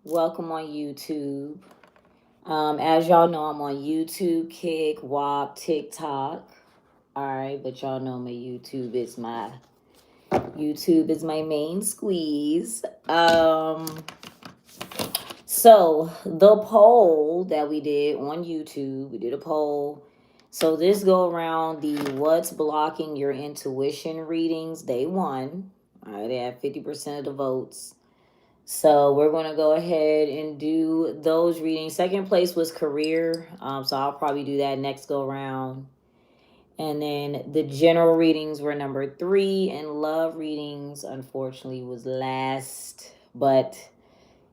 Welcome on YouTube. As y'all know, I'm on YouTube, Kick, WAP, TikTok. Alright, but y'all know my YouTube is my main squeeze. So the poll that we did on YouTube, we did a poll. So this go around the what's blocking your intuition readings. They won. All right, they had 50% of the votes. So we're going to go ahead and do those readings. Second place was career. So I'll probably do that next go round. And then the general readings were number 3. And love readings, unfortunately, was last. But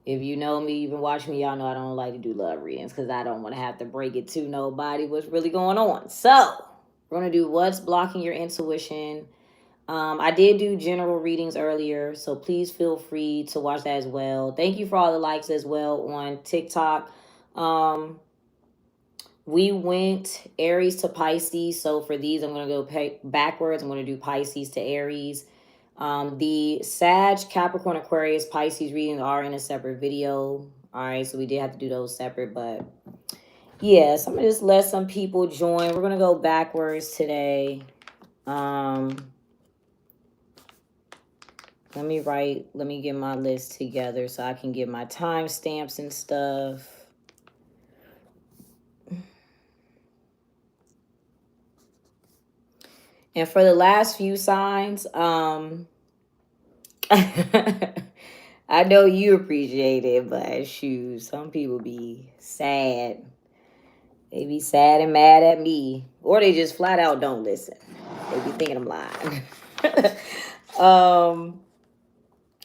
if you know me, you've been watching me, y'all know I don't like to do love readings because I don't want to have to break it to nobody what's really going on. So we're going to do what's blocking your intuition. I did do general readings earlier, so please feel free to watch that as well. Thank you for all the likes as well on TikTok. We went Aries to Pisces, so for these, I'm going to go backwards. I'm going to do Pisces to Aries. The Sag, Capricorn, Aquarius, Pisces readings are in a separate video. All right, so we did have to do those separate, but yeah, so I'm going to just let some people join. We're going to go backwards today. Let me get my list together so I can get my timestamps and stuff. And for the last few signs, I know you appreciate it, but shoot, some people be sad. They be sad and mad at me. Or they just flat out don't listen. They be thinking I'm lying.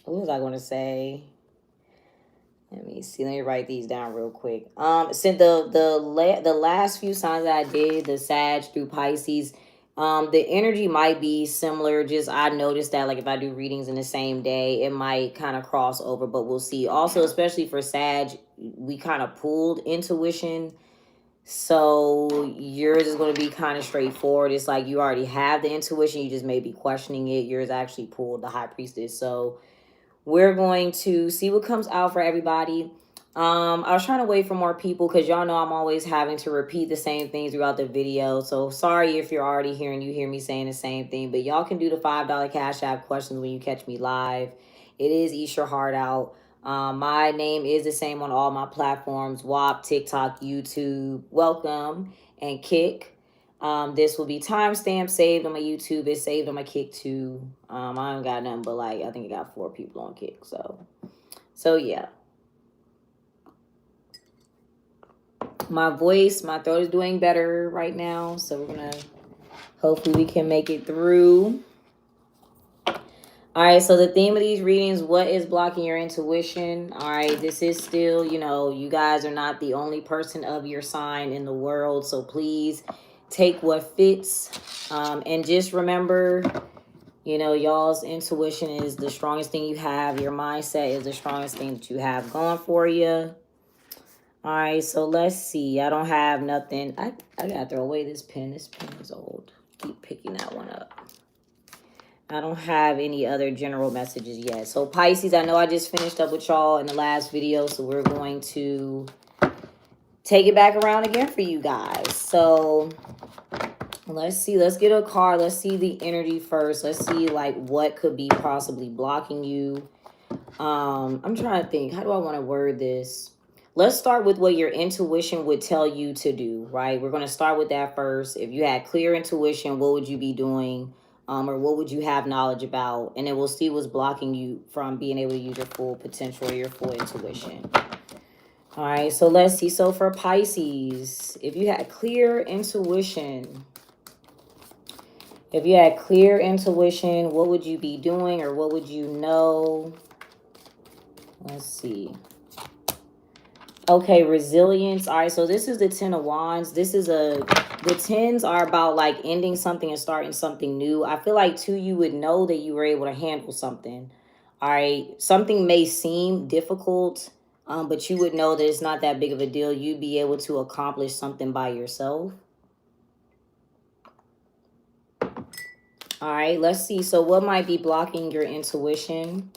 What was I going to say? Let me see. Let me write these down real quick. Since the last few signs that I did, the Sag through Pisces, the energy might be similar. Just I noticed that like if I do readings in the same day, it might kind of cross over, but we'll see. Also, especially for Sag, we kind of pulled intuition. So yours is going to be kind of straightforward. It's like you already have the intuition, you just may be questioning it. Yours actually pulled the High Priestess. So we're going to see what comes out for everybody. I was trying to wait for more people because y'all know I'm always having to repeat the same things throughout the video. So sorry if you're already here and you hear me saying the same thing. But y'all can do the $5 Cash App questions when you catch me live. It is EeshUrHeartOut. My name is the same on all my platforms. WAP, TikTok, YouTube. Welcome and Kick. This will be timestamp saved on my YouTube. It's saved on my Kick too. I don't got nothing but like I think I got 4 people on Kick. So yeah. My voice, my throat is doing better right now. So we're gonna hopefully we can make it through. All right, so the theme of these readings, what is blocking your intuition? All right, this is still, you guys are not the only person of your sign in the world. So please take what fits. And just remember, y'all's intuition is the strongest thing you have. Your mindset is the strongest thing that you have going for you. All right, so let's see. I don't have nothing. I gotta throw away this pen. This pen is old. Keep picking that one up. I don't have any other general messages yet. So Pisces, I know I just finished up with y'all in the last video. So we're going to take it back around again for you guys. So let's see. Let's get a card. Let's see the energy first. Let's see like what could be possibly blocking you. I'm trying to think. How do I want to word this? Let's start with what your intuition would tell you to do, right? We're going to start with that first. If you had clear intuition, what would you be doing? Or what would you have knowledge about? And then we'll see what's blocking you from being able to use your full potential or your full intuition. All right, so let's see. So for Pisces, if you had clear intuition, what would you be doing or what would you know? Let's see. Okay, resilience. All right, so this is the 10 of Wands. The 10s are about like ending something and starting something new. I feel like too, you would know that you were able to handle something. All right, something may seem difficult, but you would know that it's not that big of a deal. You'd be able to accomplish something by yourself. All right, let's see. So what might be blocking your intuition?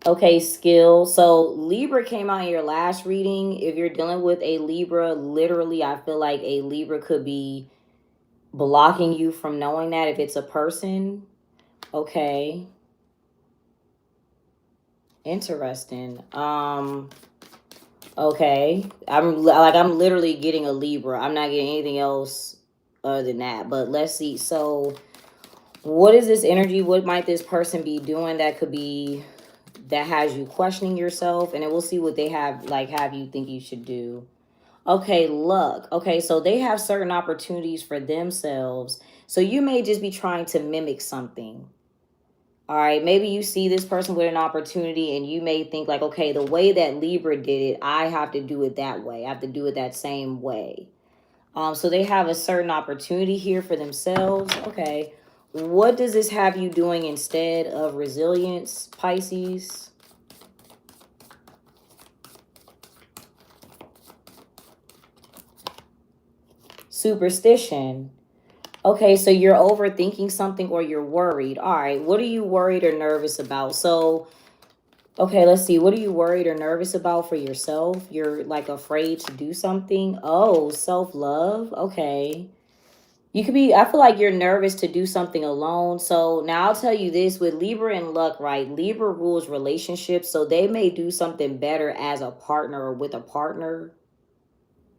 Okay, skill. So Libra came out in your last reading. If you're dealing with a Libra, literally, I feel like a Libra could be blocking you from knowing that if it's a person. Okay. Interesting. Okay. I'm literally getting a Libra. I'm not getting anything else other than that. But let's see. So what is this energy? What might this person be doing that could be that has you questioning yourself? And then we'll see what they have you think you should do. Okay, luck. Okay, so they have certain opportunities for themselves. So you may just be trying to mimic something. All right, maybe you see this person with an opportunity and you may think like, okay, the way that Libra did it, I have to do it that way. I have to do it that same way. So they have a certain opportunity here for themselves. Okay, what does this have you doing instead of resilience, Pisces? Superstition. Okay, so you're overthinking something or you're worried. All right, what are you worried or nervous about? So, okay, let's see. What are you worried or nervous about for yourself? You're like afraid to do something. Oh, self-love. Okay. You could be, I feel like you're nervous to do something alone. So now I'll tell you this with Libra and luck, right? Libra rules relationships. So they may do something better as a partner or with a partner.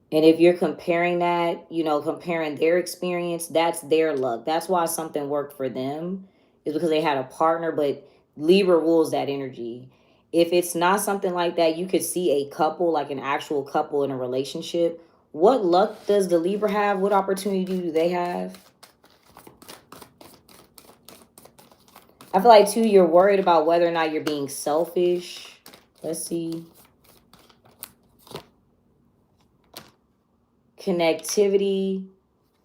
And if you're comparing that, comparing their experience, that's their luck. That's why something worked for them, is because they had a partner, but Libra rules that energy. If it's not something like that, you could see a couple, like an actual couple in a relationship. What luck does the Libra have? What opportunity do they have? I feel like, too, you're worried about whether or not you're being selfish. Let's see. Connectivity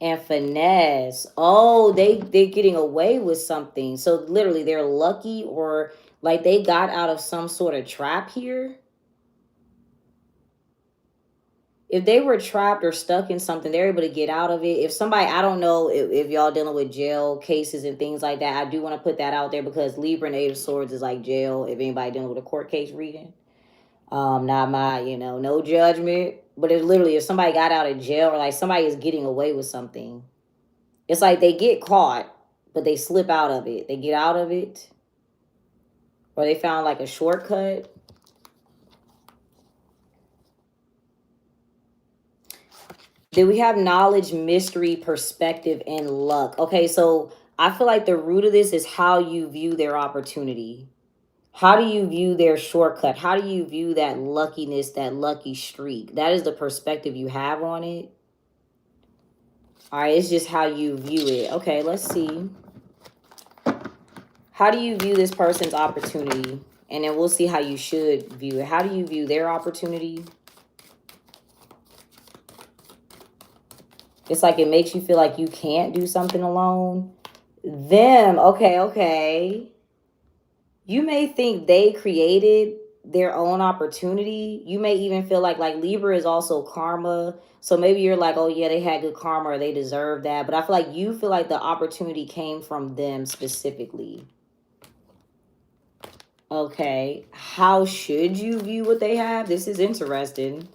and finesse. Oh, they're getting away with something. So literally they're lucky, or like they got out of some sort of trap here. If they were trapped or stuck in something, they're able to get out of it. If somebody, I don't know if y'all dealing with jail cases and things like that, I do want to put that out there because Libra and Eight of Swords is like jail. If anybody dealing with a court case reading, not my, no judgment. But if literally, if somebody got out of jail or like somebody is getting away with something, it's like they get caught, but they slip out of it. They get out of it. Or they found like a shortcut. Then we have knowledge, mystery, perspective, and luck. Okay, so I feel like the root of this is how you view their opportunity. How do you view their shortcut? How do you view that luckiness, that lucky streak? That is the perspective you have on it. All right, it's just how you view it. Okay, let's see. How do you view this person's opportunity? And then we'll see how you should view it. How do you view their opportunity? It's like it makes you feel like you can't do something alone. Them, okay. You may think they created their own opportunity. You may even feel like Libra is also karma. So maybe you're like, oh yeah, they had good karma or they deserve that. But I feel like you feel like the opportunity came from them specifically. Okay, how should you view what they have? This is interesting.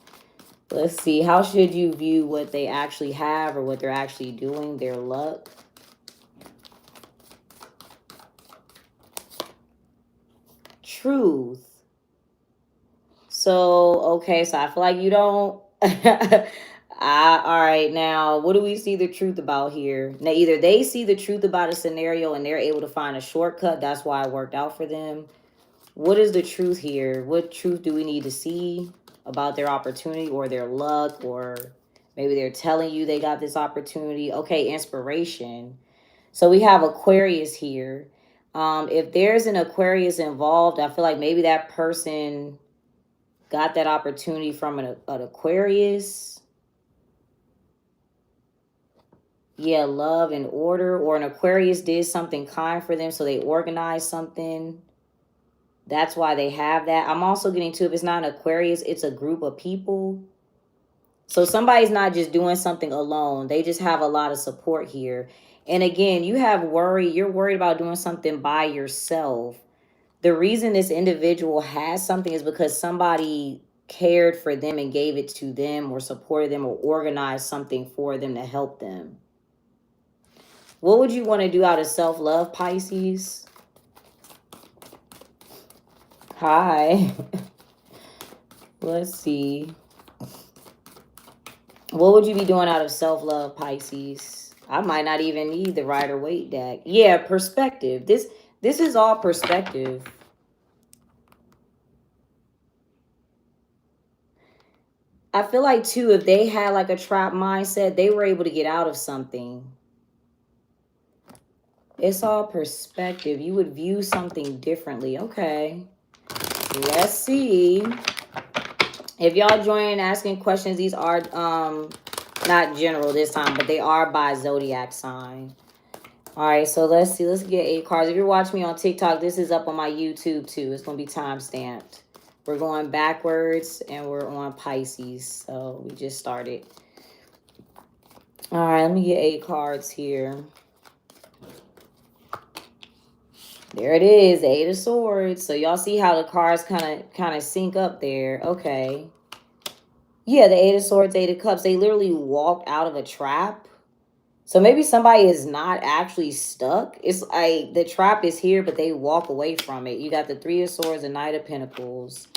Let's see. How should you view what they actually have or what they're actually doing, their luck? Truth. So, okay, so I feel like you don't... all right, now, what do we see the truth about here? Now, either they see the truth about a scenario and they're able to find a shortcut. That's why it worked out for them. What is the truth here? What truth do we need to see about their opportunity or their luck? Or maybe they're telling you they got this opportunity. Okay, inspiration. So we have Aquarius here. If there's an Aquarius involved, I feel like maybe that person got that opportunity from an Aquarius. Yeah, love and order. Or an Aquarius did something kind for them, so they organized something. That's why they have that. I'm also getting to, if it's not an Aquarius, it's a group of people. So somebody's not just doing something alone. They just have a lot of support here. And again, you have worry. You're worried about doing something by yourself. The reason this individual has something is because somebody cared for them and gave it to them or supported them or organized something for them to help them. What would you want to do out of self-love, Pisces? Hi. Let's see. What would you be doing out of self-love, Pisces? I might not even need the Rider-Waite deck. Yeah, perspective. This is all perspective. I feel like, too, if they had like a trap mindset, they were able to get out of something. It's all perspective. You would view something differently. Okay. Let's see. If y'all join asking questions, these are not general this time, but they are by zodiac sign. All right, so let's see. Let's get 8 cards. If you're watching me on TikTok, this is up on my YouTube too. It's going to be time stamped. We're going backwards and we're on Pisces. So we just started. All right, let me get 8 cards here. There it is, 8 of Swords. So y'all see how the cards kind of sync up there. Okay. Yeah, the 8 of Swords, 8 of Cups. They literally walked out of a trap. So maybe somebody is not actually stuck. It's like the trap is here, but they walk away from it. You got the 3 of Swords, the Knight of Pentacles,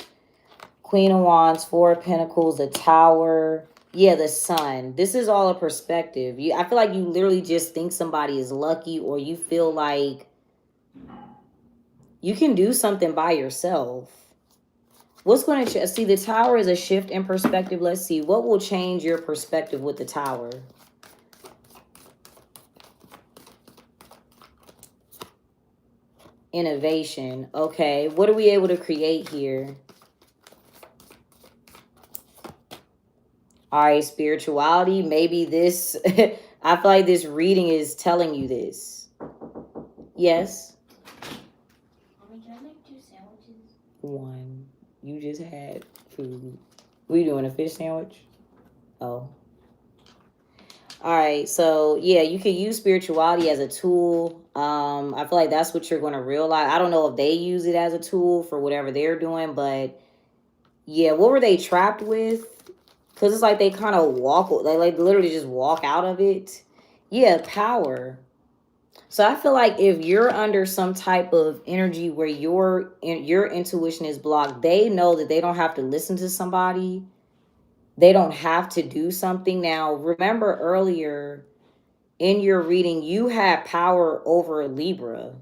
Queen of Wands, 4 of Pentacles, the Tower. Yeah, the Sun. This is all a perspective. I feel like you literally just think somebody is lucky, or you feel like you can do something by yourself. What's going to see? The Tower is a shift in perspective. Let's see. What will change your perspective with the Tower? Innovation. Okay. What are we able to create here? All right. Spirituality. Maybe this. I feel like this reading is telling you this. Yes. Mommy, can I make 2 sandwiches? 1. You just had food. What are you doing? A fish sandwich? Oh. All right, so yeah, you can use spirituality as a tool. I feel like that's what you're going to realize. I don't know if they use it as a tool for whatever they're doing, but yeah, what were they trapped with? Because it's like they kind of they like literally just walk out of it. Yeah, power. So I feel like if you're under some type of energy where your intuition is blocked, they know that they don't have to listen to somebody. They don't have to do something. Now, remember earlier in your reading, you had power over a Libra.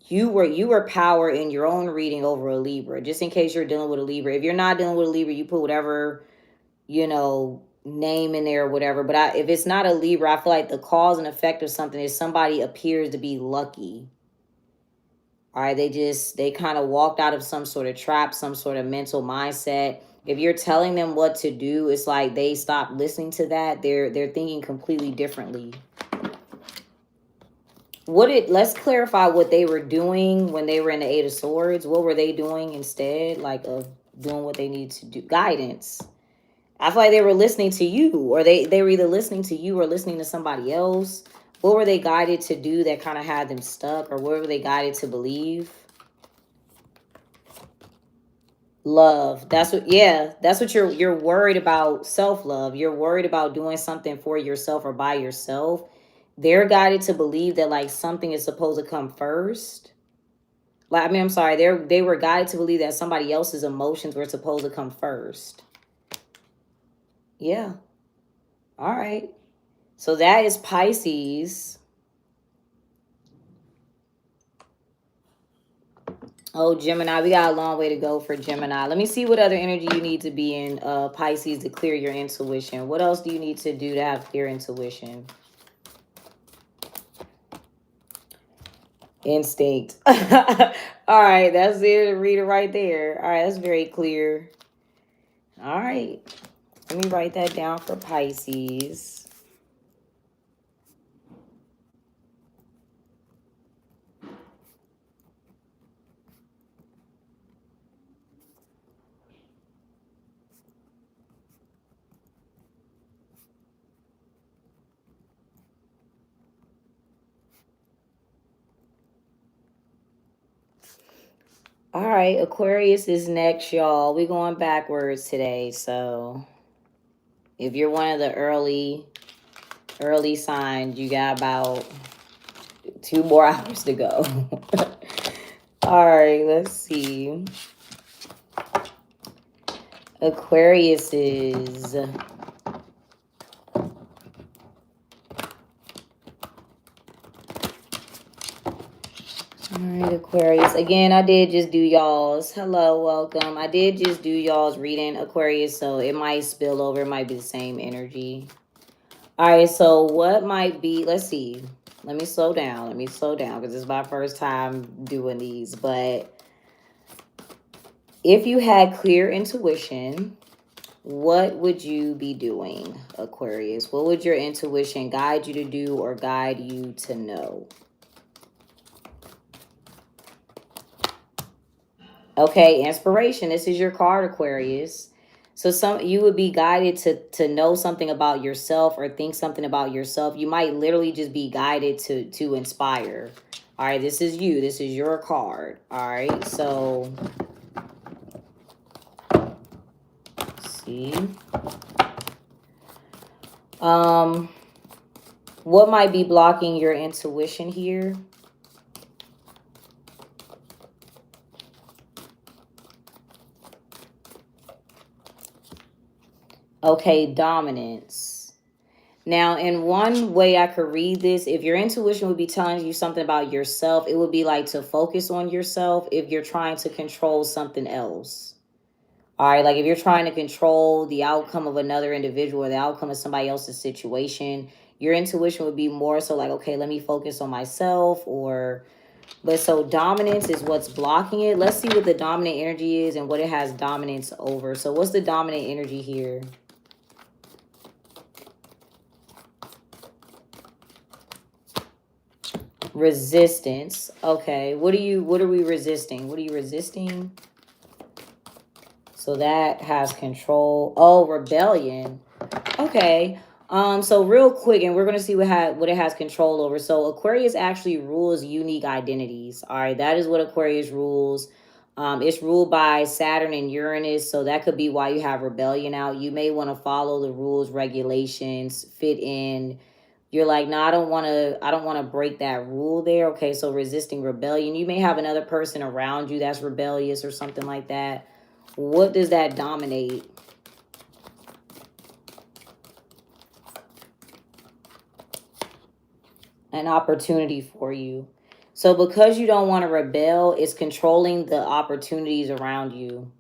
You were power in your own reading over a Libra. Just in case you're dealing with a Libra. If you're not dealing with a Libra, you put whatever, name in there or whatever. But if it's not a Libra, I feel like the cause and effect of something is somebody appears to be lucky. All right, they kind of walked out of some sort of trap, some sort of mental mindset. If you're telling them what to do, it's like they stop listening to that. They're thinking completely differently. Let's clarify what they were doing when they were in the 8 of Swords. What were they doing instead, like, of doing what they need to do? Guidance. I feel like they were listening to you, or they were either listening to you or listening to somebody else. What were they guided to do that kind of had them stuck, or what were they guided to believe? Love. That's what you're worried about. Self-love. You're worried about doing something for yourself or by yourself. They're guided to believe that like something is supposed to come first. Like, I mean, I'm sorry, they were guided to believe that somebody else's emotions were supposed to come first. Yeah. All right. So that is Pisces. Oh, Gemini, we got a long way to go for Gemini. Let me see what other energy you need to be in, Pisces, to clear your intuition. What else do you need to do to have clear intuition? Instinct. All right, that's it. Read it right there. All right, that's very clear. All right, let me write that down for Pisces. All right, Aquarius is next, y'all. We're going backwards today. So if you're one of the early signs, you got about 2 more hours to go. All right, let's see. Aquarius is... All right, Aquarius. Again, I did just do y'all's. Hello, welcome. I did just do y'all's reading, Aquarius, so it might spill over. It might be the same energy. All right, so what might be... Let's see. Let me slow down. Because it's my first time doing these. But if you had clear intuition, what would you be doing, Aquarius? What would your intuition guide you to do or guide you to know? Okay, inspiration. This is your card, Aquarius. So you would be guided to know something about yourself or think something about yourself. You might literally just be guided to inspire. All right, this is you. This is your card. All right, so let's see. What might be blocking your intuition here? Okay, dominance. Now, in one way I could read this, if your intuition would be telling you something about yourself, it would be like to focus on yourself if you're trying to control something else. All right, like if you're trying to control the outcome of another individual or the outcome of somebody else's situation, your intuition would be more so like, okay, let me focus on myself or... But so dominance is what's blocking it. Let's see what the dominant energy is and what it has dominance over. So what's the dominant energy here? Resistance. Okay. What are we resisting? What are you resisting? So that has control. Oh, rebellion. Okay. So real quick, and we're gonna see what it has control over. So Aquarius actually rules unique identities. All right, that is what Aquarius rules. It's ruled by Saturn and Uranus, so that could be why you have rebellion out. You may want to follow the rules, regulations, fit in. You're like, no, I don't want to break that rule there. Okay, so resisting rebellion. You may have another person around you that's rebellious or something like that. What does that dominate? An opportunity for you. So because you don't want to rebel, it's controlling the opportunities around you.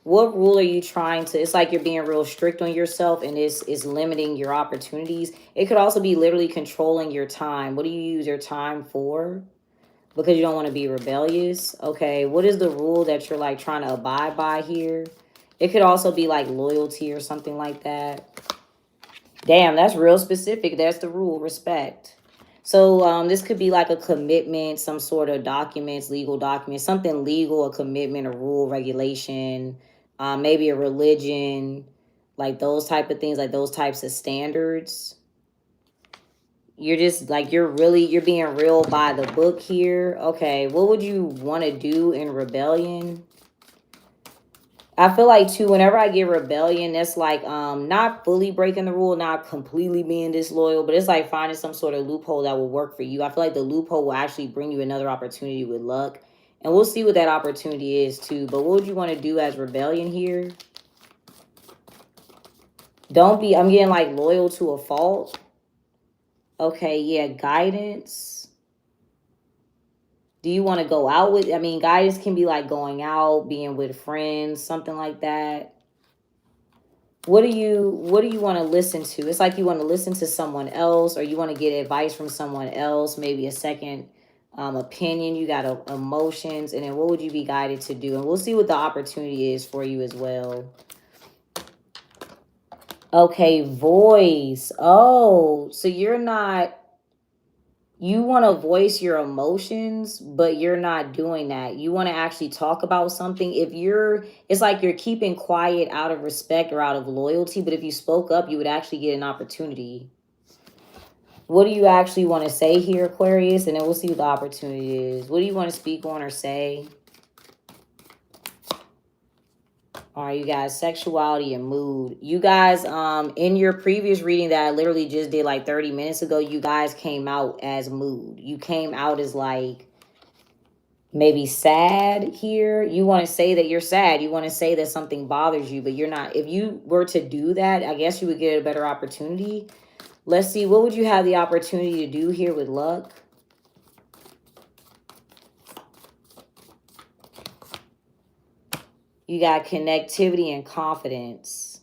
What rule are you trying to... It's like you're being real strict on yourself and it's limiting your opportunities. It could also be literally controlling your time. What do you use your time for? Because you don't want to be rebellious. Okay, what is the rule that you're like trying to abide by here? It could also be like loyalty or something like that. Damn, that's real specific. That's the rule, respect. So this could be like a commitment, some sort of documents, legal documents, something legal, a commitment, a rule, regulation, maybe a religion, like those type of things, like those types of standards. You're just like, you're being real by the book here. Okay, what would you want to do in rebellion? I feel like too, whenever I get rebellion, that's like not fully breaking the rule, not completely being disloyal, but it's like finding some sort of loophole that will work for you. I feel like the loophole will actually bring you another opportunity with luck. And we'll see what that opportunity is too. But what would you want to do as rebellion here? Don't be... I'm getting like loyal to a fault. Okay, yeah, guidance. Do you want to go out with... I mean, guidance can be like going out, being with friends, something like that. What do you want to listen to? It's like you want to listen to someone else or you want to get advice from someone else, maybe a second opinion. You got emotions. And then what would you be guided to do? And we'll see what the opportunity is for you as well. Okay, voice. Oh, so you're not... You want to voice your emotions, but you're not doing that. You want to actually talk about something. It's like you're keeping quiet out of respect or out of loyalty. But if you spoke up, you would actually get an opportunity. What do you actually want to say here, Aquarius? And then we'll see what the opportunity is. What do you want to speak on or say? All right, you guys, sexuality and mood. You guys, in your previous reading that I literally just did like 30 minutes ago, you guys came out as mood. You came out as like maybe sad here. You want to say that you're sad. You want to say that something bothers you, but you're not. If you were to do that, I guess you would get a better opportunity. Let's see, what would you have the opportunity to do here with luck? You got connectivity and confidence.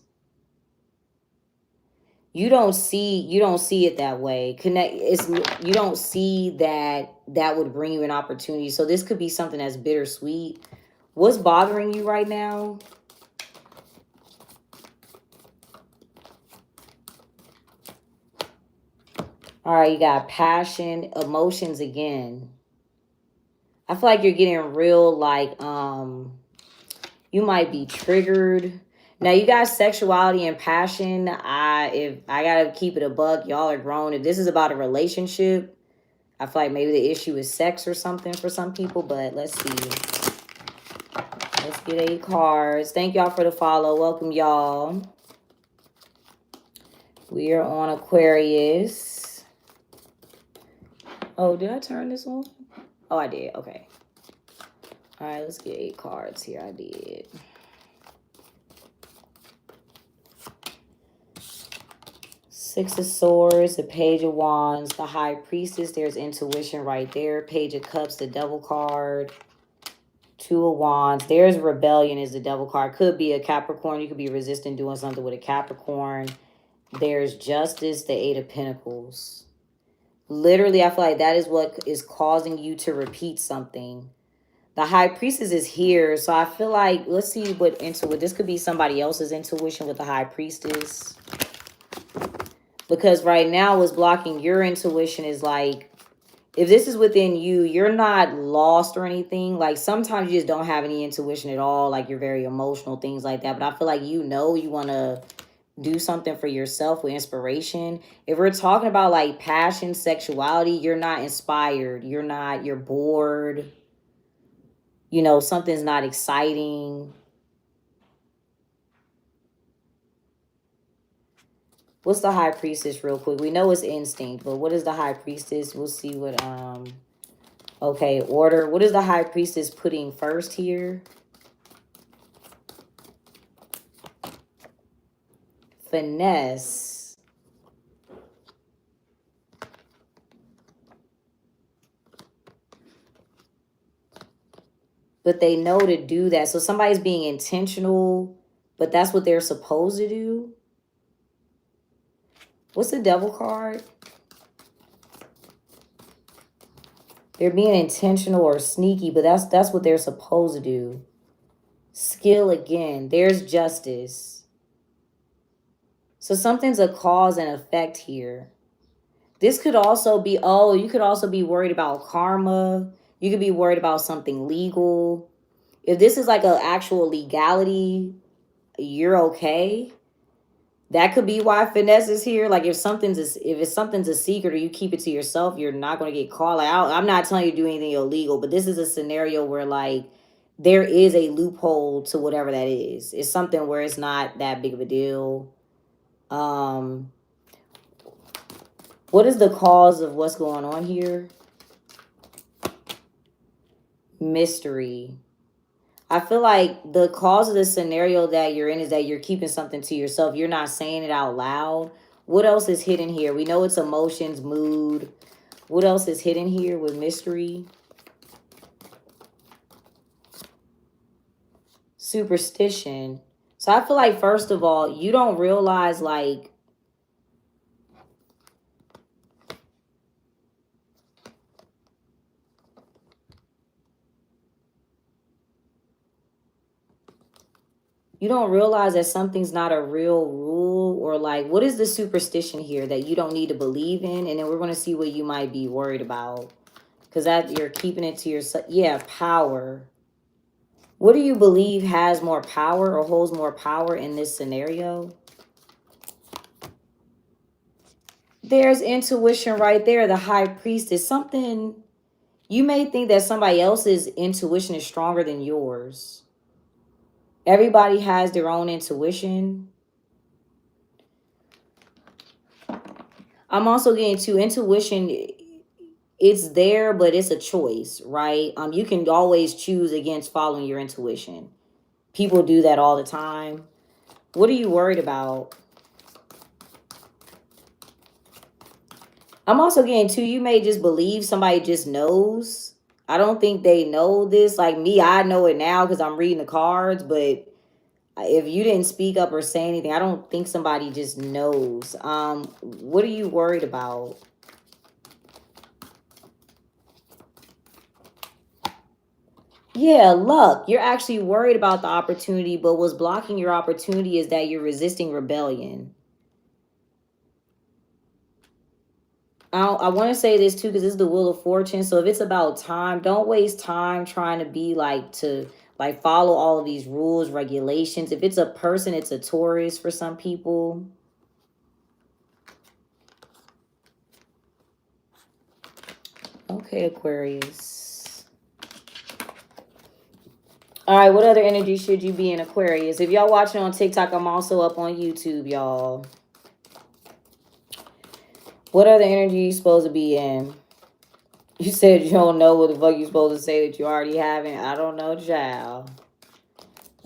You don't see it that way. You don't see that would bring you an opportunity. So this could be something that's bittersweet. What's bothering you right now? All right, you got passion, emotions again. I feel like you're getting real like you might be triggered. Now you got sexuality and passion. If I gotta keep it a buck, y'all are grown. If this is about a relationship, I feel like maybe the issue is sex or something for some people, but let's see. Let's get 8 cards. Thank y'all for the follow. Welcome y'all. We are on Aquarius. Oh, did I turn this on? Oh, I did. Okay. All right, let's get 8 cards here. I did. Six of Swords, the Page of Wands, the High Priestess. There's intuition right there. Page of Cups, the Devil card. 2 of Wands. There's Rebellion is the Devil card. Could be a Capricorn. You could be resisting doing something with a Capricorn. There's Justice, the 8 of Pentacles. Literally, I feel like that is what is causing you to repeat something. The High Priestess is here. So I feel like, let's see what this could be somebody else's intuition with the High Priestess. Because right now what's blocking your intuition is like, if this is within you, you're not lost or anything. Like sometimes you just don't have any intuition at all. Like you're very emotional, things like that. But I feel like you want to do something for yourself with inspiration. If we're talking about like passion, sexuality, you're not inspired. You're bored. You know, something's not exciting. What's the High Priestess real quick? We know it's instinct, but what is the High Priestess? We'll see what, okay, order. What is the High Priestess putting first here? Finesse. But they know to do that. So somebody's being intentional, but that's what they're supposed to do. What's the Devil card? They're being intentional or sneaky, but that's what they're supposed to do. Skill again. There's Justice. So something's a cause and effect here. This could also be, you could also be worried about karma. You could be worried about something legal. If this is like an actual legality, you're okay. That could be why finesse is here. Like if something's a secret or you keep it to yourself, you're not going to get caught out. I'm not telling you to do anything illegal, but this is a scenario where like there is a loophole to whatever that is. It's something where it's not that big of a deal. What is the cause of what's going on here? Mystery. I feel like the cause of the scenario that you're in is that you're keeping something to yourself. You're not saying it out loud. What else is hidden here? We know it's emotions, mood. What else is hidden here with mystery? Superstition. So I feel like, first of all, you don't realize like, you don't realize that something's not a real rule, or like, what is the superstition here that you don't need to believe in? And then we're going to see what you might be worried about, because that you're keeping it to yourself. Yeah, power. What do you believe has more power or holds more power in this scenario? There's intuition right there. The High Priestess. Something, you may think that somebody else's intuition is stronger than yours. Everybody has their own intuition. I'm also getting to intuition. It's there, but it's a choice, right? You can always choose against following your intuition. People do that all the time. What are you worried about? I'm also getting to, you may just believe somebody just knows. I don't think they know this. Like me, I know it now because I'm reading the cards, but if you didn't speak up or say anything, I don't think somebody just knows. What are you worried about? Yeah, luck. You're actually worried about the opportunity, but what's blocking your opportunity is that you're resisting rebellion. I want to say this too because this is the Wheel of Fortune. So if it's about time, don't waste time trying to be like to like follow all of these rules, regulations. If it's a person, it's a Taurus for some people. Okay, Aquarius. All right, what other energy should you be in, Aquarius? If y'all watching on TikTok, I'm also up on YouTube, y'all. What other energy you supposed to be in? You said you don't know what the fuck you supposed to say that you already haven't. I don't know, child.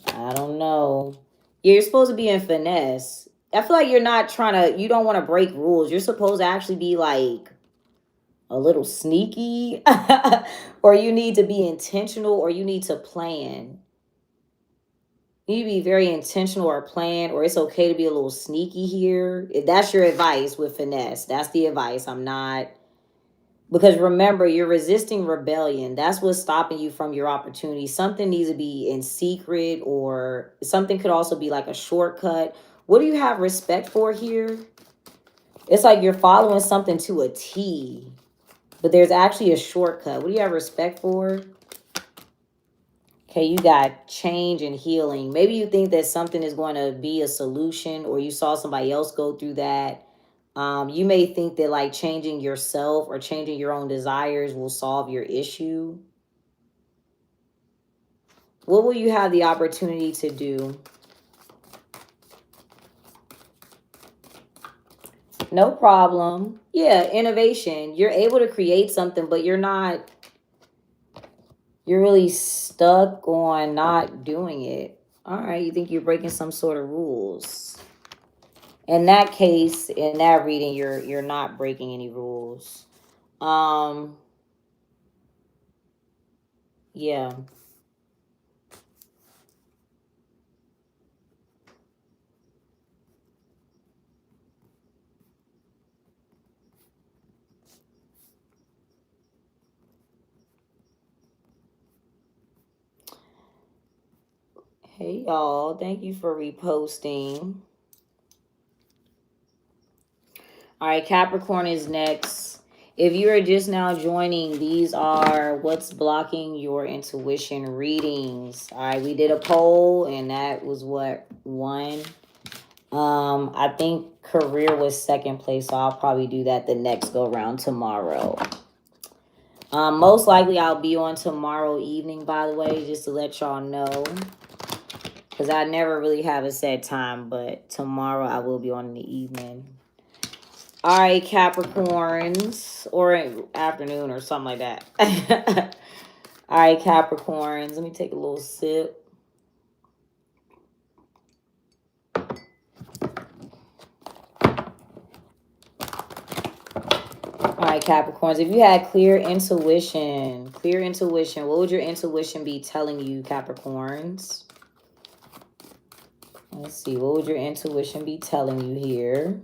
I don't know. Yeah, you're supposed to be in finesse. I feel like you're not trying to, you don't want to break rules. You're supposed to actually be like a little sneaky, or you need to be intentional, or you need to plan. You need to be very intentional or plan, or it's okay to be a little sneaky here. If that's your advice with finesse, that's the advice. I'm not. Because remember, you're resisting rebellion. That's what's stopping you from your opportunity. Something needs to be in secret, or something could also be like a shortcut. What do you have respect for here? It's like you're following something to a T, but there's actually a shortcut. What do you have respect for? Okay, you got change and healing. Maybe you think that something is going to be a solution, or you saw somebody else go through that. You may think that like changing yourself or changing your own desires will solve your issue. What will you have the opportunity to do? No problem. Yeah, innovation. You're able to create something, but you're really stuck on not doing it. All right, you think you're breaking some sort of rules. In that case, in that reading, you're not breaking any rules. Yeah. Hey y'all, thank you for reposting. All right, Capricorn is next. If you are just now joining, these are what's blocking your intuition readings. All right, we did a poll and that was what won. I think career was second place, so I'll probably do that the next go round tomorrow. Most likely I'll be on tomorrow evening, by the way, just to let y'all know. Because I never really have a set time, but tomorrow I will be on in the evening. All right, Capricorns, or afternoon or something like that. All right, Capricorns. Let me take a little sip. All right, Capricorns. If you had clear intuition, what would your intuition be telling you, Capricorns? Let's see. What would your intuition be telling you here?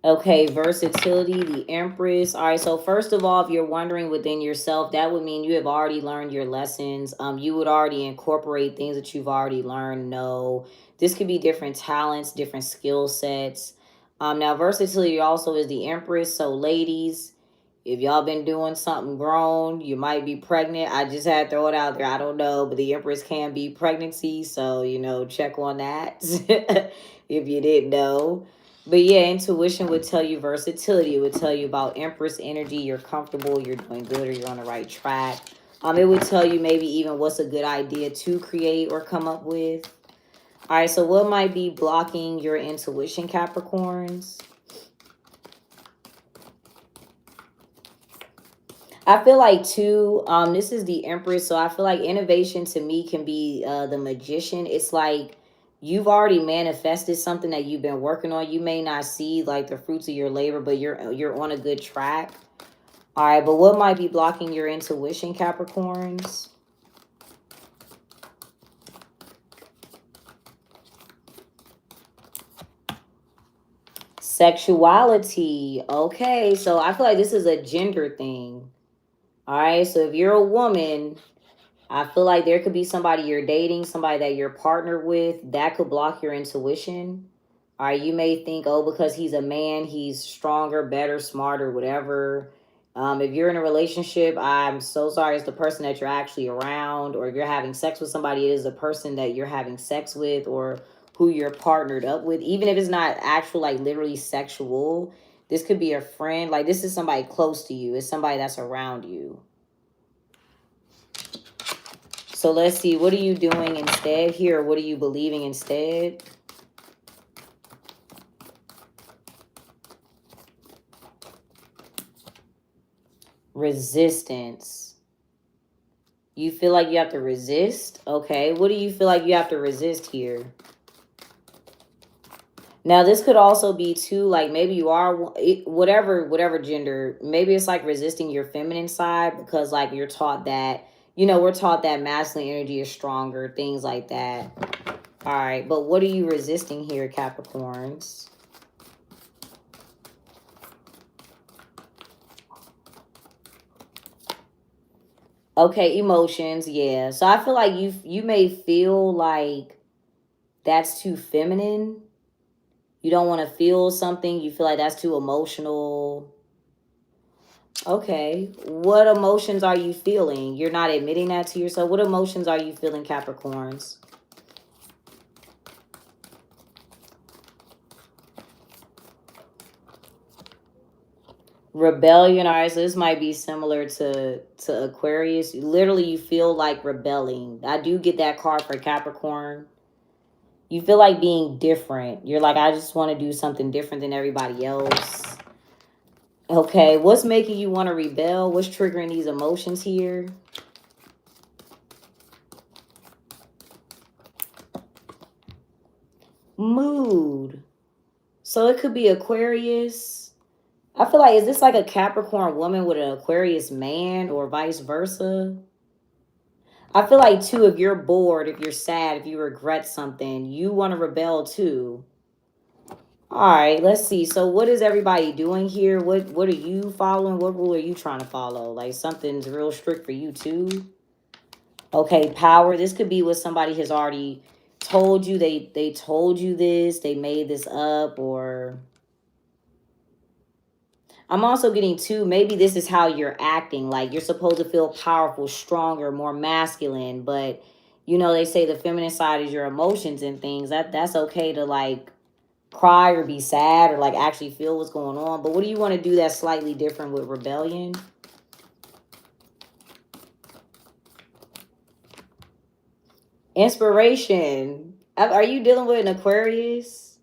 Okay, versatility, the Empress. All right, so first of all, if you're wondering within yourself, that would mean you have already learned your lessons. You would already incorporate things that you've already learned. No, this could be different talents, different skill sets. Now, versatility also is the Empress. So ladies, if y'all been doing something grown, you might be pregnant. I just had to throw it out there. I don't know, but the Empress can be pregnancy. So, check on that if you didn't know. But yeah, intuition would tell you versatility. It would tell you about Empress energy. You're comfortable, you're doing good, or you're on the right track. It would tell you maybe even what's a good idea to create or come up with. All right, so what might be blocking your intuition, Capricorns? I feel like too, this is the Empress, so I feel like innovation to me can be the Magician. It's like you've already manifested something that you've been working on. You may not see like the fruits of your labor, but you're on a good track. All right, but what might be blocking your intuition, Capricorns? Sexuality. Okay, so I feel like this is a gender thing. All right, so if you're a woman, I feel like there could be somebody you're dating, somebody that you're partnered with, that could block your intuition. All right, you may think, oh, because he's a man, he's stronger, better, smarter, whatever. If you're in a relationship, I'm so sorry, it's the person that you're actually around, or if you're having sex with somebody, it is the person that you're having sex with, or who you're partnered up with. Even if it's not actual, like literally sexual, this could be a friend. Like this is somebody close to you, it's somebody that's around you. So let's see, what are you doing instead here? What are you believing instead? Resistance. You feel like you have to resist? Okay, what do you feel like you have to resist here? Now, this could also be too, like maybe you are, whatever gender, maybe it's like resisting your feminine side because like you're taught that, we're taught that masculine energy is stronger, things like that. All right, but what are you resisting here, Capricorns? Okay, emotions, yeah. So I feel like you may feel like that's too feminine. You don't want to feel something. You feel like that's too emotional. Okay. What emotions are you feeling? You're not admitting that to yourself. What emotions are you feeling, Capricorns? Rebellion. All right, so this might be similar to Aquarius. Literally, you feel like rebelling. I do get that card for Capricorn. You feel like being different. You're like, I just want to do something different than everybody else. Okay, what's making you want to rebel? What's triggering these emotions here? Mood. So it could be Aquarius. I feel like, is this like a Capricorn woman with an Aquarius man or vice versa? I feel like too, if you're bored, if you're sad, if you regret something, you want to rebel too. All right, let's see. So what is everybody doing here? What are you following? What rule are you trying to follow? Like something's real strict for you too. Okay, power. This could be what somebody has already told you. They told you this. They made this up, or I'm also getting too, maybe this is how you're acting. Like you're supposed to feel powerful, stronger, more masculine, but they say the feminine side is your emotions and things. That's okay to like cry or be sad or like actually feel what's going on. But what do you want to do that's slightly different with rebellion? Inspiration. Are you dealing with an Aquarius?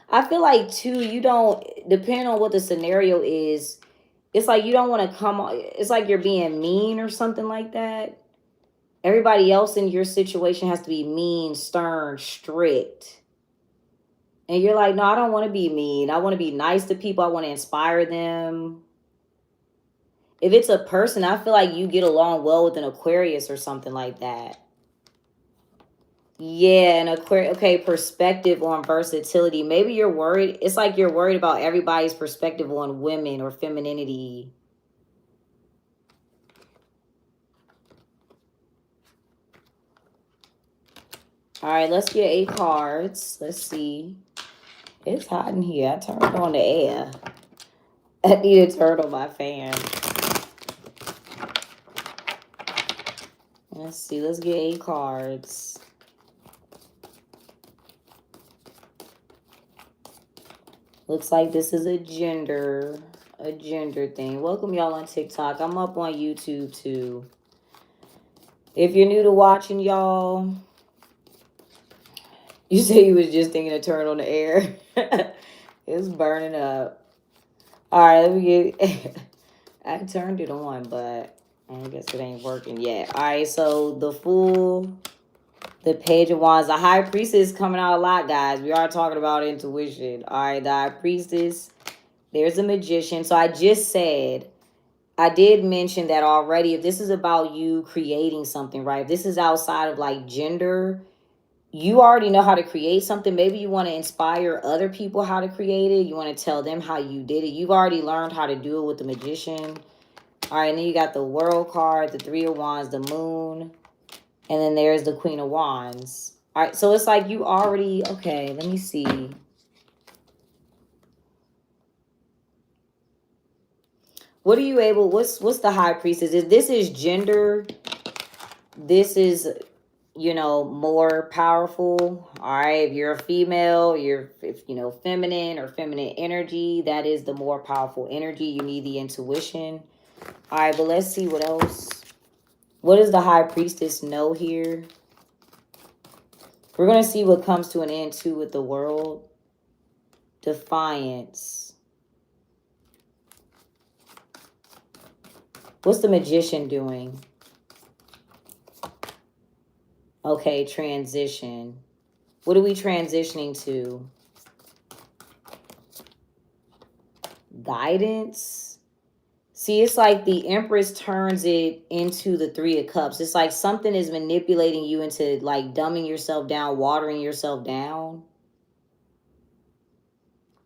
I feel like too, you don't, depending on what the scenario is, it's like you don't want to come on, it's like you're being mean or something like that. Everybody else in your situation has to be mean, stern, strict. And you're like, no, I don't want to be mean. I want to be nice to people. I want to inspire them. If it's a person, I feel like you get along well with an Aquarius or something like that. Yeah, an Aquarius. Okay, perspective on versatility. Maybe you're worried. It's like you're worried about everybody's perspective on women or femininity. All right, let's get 8 cards. Let's see. It's hot in here. I turned on the air. I need to turn on my fan. Let's see. Let's get 8 cards. Looks like this is a gender thing. Welcome y'all on TikTok. I'm up on YouTube too. If you're new to watching, y'all, you say you was just thinking to turn on the air. It's burning up. All right, let me get... I turned it on, but I guess it ain't working yet. All right, so the Fool, the Page of Wands, the High Priestess coming out a lot, guys. We are talking about intuition. All right, the High Priestess. There's a Magician. So I just said, I did mention that already. If this is about you creating something, right? If this is outside of like gender, you already know how to create something. Maybe you want to inspire other people how to create it. You want to tell them how you did it. You've already learned how to do it with the Magician. All right, and then you got the World card, the Three of Wands, the Moon, and then there's the Queen of Wands. All right, so it's like you already, okay, let me see. What are you able, what's the High Priestess? This is gender. This is, you know, more powerful. All right, if you're a female, if you know, feminine or feminine energy, that is the more powerful energy. You need the intuition. All right, but let's see what else. What does the High Priestess know here? We're going to see what comes to an end too with the World. Defiance. What's the Magician doing? Okay, transition. What are we transitioning to? Guidance. See, it's like the Empress turns it into the Three of Cups. It's like something is manipulating you into like dumbing yourself down, watering yourself down.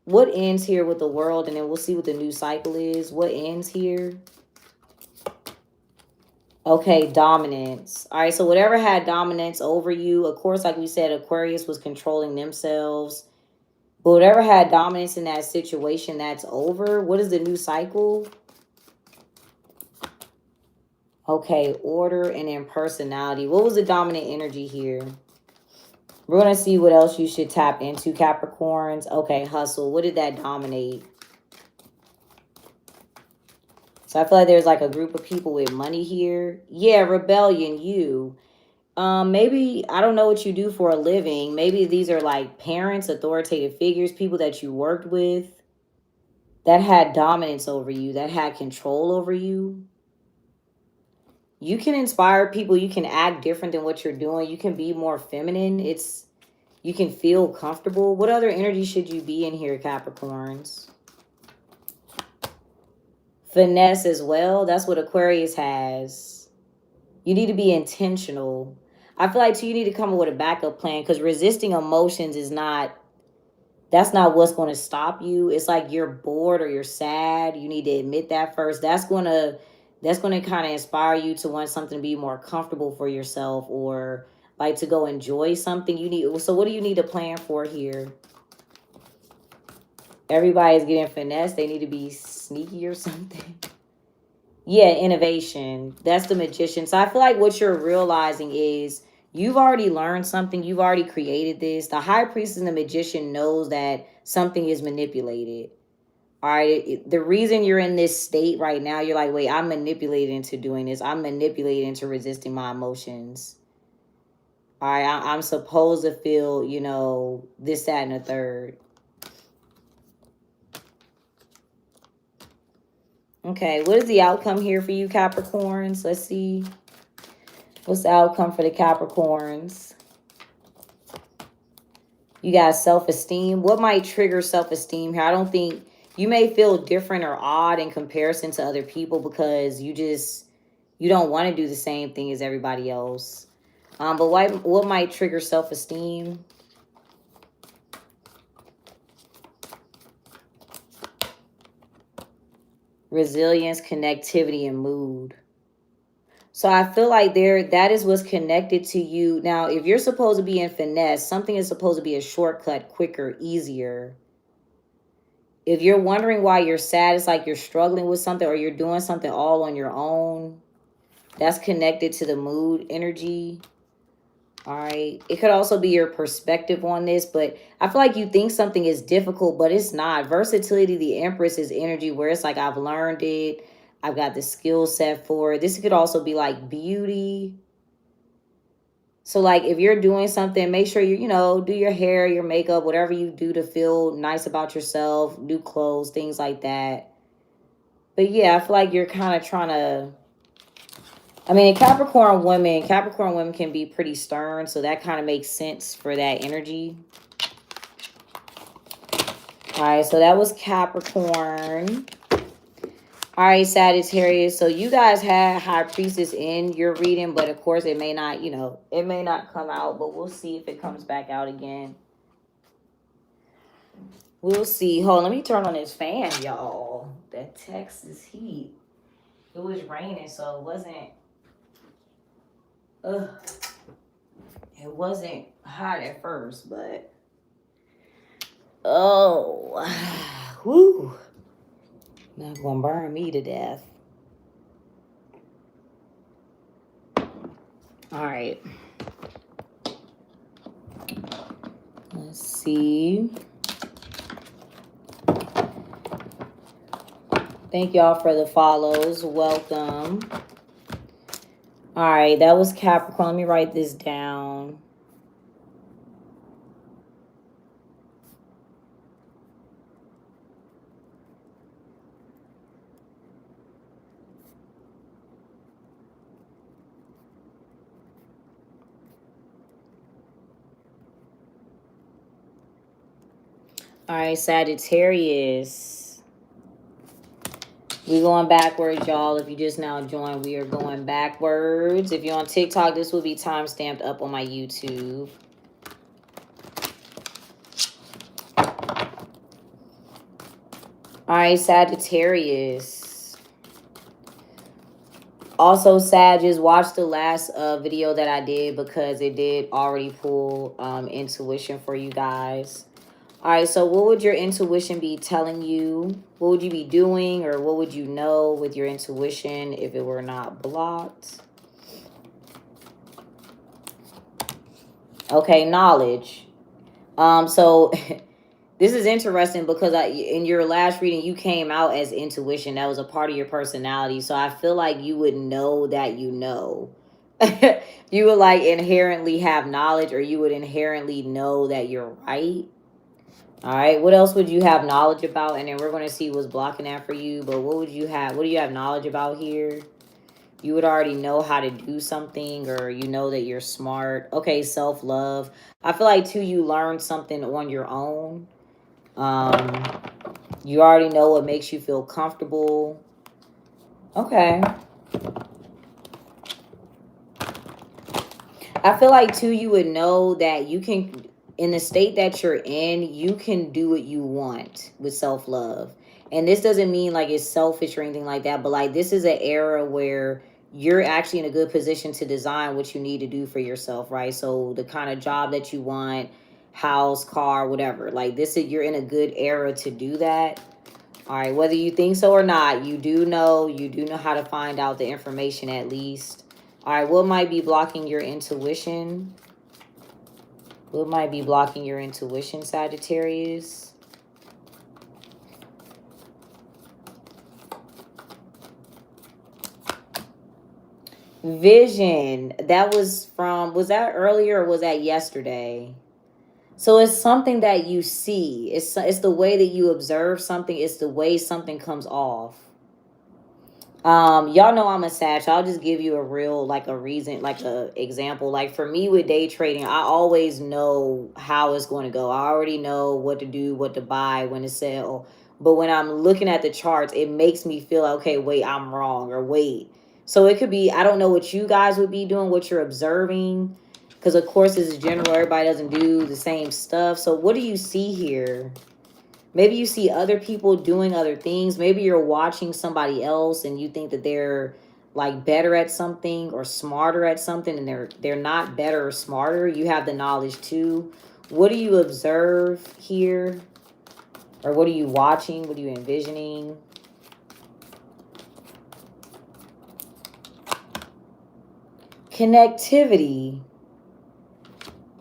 What ends here with the World? And then we'll see what the new cycle is. What ends here? Okay, dominance. All right, so whatever had dominance over you, of course, like we said, Aquarius was controlling themselves. But whatever had dominance in that situation, that's over. What is the new cycle? Okay, order and impersonality. What was the dominant energy here? We're going to see what else you should tap into, Capricorns. Okay, hustle. What did that dominate? So I feel like there's like a group of people with money here. Yeah, rebellion, you. Maybe, I don't know what you do for a living. Maybe these are like parents, authoritative figures, people that you worked with that had dominance over you, that had control over you. You can inspire people. You can act different than what you're doing. You can be more feminine. You can feel comfortable. What other energy should you be in here, Capricorns? Finesse as well. That's what Aquarius has. You need to be intentional. I feel like too, you need to come up with a backup plan, because resisting emotions is not, that's not what's going to stop you. It's like you're bored or you're sad. You need to admit that first. That's going to kind of inspire you to want something to be more comfortable for yourself, or like to go enjoy something. So what do you need to plan for here? Everybody's getting finesse. They need to be sneaky or something. Yeah, innovation. That's the Magician. So I feel like what you're realizing is you've already learned something. You've already created this. The High Priestess and the Magician knows that something is manipulated. All right. The reason you're in this state right now, you're like, wait, I'm manipulated into doing this. I'm manipulated into resisting my emotions. All right. I'm supposed to feel, you know, this, that, and the third. Okay, what is the outcome here for you, Capricorns? Let's see. What's the outcome for the Capricorns? You got self-esteem. What might trigger self-esteem here? I don't think, you may feel different or odd in comparison to other people because you don't want to do the same thing as everybody else. But what might trigger self-esteem? Resilience, connectivity, and mood. So I feel like that is what's connected to you. Now, if you're supposed to be in finesse, something is supposed to be a shortcut, quicker, easier. If you're wondering why you're sad, it's like you're struggling with something or you're doing something all on your own. That's connected to the mood energy. All right. It could also be your perspective on this, but I feel like you think something is difficult, but it's not. Versatility, the Empress, is energy where it's like I've learned it. I've got the skill set for it. This could also be like beauty. So like if you're doing something, make sure you know, do your hair, your makeup, whatever you do to feel nice about yourself, new clothes, things like that. But yeah, I feel like you're kind of trying to, I mean, Capricorn women can be pretty stern, so that kind of makes sense for that energy. All right, so that was Capricorn. All right, Sagittarius. So you guys had High Priestess in your reading, but of course it may not, you know, it may not come out, but we'll see if it comes back out again. We'll see. Hold on, let me turn on this fan, y'all. That Texas heat. It was raining, so it wasn't, it wasn't hot at first, but oh, whoo. Not gonna burn me to death. All right. Let's see. Thank y'all for the follows. Welcome. All right, that was Capricorn. Let me write this down. All right, Sagittarius. We're going backwards, y'all. If you just now joined, we are going backwards. If you're on TikTok, this will be time stamped up on my YouTube. All right, Sagittarius. Also, Sagittarius, watch the last video that I did because it did already pull intuition for you guys. All right, so what would your intuition be telling you? What would you be doing, or what would you know with your intuition if it were not blocked? Okay, knowledge. So this is interesting because in your last reading, you came out as intuition. That was a part of your personality. So I feel like you would know that you know. You would like inherently have knowledge, or you would inherently know that you're right. All right, what else would you have knowledge about? And then we're going to see what's blocking that for you. But what would you have? What do you have knowledge about here? You would already know how to do something, or you know that you're smart. Okay, self-love. I feel like, too, you learned something on your own. You already know what makes you feel comfortable. Okay. I feel like, too, you would know that you can... In the state that you're in, you can do what you want with self-love. And this doesn't mean like it's selfish or anything like that, but like this is an era where you're actually in a good position to design what you need to do for yourself, right? So the kind of job that you want, house, car, whatever. Like this is, you're in a good era to do that. All right, whether you think so or not, you do know how to find out the information at least. All right, what might be blocking your intuition? What might be blocking your intuition, Sagittarius? Vision. That was from, was that earlier or was that yesterday? So it's something that you see. It's the way that you observe something. It's the way something comes off. Y'all know I'm a Sag. So I'll just give you a real, like a reason, like a example. Like for me with day trading, I always know how it's going to go. I already know what to do, what to buy, when to sell. But when I'm looking at the charts, it makes me feel like, okay, wait, I'm wrong, or wait. So it could be, I don't know what you guys would be doing, what you're observing. Because of course this is general. Everybody doesn't do the same stuff. So what do you see here? Maybe you see other people doing other things. Maybe you're watching somebody else and you think that they're like better at something or smarter at something, and they're not better or smarter. You have the knowledge too. What do you observe here? Or what are you watching? What are you envisioning? Connectivity.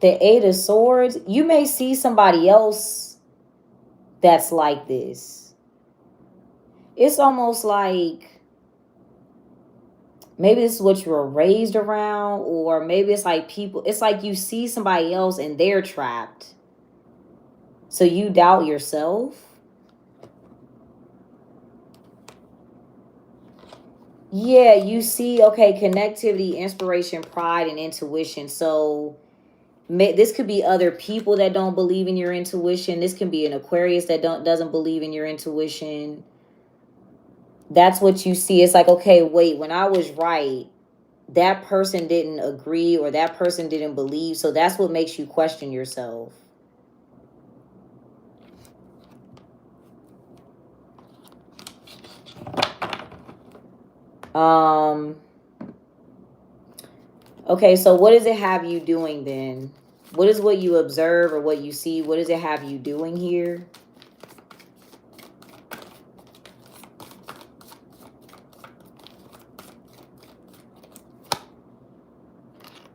The Eight of Swords, you may see somebody else that's like this. It's almost like maybe this is what you were raised around, or maybe it's like people, it's like you see somebody else and they're trapped. So you doubt yourself. Yeah, you see, okay, connectivity, inspiration, pride, and intuition. So this could be other people that don't believe in your intuition. This can be an Aquarius that doesn't believe in your intuition. That's what you see. It's like, okay, wait, when I was right, that person didn't agree or that person didn't believe. So that's what makes you question yourself. Okay, so what does it have you doing then? What is what you observe or what you see? What does it have you doing here?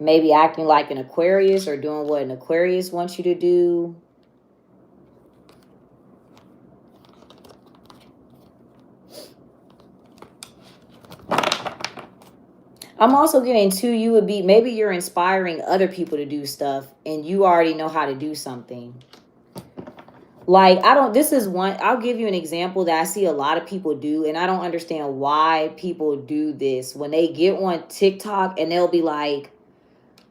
Maybe acting like an Aquarius or doing what an Aquarius wants you to do. I'm also getting to you would be, maybe you're inspiring other people to do stuff and you already know how to do something. Like, this is one, I'll give you an example that I see a lot of people do, and I don't understand why people do this. When they get on TikTok and they'll be like,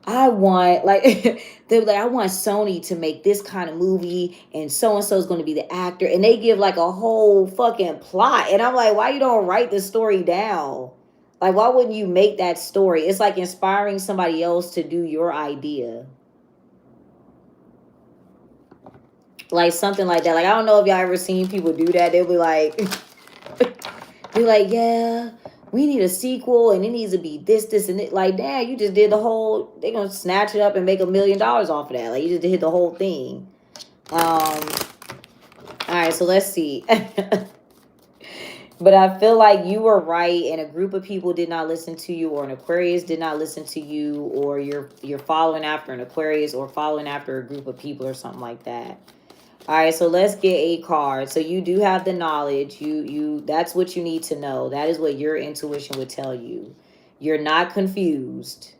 I want, like, they're like, I want Sony to make this kind of movie and so is going to be the actor. And they give like a whole fucking plot. And I'm like, why you don't write the story down? Like, why wouldn't you make that story? It's like inspiring somebody else to do your idea. Like something like that. Like, I don't know if y'all ever seen people do that. They'll be like, yeah, we need a sequel and it needs to be this, and it. Like, damn, you just did the whole, they're going to snatch it up and make $1 million off of that. Like, you just did the whole thing. All right, so let's see. But I feel like you were right and a group of people did not listen to you, or an Aquarius did not listen to you, or you're following after an Aquarius or following after a group of people or something like that. All right, so let's get a card. So you do have the knowledge. That's what you need to know. That is what your intuition would tell you. You're not confused.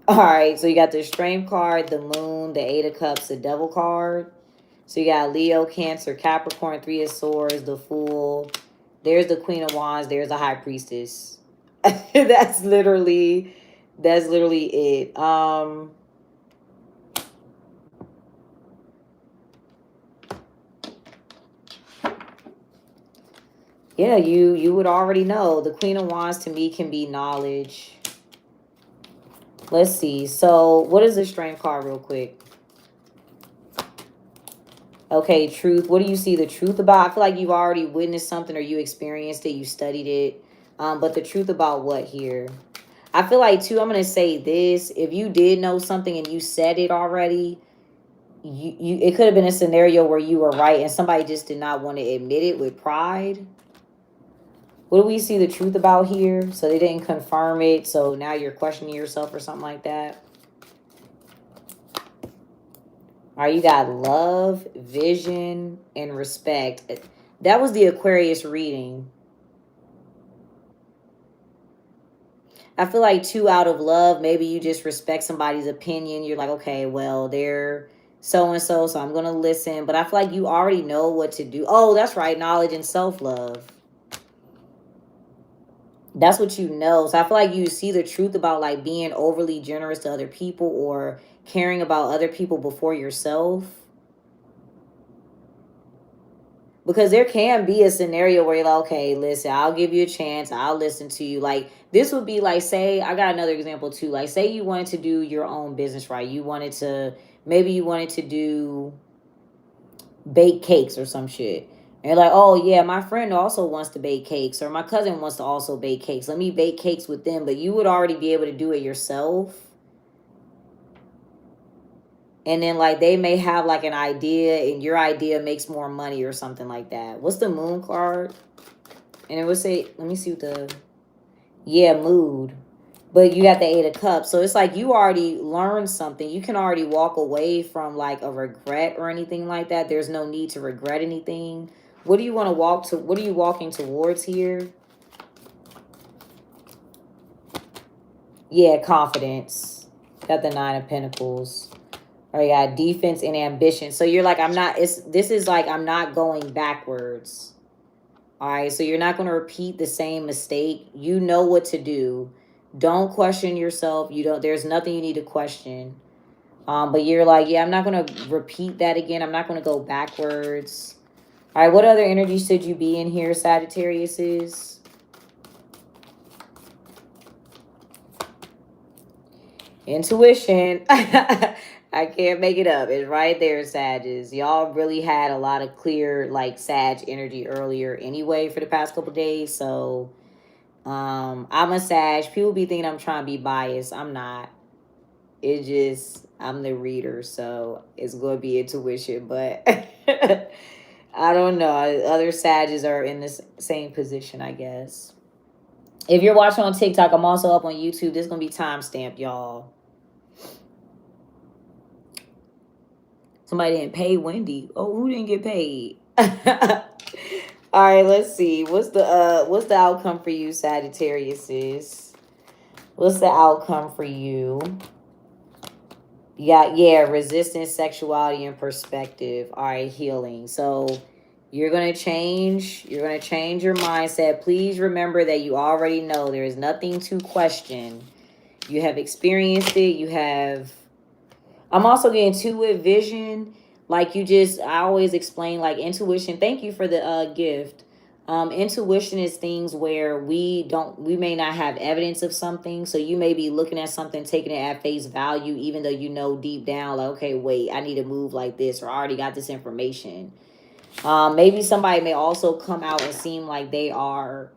All right, so you got the Strength card, the Moon, the Eight of Cups, the Devil card. So you got Leo, Cancer, Capricorn, Three of Swords, the Fool. There's the Queen of Wands. There's the High Priestess. That's literally it. Yeah, you would already know. The Queen of Wands to me can be knowledge. Let's see. So what is the Strength card real quick? Okay, truth. What do you see the truth about? I feel like you've already witnessed something or you experienced it. You studied it. But the truth about what here? I feel like, too, I'm going to say this. If you did know something and you said it already, it could have been a scenario where you were right and somebody just did not want to admit it with pride. What do we see the truth about here? So they didn't confirm it. So now you're questioning yourself or something like that. All right, you got love, vision, and respect. That was the Aquarius reading. I feel like, too, out of love, maybe you just respect somebody's opinion. You're like, okay, well, they're so-and-so, so I'm going to listen. But I feel like you already know what to do. Oh, that's right, knowledge and self-love. That's what you know. So I feel like you see the truth about like being overly generous to other people or caring about other people before yourself. Because there can be a scenario where you're like, okay, listen, I'll give you a chance. I'll listen to you. Like, this would be like, say, I got another example too. Like, say you wanted to do your own business, right? Maybe you wanted to do bake cakes or some shit. And you're like, oh, yeah, my friend also wants to bake cakes, or my cousin wants to also bake cakes. Let me bake cakes with them. But you would already be able to do it yourself. And then, like, they may have, like, an idea, and your idea makes more money or something like that. What's the Moon card? And it would say, let me see what yeah, mood. But you got the Eight of Cups. So it's like you already learned something. You can already walk away from like a regret or anything like that. There's no need to regret anything. What do you want to walk to? What are you walking towards here? Yeah, confidence. Got the Nine of Pentacles. Or you got defense and ambition. So you're like, this is like, I'm not going backwards. All right. So you're not going to repeat the same mistake. You know what to do. Don't question yourself. There's nothing you need to question. But you're like, yeah, I'm not going to repeat that again. I'm not going to go backwards. All right. What other energy should you be in here, Sagittarius is? Intuition. I can't make it up. It's right there, Sagittarius. Y'all really had a lot of clear, like, Sag energy earlier anyway for the past couple days. So, I'm a Sag. People be thinking I'm trying to be biased. I'm not. It's just, I'm the reader. So, it's going to be intuition. But, I don't know. Other Sages are in this same position, I guess. If you're watching on TikTok, I'm also up on YouTube. This is going to be timestamped, y'all. Somebody didn't pay Wendy. Oh, who didn't get paid? All right, let's see. What's the outcome for you, Sagittarius is? What's the outcome for you? Yeah, resistance, sexuality, and perspective. All right, healing. So you're gonna change your mindset. Please remember that you already know there is nothing to question. You have experienced it. I'm also getting two-wit vision. Like I always explain, like, intuition. Thank you for the gift. Intuition is things where we may not have evidence of something. So you may be looking at something, taking it at face value, even though you know deep down, like, okay, wait, I need to move like this, or I already got this information. Maybe somebody may also come out and seem like they are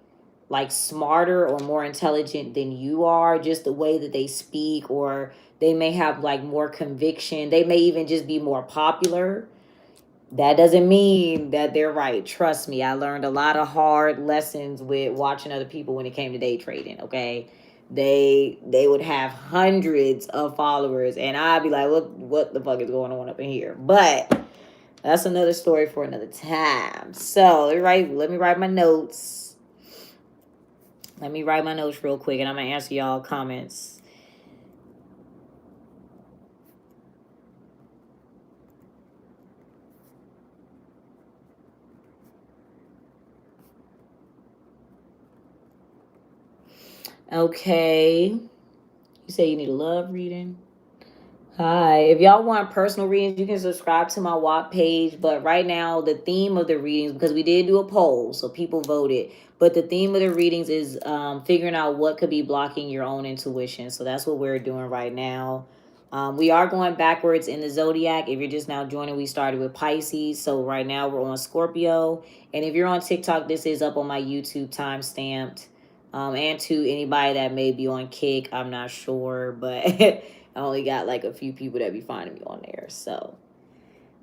like smarter or more intelligent than you are, just the way that they speak, or they may have like more conviction. They may even just be more popular. That doesn't mean that they're right. Trust me, I learned a lot of hard lessons with watching other people when it came to day trading, okay? They would have hundreds of followers and I'd be like, what the fuck is going on up in here? But that's another story for another time. So let me write my notes. Let me write my notes real quick, and I'm going to answer y'all comments. Okay. You say you need a love reading? Hi. If y'all want personal readings, you can subscribe to my WAP page. But right now, the theme of the readings, because we did do a poll, so people voted. But the theme of the readings is figuring out what could be blocking your own intuition. So that's what we're doing right now. We are going backwards in the zodiac. If you're just now joining, we started with Pisces. So right now we're on Scorpio. And if you're on TikTok, this is up on my YouTube time-stamped. And to anybody that may be on Kick, I'm not sure. But I only got like a few people that be finding me on there. So,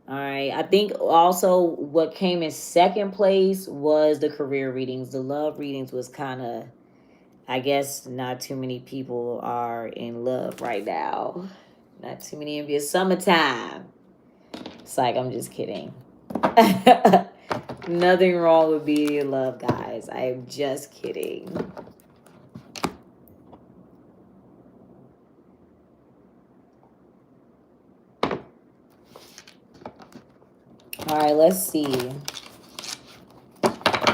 all right. I think also what came in second place was the career readings. The love readings was kind of, I guess, not too many people are in love right now. Not too many of you. Summertime. It's like, I'm just kidding. Nothing wrong with being in love, guys. I am just kidding. All right, let's see.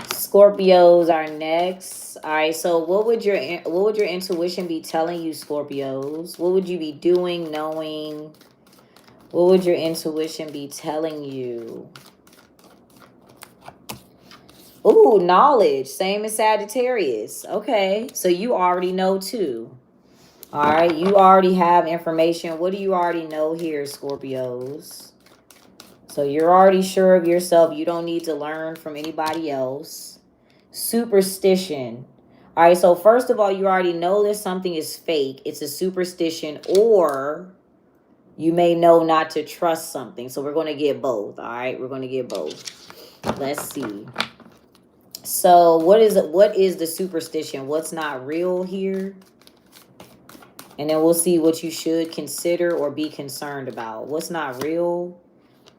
Scorpios are next. All right, so what would your intuition be telling you, Scorpios? What would you be doing, knowing? What would your intuition be telling you? Ooh, knowledge. Same as Sagittarius. Okay, so you already know too. All right, you already have information. What do you already know here, Scorpios? So you're already sure of yourself. You don't need to learn from anybody else. Superstition. All right, so first of all, you already know that something is fake. It's a superstition, or you may know not to trust something. So we're going to get both, all right? We're going to get both. Let's see. So what is the superstition? What's not real here? And then we'll see what you should consider or be concerned about. What's not real?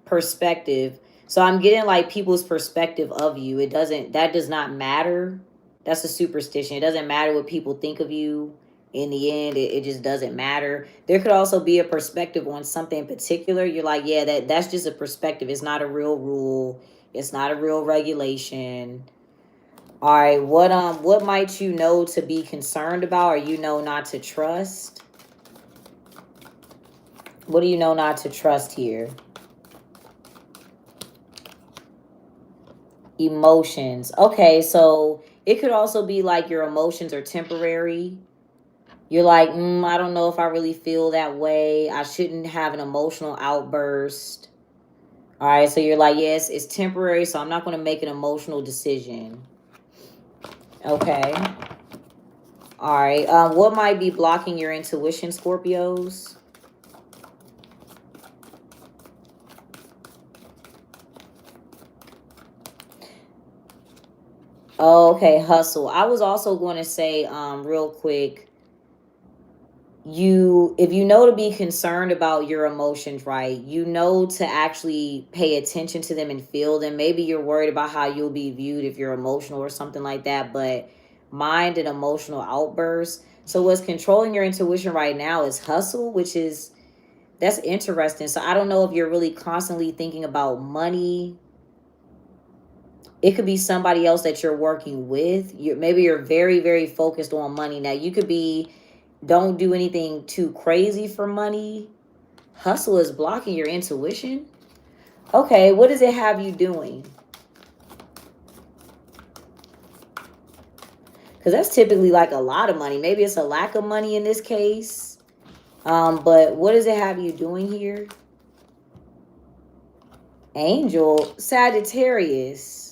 Perspective. So I'm getting like people's perspective of you. That does not matter. That's a superstition. It doesn't matter what people think of you. In the end, it just doesn't matter. There could also be a perspective on something in particular. You're like, yeah, that's just a perspective. It's not a real rule. It's not a real regulation. All right, what might you know to be concerned about, or you know not to trust? What do you know not to trust here? Emotions. Okay, so it could also be like your emotions are temporary. You're like, I don't know if I really feel that way. I shouldn't have an emotional outburst. All right, so you're like, yes, it's temporary, so I'm not going to make an emotional decision. Okay. All right. What might be blocking your intuition, Scorpios? Oh, okay, hustle. I was also going to say, real quick, if you know to be concerned about your emotions, right, you know to actually pay attention to them and feel them. Maybe you're worried about how you'll be viewed if you're emotional or something like that, but mind an emotional outburst. So what's controlling your intuition right now is hustle, that's interesting. So I don't know if you're really constantly thinking about money. It could be somebody else that you're working with. Maybe you're very, very focused on money. Now, you could be, don't do anything too crazy for money. Hustle is blocking your intuition. Okay, what does it have you doing? Because that's typically like a lot of money. Maybe it's a lack of money in this case. But what does it have you doing here? Angel, Sagittarius.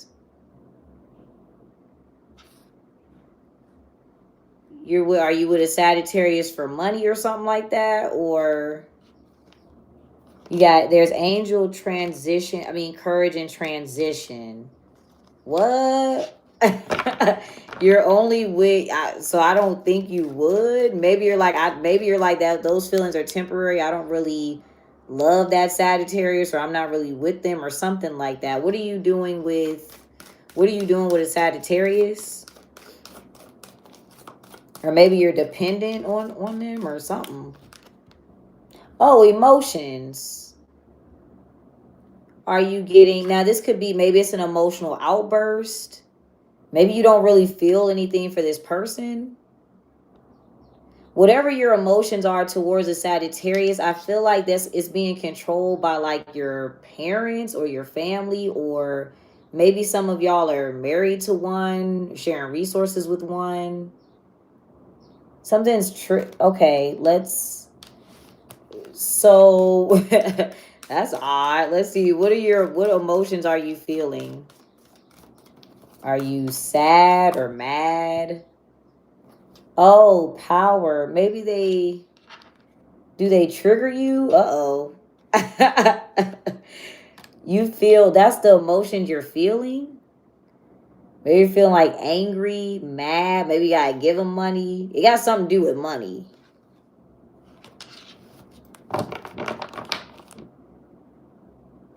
Are you with a Sagittarius for money or something like that? Or there's angel transition. Courage and transition. What? You're only with, so I don't think you would. Maybe you're like that. Those feelings are temporary. I don't really love that Sagittarius, or I'm not really with them, or something like that. What are you doing with a Sagittarius? Or maybe you're dependent on them or something. Oh, emotions. Are you getting, now this could be, maybe it's an emotional outburst. Maybe you don't really feel anything for this person. Whatever your emotions are towards a Sagittarius, I feel like this is being controlled by like your parents or your family, or maybe some of y'all are married to one, sharing resources with one. Something's true. Okay, so that's odd. Let's see. What emotions are you feeling? Are you sad or mad? Oh, power. Maybe do they trigger you? Uh-oh. You feel, that's the emotions you're feeling? Maybe you're feeling like angry, mad. Maybe you gotta give them money. It got something to do with money.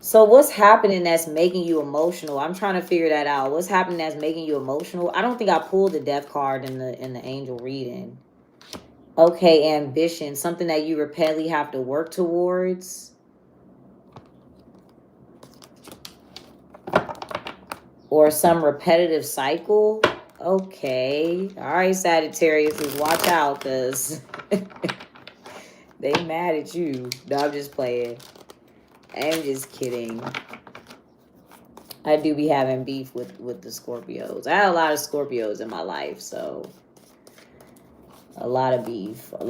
So what's happening that's making you emotional? I'm trying to figure that out. What's happening that's making you emotional? I don't think I pulled the death card in the angel reading. Okay, ambition. Something that you repeatedly have to work towards. Or some repetitive cycle. Okay. All right, Sagittarius, watch out, because they mad at you. No, I'm just playing. I'm just kidding. I do be having beef with the Scorpios. I had a lot of Scorpios in my life, so a lot of beef. All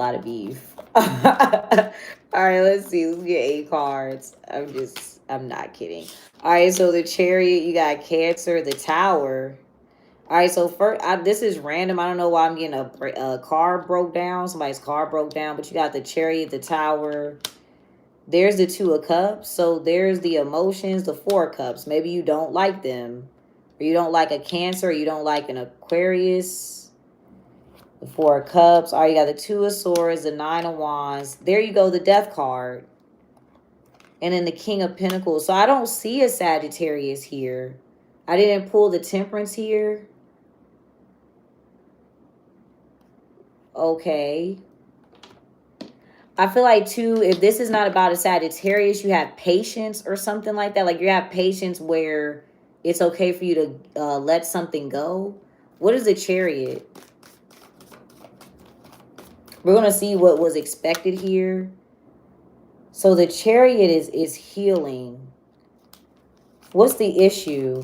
right, let's see. Let's get 8 cards. I'm not kidding. All right, so the Chariot, you got Cancer, the Tower. All right, so first, this is random. I don't know why I'm getting a car broke down. Somebody's car broke down, but you got the Chariot, the Tower. There's the 2 of Cups. So there's the emotions, the 4 of Cups. Maybe you don't like them. Or you don't like a Cancer. Or you don't like an Aquarius. The Four of Cups. All right, you got the Two of Swords, the Nine of Wands. There you go, the Death card. And then the King of Pentacles. So I don't see a Sagittarius here. I didn't pull the Temperance here. Okay. I feel like, too, if this is not about a Sagittarius, you have patience or something like that. Like, you have patience where it's okay for you to let something go. What is the Chariot? We're going to see what was expected here. So the Chariot is healing. What's the issue?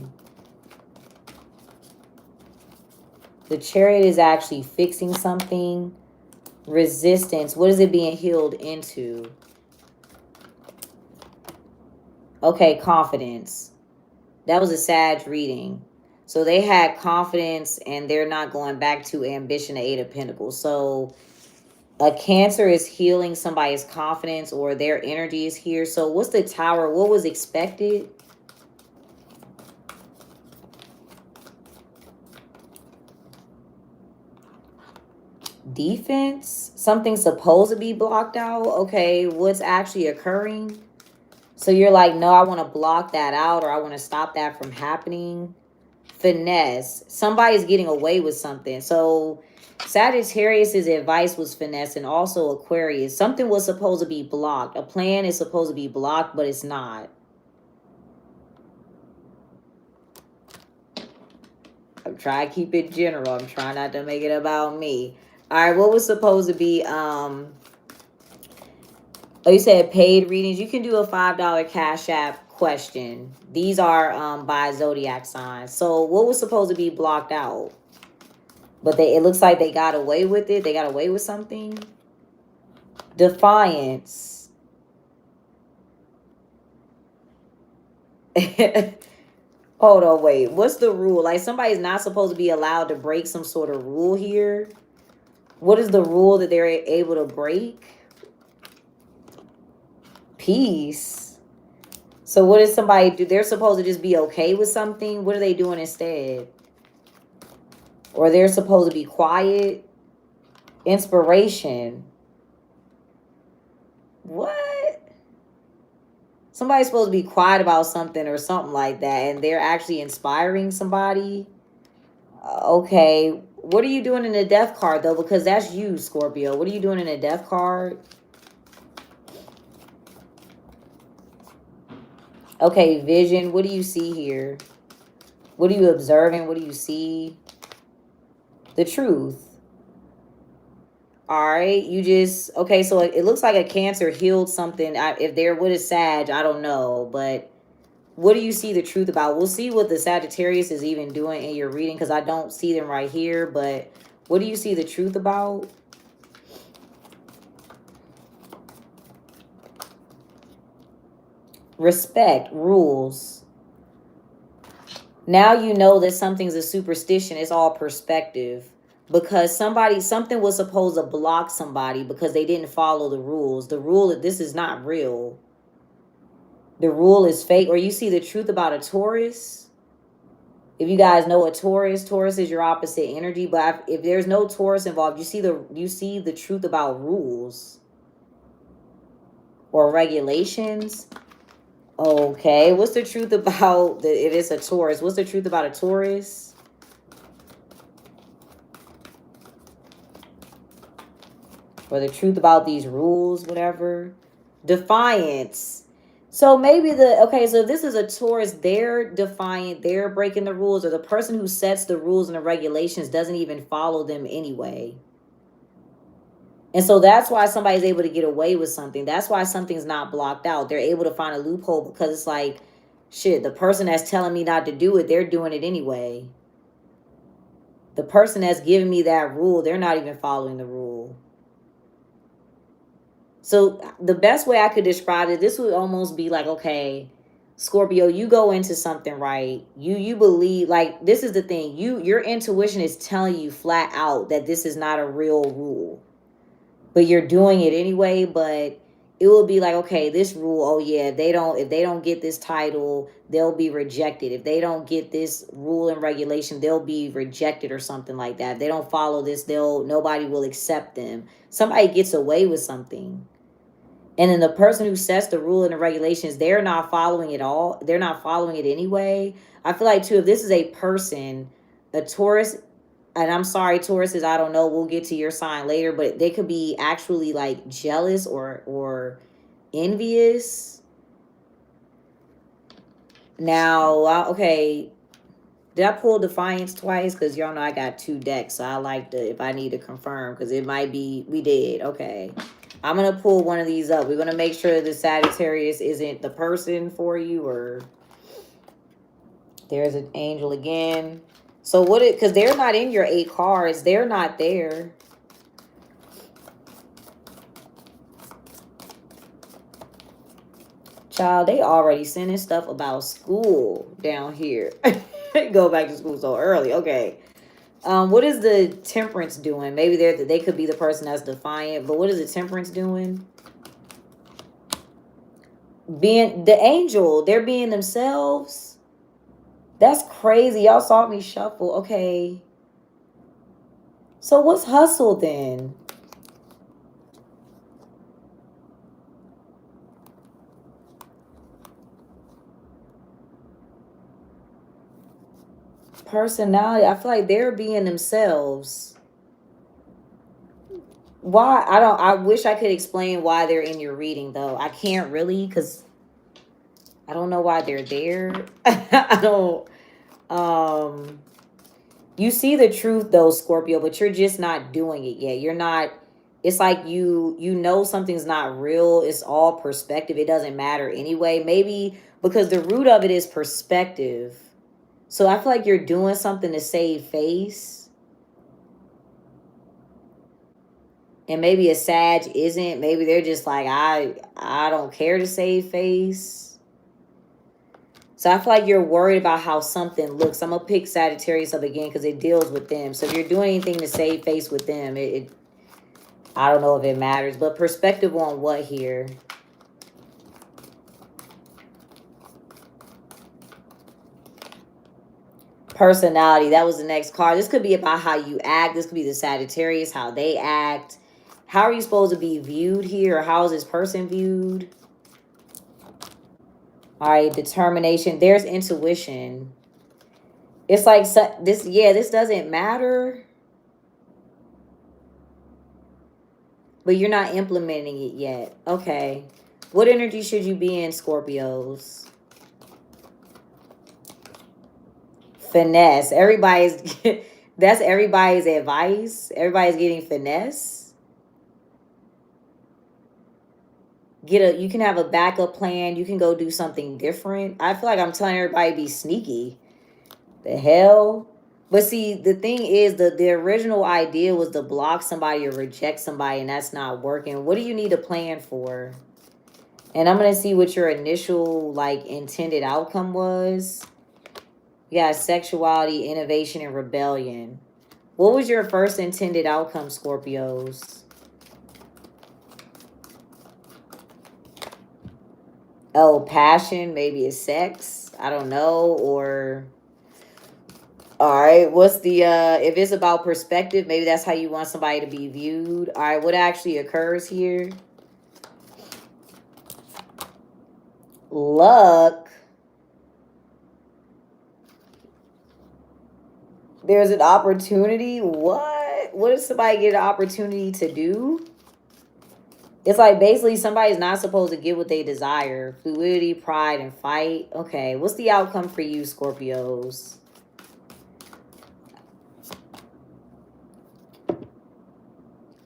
The Chariot is actually fixing something. Resistance. What is it being healed into? Okay, confidence. That was a Sag reading. So they had confidence and they're not going back to ambition, the Eight of Pentacles. So a Cancer is healing somebody's confidence or their energy is here. So what's the Tower? What was expected? Defense. Something's supposed to be blocked out. Okay, what's actually occurring? So you're like, no, I want to block that out or I want to stop that from happening. Finesse. Somebody's getting away with something. So Sagittarius's advice was finesse, and also Aquarius. Something was supposed to be blocked. A plan is supposed to be blocked, but it's not. I'm trying to keep it general. I'm trying not to make it about me. All right, what was supposed to be, oh, you said paid readings. You can do a $5 Cash App question. These are by zodiac signs. So what was supposed to be blocked out? But it looks like they got away with it. They got away with something. Defiance. Hold on, wait. What's the rule? Like, somebody's not supposed to be allowed to break some sort of rule here. What is the rule that they're able to break? Peace. So what does somebody do? They're supposed to just be okay with something. What are they doing instead? Or they're supposed to be quiet. Inspiration. What? Somebody's supposed to be quiet about something or something like that, and they're actually inspiring somebody. Okay. What are you doing in the Death card, though? Because that's you, Scorpio. What are you doing in the Death card? Okay, vision. What do you see here? What are you observing? What do you see? The truth. All right. You just... Okay, so it looks like a Cancer healed something. If there would a Sag, I don't know. But what do you see the truth about? We'll see what the Sagittarius is even doing in your reading, because I don't see them right here. But what do you see the truth about? Respect, rules. Now you know that something's a superstition. It's all perspective. Because something was supposed to block somebody because they didn't follow the rules. The rule that this is not real. The rule is fake. Or you see the truth about a Taurus. If you guys know a Taurus is your opposite energy. But if there's no Taurus involved, you see the truth about rules or regulations. Okay, what's the truth about if it's a Taurus? What's the truth about a Taurus? Or the truth about these rules, whatever. Defiance. So maybe so this is a Taurus, they're defiant, they're breaking the rules, or the person who sets the rules and the regulations doesn't even follow them anyway. And so that's why somebody's able to get away with something. That's why something's not blocked out. They're able to find a loophole because it's like, shit, the person that's telling me not to do it, they're doing it anyway. The person that's giving me that rule, they're not even following the rule. So the best way I could describe it, this would almost be like, okay, Scorpio, you go into something, right? You believe, like, this is the thing. Your intuition is telling you flat out that this is not a real rule. But you're doing it anyway. But it will be like, okay, this rule, oh yeah, if they don't get this title, they'll be rejected. If they don't get this rule and regulation, they'll be rejected or something like that. If they don't follow this, nobody will accept them. Somebody gets away with something. And then the person who sets the rule and the regulations, they're not following it all. They're not following it anyway. I feel like too, if this is a person, a Taurus, and I'm sorry, Tauruses, I don't know. We'll get to your sign later, but they could be actually like jealous or envious. Now, okay, did I pull Defiance twice? Because y'all know I got 2 decks, so I like to, if I need to confirm, because it might be, we did, okay. I'm going to pull one of these up. We're going to make sure the Sagittarius isn't the person for you, or there's an angel again. So what it, because they're not in your 8 cards. They're not there. Child, they already sending stuff about school down here. Go back to school so early. Okay. What is the Temperance doing? Maybe they could be the person that's defiant, but what is the Temperance doing? Being the angel, they're being themselves. That's crazy. Y'all saw me shuffle. Okay. So what's hustle then? Personality. I feel like they're being themselves. Why? I wish I could explain why they're in your reading though. I can't really, because I don't know why they're there. I don't you see the truth though, Scorpio, but you're just not doing it yet. You're not, it's like you know something's not real. It's all perspective. It doesn't matter anyway. Maybe because the root of it is perspective. So I feel like you're doing something to save face. And maybe a Sag isn't. Maybe they're just like, I don't care to save face. So I feel like you're worried about how something looks. I'm going to pick Sagittarius up again because it deals with them. So if you're doing anything to save face with them, I don't know if it matters. But perspective on what here? Personality. That was the next card. This could be about how you act. This could be the Sagittarius, how they act. How are you supposed to be viewed here? Or how is this person viewed? All right, determination. There's intuition. It's like this, yeah, this doesn't matter. But you're not implementing it yet. Okay. What energy should you be in, Scorpios? Finesse. Everybody's, that's everybody's advice. Everybody's getting finesse. You can have a backup plan. You can go do something different. I feel like I'm telling everybody be sneaky. The hell? But see, the thing is, the original idea was to block somebody or reject somebody, and that's not working. What do you need a plan for? And I'm going to see what your initial, like, intended outcome was. You got sexuality, innovation, and rebellion. What was your first intended outcome, Scorpios? Oh, passion, maybe it's sex. I don't know. Or, all right, what's the, if it's about perspective, maybe that's how you want somebody to be viewed. All right, what actually occurs here? Luck. There's an opportunity. What? What does somebody get an opportunity to do? It's like basically somebody's not supposed to get what they desire. Fluidity, pride, and fight. Okay, what's the outcome for you, Scorpios?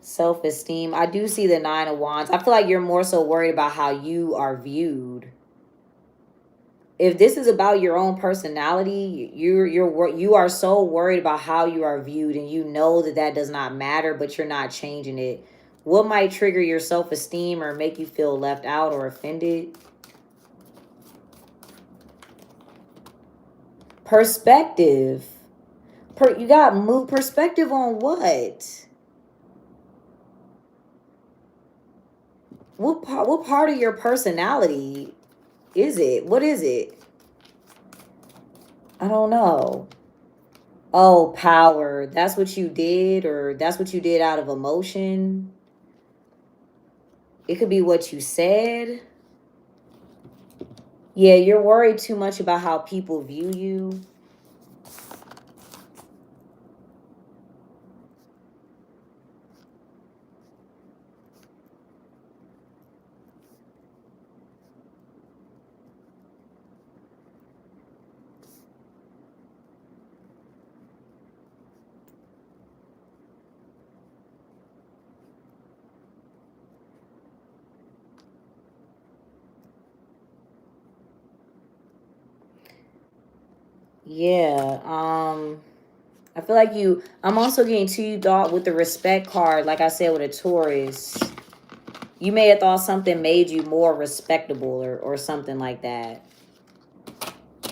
Self-esteem. I do see the 9 of Wands. I feel like you're more so worried about how you are viewed. If this is about your own personality, you are so worried about how you are viewed, and you know that does not matter, but you're not changing it. What might trigger your self-esteem or make you feel left out or offended? Perspective. You got mood. Perspective on what? What part of your personality is it? What is it? I don't know. Oh, power. That's what you did, or that's what you did out of emotion. It could be what you said. Yeah, you're worried too much about how people view you. Yeah. I feel like I'm also getting two thought with the respect card, like I said with a Taurus. You may have thought something made you more respectable or something like that.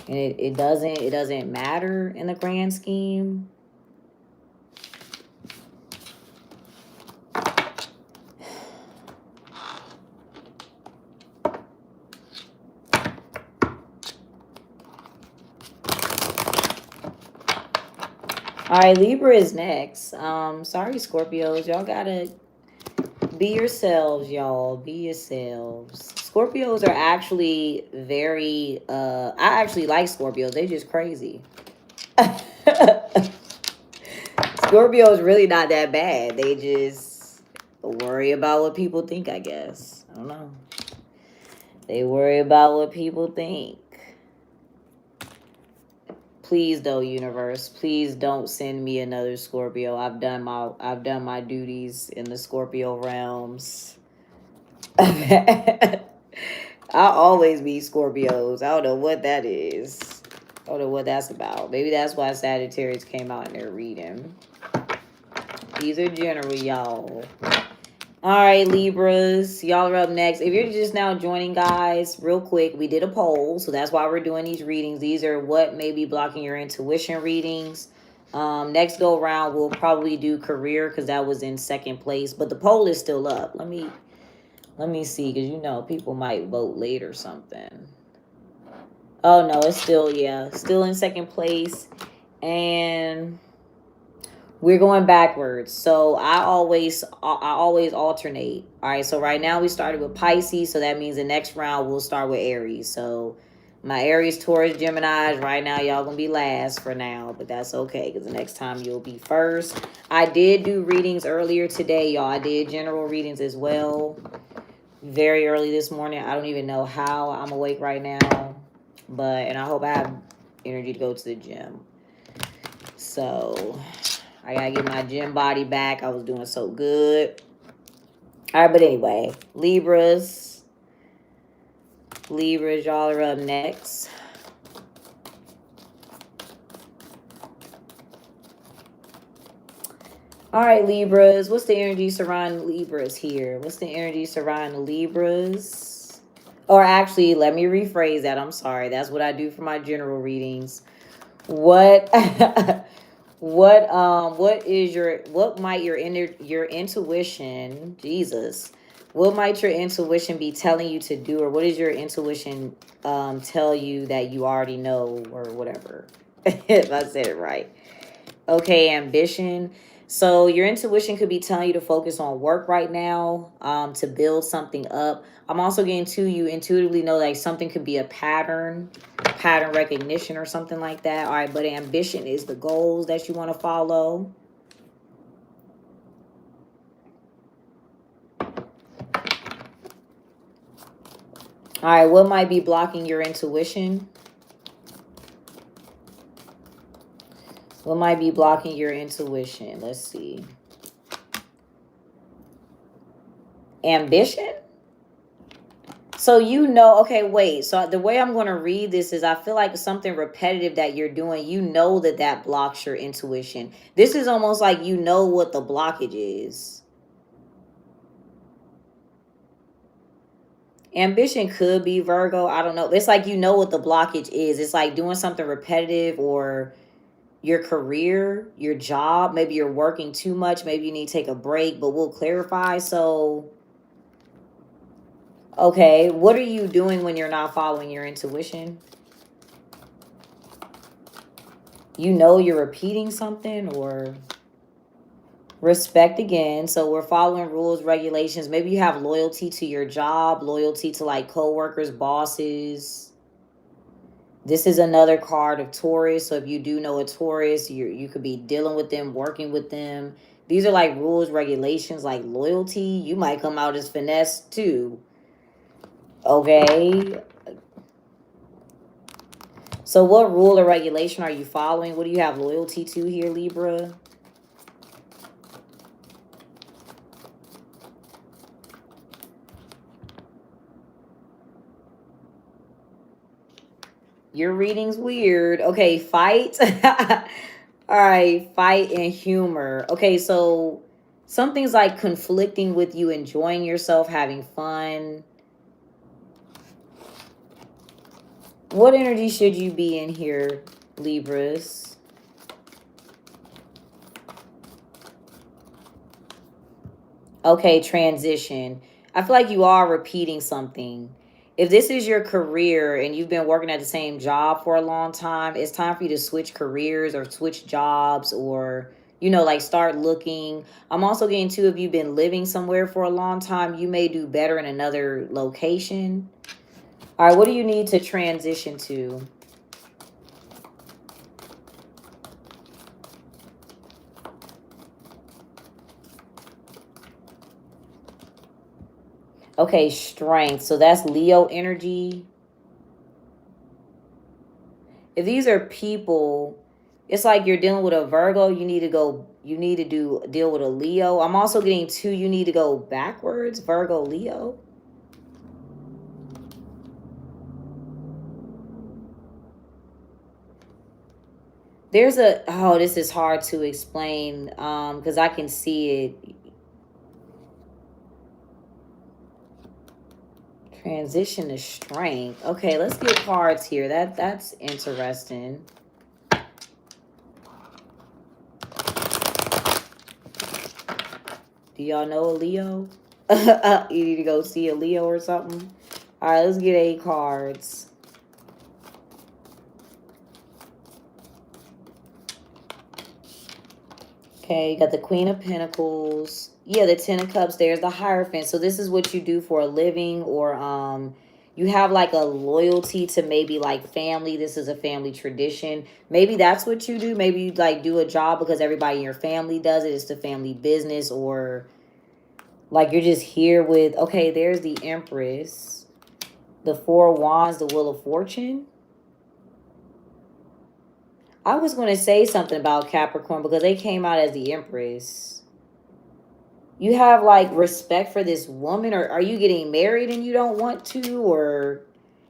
And it doesn't matter in the grand scheme. All right, Libra is next. Sorry, Scorpios. Y'all gotta be yourselves, y'all. Be yourselves. Scorpios are actually very I actually like Scorpios. They just crazy. Scorpios really not that bad. They just worry about what people think, I guess. I don't know. They worry about what people think. Please though, universe, please don't send me another Scorpio. I've done my duties in the Scorpio realms. I always meet Scorpios. I don't know what that is. I don't know what that's about. Maybe that's why Sagittarius came out in their reading. These are general, y'all. All right, Libras, y'all are up next. If you're just now joining, guys, real quick, we did a poll, so that's why we're doing these readings. These are what may be blocking your intuition readings. Next go around, we'll probably do career because that was in second place, but the poll is still up. Let me see, because you know people might vote late or something. Oh no, it's still still in second place, and we're going backwards. So I always alternate. All right, so right now we started with Pisces, so that means the next round we'll start with Aries. So my Aries, Taurus, Gemini, right now y'all gonna be last for now, but that's okay because the next time you'll be first. I did do readings earlier today, y'all. I did general readings as well very early this morning. I don't even know how I'm awake right now, and I hope I have energy to go to the gym. So I gotta get my gym body back. I was doing so good. All right, but anyway, Libras, y'all are up next. All right, Libras, what's the energy surrounding Libras here? What's the energy surrounding Libras? Or actually, let me rephrase that. I'm sorry. That's what I do for my general readings. What what might your intuition, Jesus, what might your intuition be telling you to do, or what does your intuition tell you that you already know, or whatever? If I said it right. Okay, ambition. So your intuition could be telling you to focus on work right now, to build something up. I'm also getting to you intuitively know like something could be a pattern recognition or something like that. All right, but ambition is the goals that you want to follow. All right, what might be blocking your intuition? What might be blocking your intuition? Let's see. Ambition? So you know, okay, wait. So the way I'm going to read this is I feel like something repetitive that you're doing, you know that blocks your intuition. This is almost like you know what the blockage is. Ambition could be Virgo. I don't know. It's like you know what the blockage is. It's like doing something repetitive, or your career, your job. Maybe you're working too much. Maybe you need to take a break, but we'll clarify. So Okay, what are you doing when you're not following your intuition? You know you're repeating something, or respect again. So we're following rules, regulations. Maybe you have loyalty to your job, loyalty to like co-workers, bosses. This is another card of Taurus. So if you do know a Taurus, you could be dealing with them, working with them. These are like rules, regulations, like loyalty. You might come out as finesse too. Okay. So what rule or regulation are you following? What do you have loyalty to here, Libra? Your reading's weird. Okay, fight. All right, fight and humor. Okay, so something's like conflicting with you enjoying yourself, having fun. What energy should you be in here, Libras? Okay, transition. I feel like you are repeating something. If this is your career and you've been working at the same job for a long time, it's time for you to switch careers or switch jobs, or, you know, like start looking. I'm also getting too, if you've been living somewhere for a long time, you may do better in another location. All right, what do you need to transition to? Okay, strength. So that's Leo energy. If these are people, it's like you're dealing with a Virgo, you need to deal with a Leo. I'm also getting two, you need to go backwards, Virgo, Leo. There's a, oh, this is hard to explain because I can see it. Transition to strength. Okay, let's get cards here. That's interesting. Do y'all know a Leo? You need to go see a Leo or something. All right, let's get 8 cards. Okay, you got the Queen of Pentacles. Yeah, the Ten of Cups. There's the Hierophant. So this is what you do for a living, or you have like a loyalty to maybe like family. This is a family tradition. Maybe that's what you do. Maybe you like do a job because everybody in your family does it. It's the family business, or like you're just here with, okay, there's the Empress, the Four of Wands, the Wheel of Fortune. I was going to say something about Capricorn because they came out as the Empress. You have like respect for this woman, or are you getting married and you don't want to? Or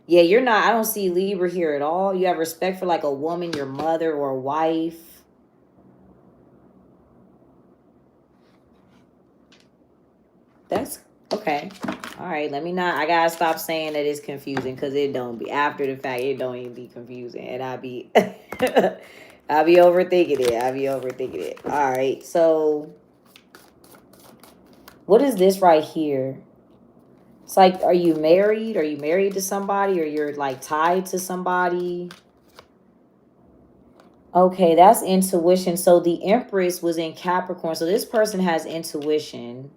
yeah, you're not. I don't see Libra here at all. You have respect for like a woman, your mother or wife. That's okay. All right, let me not. I gotta stop saying that it's confusing, because it don't be. After the fact, it don't even be confusing, and I be I be overthinking it. All right, so what is this right here? It's like, are you married? Are you married to somebody, or you're like tied to somebody? Okay, that's intuition. So the Empress was in Capricorn. So this person has intuition.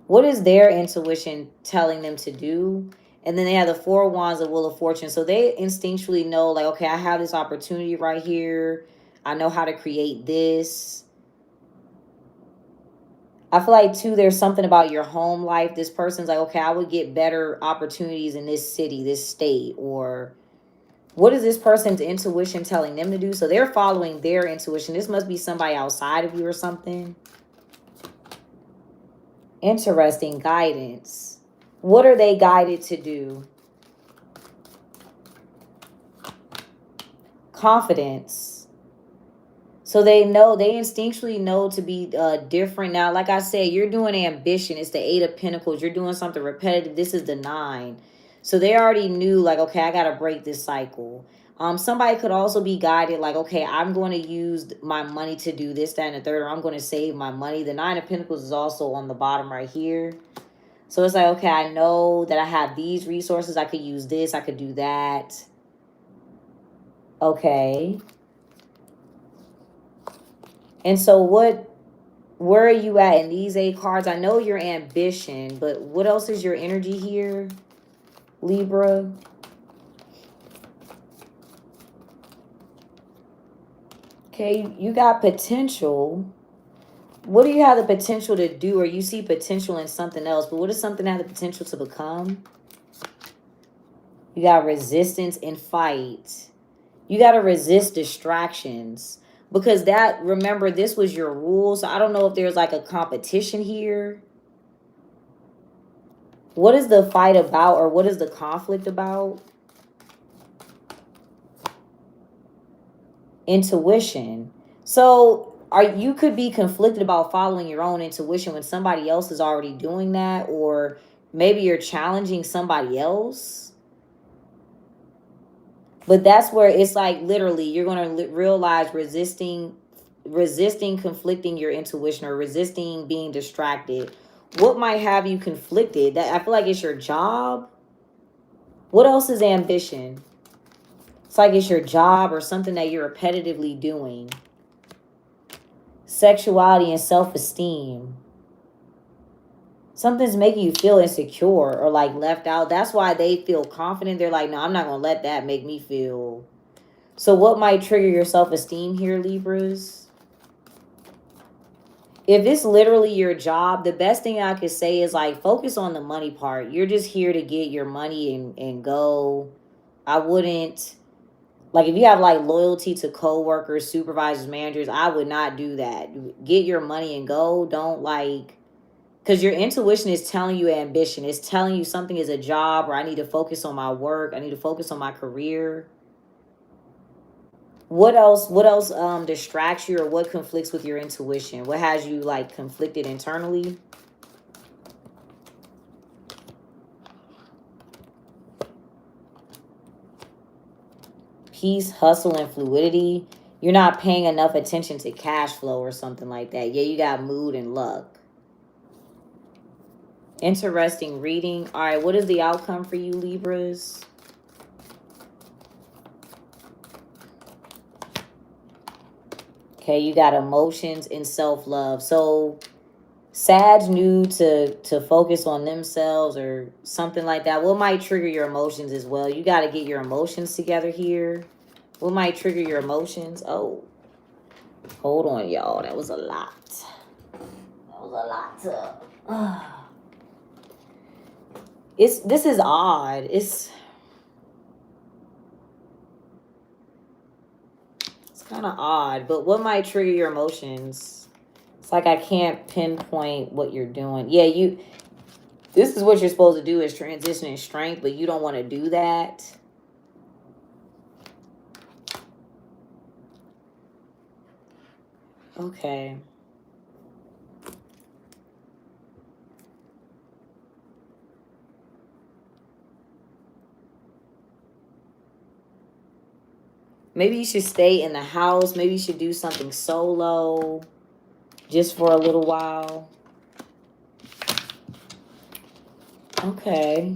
What is their intuition telling them to do? And then they have the Four of Wands, the Wheel of Fortune. So they instinctually know, like, okay, I have this opportunity right here. I know how to create this. I feel like, too, there's something about your home life. This person's like, okay, I would get better opportunities in this city, this state. Or what is this person's intuition telling them to do? So they're following their intuition. This must be somebody outside of you or something. Interesting. Guidance. What are they guided to do? Confidence. So they know, they instinctually know to be different. Now, like I said, you're doing ambition. It's the 8 of Pentacles. You're doing something repetitive. This is the 9. So they already knew, like, okay, I got to break this cycle. Somebody could also be guided, like, okay, I'm going to use my money to do this, that, and the third, or I'm going to save my money. The 9 of Pentacles is also on the bottom right here. So it's like, okay, I know that I have these resources. I could use this. I could do that. Okay. And so where are you at in these 8 cards? I know your ambition, but what else is your energy here, Libra? Okay, you got potential. What do you have the potential to do? Or you see potential in something else, but what does something have the potential to become? You got resistance and fight. You got to resist distractions. Because that, remember, this was your rule. So I don't know if there's like a competition here. What is the fight about, or what is the conflict about? Intuition. So you could be conflicted about following your own intuition when somebody else is already doing that, or maybe you're challenging somebody else. But that's where it's like literally you're going to realize resisting conflicting your intuition, or resisting being distracted. What might have you conflicted? That I feel like it's your job. What else is ambition? It's like it's your job or something that you're repetitively doing. Sexuality and self-esteem. Something's making you feel insecure or like left out. That's why they feel confident. They're like, no, I'm not going to let that make me feel. So what might trigger your self-esteem here, Libras? If it's literally your job, the best thing I could say is like focus on the money part. You're just here to get your money and go. I wouldn't, like if you have like loyalty to co-workers, supervisors, managers, I would not do that. Get your money and go. Don't like, because your intuition is telling you ambition. It's telling you something is a job, or I need to focus on my work. I need to focus on my career. What else distracts you, or what conflicts with your intuition? What has you like conflicted internally? Peace, hustle, and fluidity. You're not paying enough attention to cash flow or something like that. Yeah, you got mood and luck. Interesting reading. All right, what is the outcome for you, Libras? Okay, you got emotions and self-love. So Sag knew to focus on themselves or something like that. What might trigger your emotions as well? You got to get your emotions together here. What might trigger your emotions? Oh, hold on, y'all. That was a lot. That was a lot to... This is odd. It's kind of odd, but what might trigger your emotions? It's like I can't pinpoint what you're doing. Yeah, this is what you're supposed to do, is transition in strength, but you don't want to do that. Okay. Maybe you should stay in the house. Maybe you should do something solo just for a little while. Okay.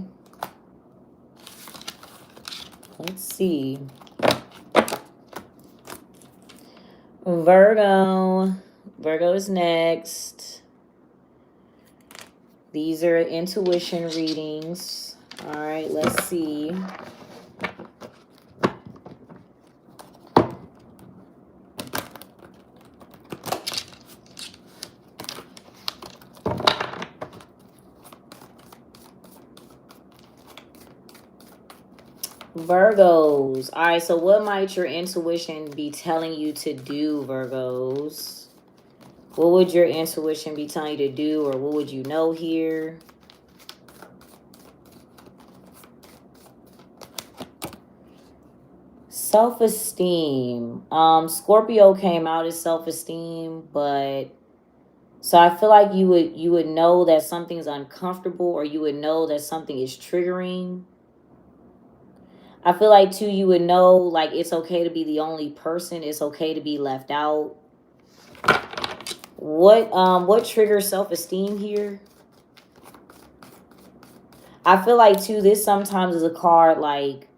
Let's see. Virgo. Virgo is next. These are intuition readings. All right, let's see. Virgos. All right, so what might your intuition be telling you to do, Virgos? What would your intuition be telling you to do, or what would you know here? Self-esteem. Scorpio came out as self-esteem, but so I feel like you would know that something's uncomfortable, or you would know that something is triggering. I feel like too, you would know like it's okay to be the only person. It's okay to be left out. What triggers self-esteem here? I feel like too, this sometimes is a card like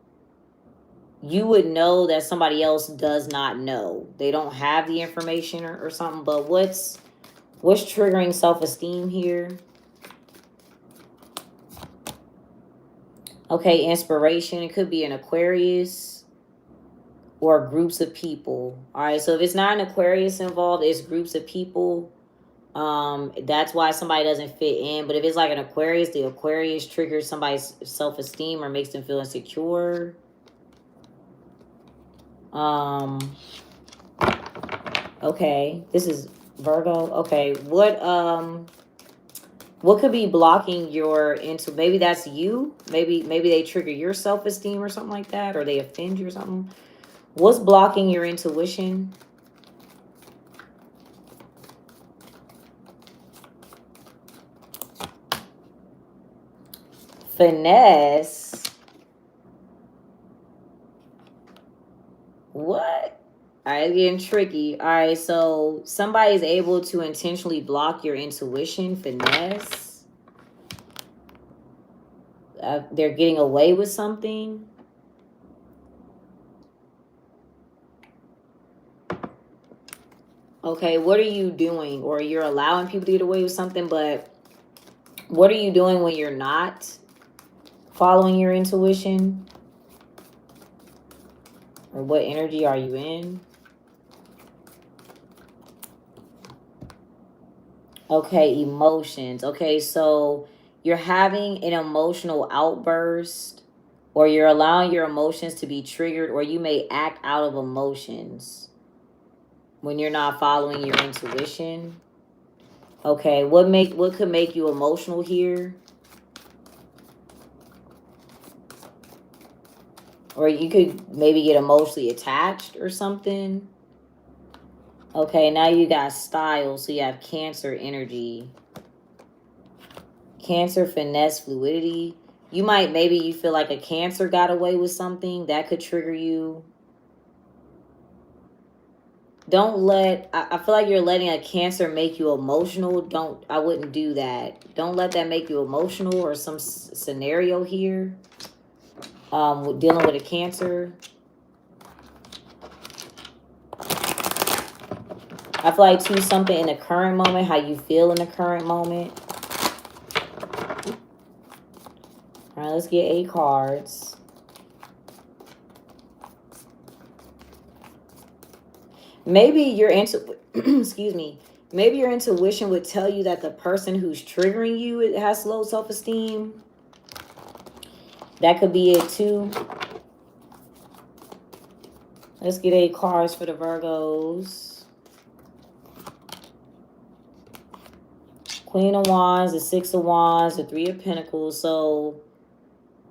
you would know that somebody else does not know. They don't have the information or something. But what's triggering self-esteem here? Okay, inspiration. It could be an Aquarius or groups of people. All right, so if it's not an Aquarius involved, it's groups of people. That's why somebody doesn't fit in. But if it's like an Aquarius, the Aquarius triggers somebody's self-esteem or makes them feel insecure. Okay, this is Virgo. Okay, what could be blocking your maybe that's you, maybe they trigger your self-esteem or something like that, or they offend you or something. What's blocking your intuition? Finesse. What? All right, getting tricky. All right, so somebody's able to intentionally block your intuition. Finesse. They're getting away with something. Okay, what are you doing? Or you're allowing people to get away with something, but what are you doing when you're not following your intuition? Or what energy are you in? Okay, emotions. Okay, so you're having an emotional outburst, or you're allowing your emotions to be triggered, or you may act out of emotions when you're not following your intuition. Okay, what could make you emotional here? Or you could maybe get emotionally attached or something. Okay, now you got style. So you have Cancer energy. Cancer, finesse, fluidity. Maybe you feel like a Cancer got away with something. That could trigger you. Don't let, I feel like you're letting a Cancer make you emotional. I wouldn't do that. Don't let that make you emotional or some scenario here. Dealing with a Cancer. I feel like too, something in the current moment, how you feel in the current moment. All right, let's get 8 cards. Maybe your excuse me. Maybe your intuition would tell you that the person who's triggering you has low self-esteem. That could be it too. Let's get 8 cards for the Virgos. Queen of Wands, the 6 of Wands, the 3 of Pentacles. So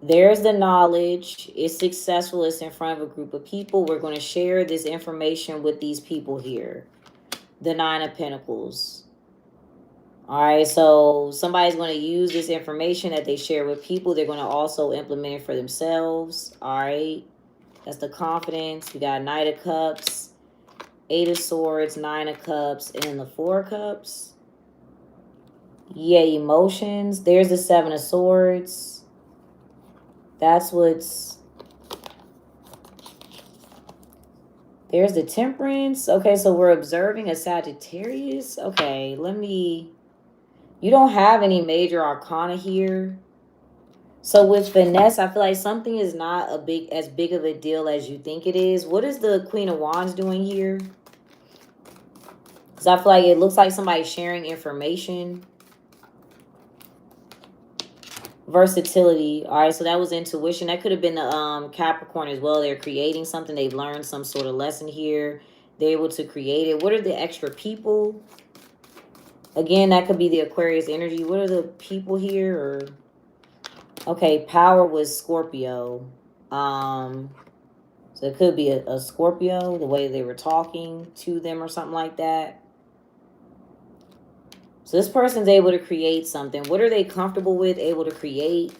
there's the knowledge. It's successful. It's in front of a group of people. We're going to share this information with these people here. The 9 of Pentacles. All right, so somebody's going to use this information that they share with people. They're going to also implement it for themselves. All right, that's the confidence. We got Knight of Cups, 8 of Swords, 9 of Cups, and then the 4 of Cups. Yeah, emotions. There's the 7 of Swords. That's what's... There's the Temperance. Okay, so we're observing a Sagittarius. Okay, you don't have any major arcana here. So with finesse, I feel like something is not as big of a deal as you think it is. What is the Queen of Wands doing here? Because I feel like it looks like somebody's sharing information. Versatility. All right, so that was intuition. That could have been the Capricorn as well. They're creating something. They've learned some sort of lesson here. They're able to create it. What are the extra people? Again, that could be the Aquarius energy. What are the people here? Or okay, power was Scorpio. So it could be a Scorpio, the way they were talking to them or something like that. So this person's able to create something. What are they comfortable with, able to create?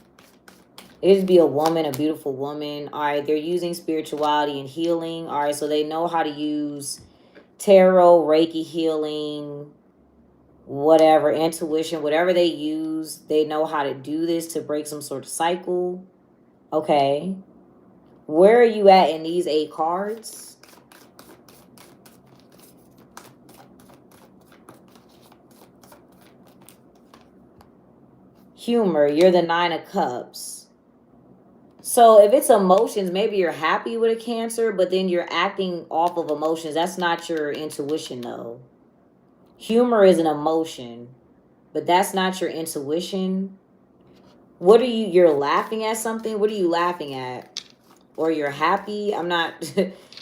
It could be a woman, a beautiful woman. All right, they're using spirituality and healing. All right, so they know how to use tarot, Reiki healing, whatever, intuition, whatever they use, they know how to do this to break some sort of cycle. Okay. Where are you at in these 8 cards? Humor, you're the 9 of Cups. So if it's emotions, maybe you're happy with a Cancer, but then you're acting off of emotions. That's not your intuition, though. Humor is an emotion, but that's not your intuition. What are you, you're laughing at something? What are you laughing at? Or you're happy? I'm not,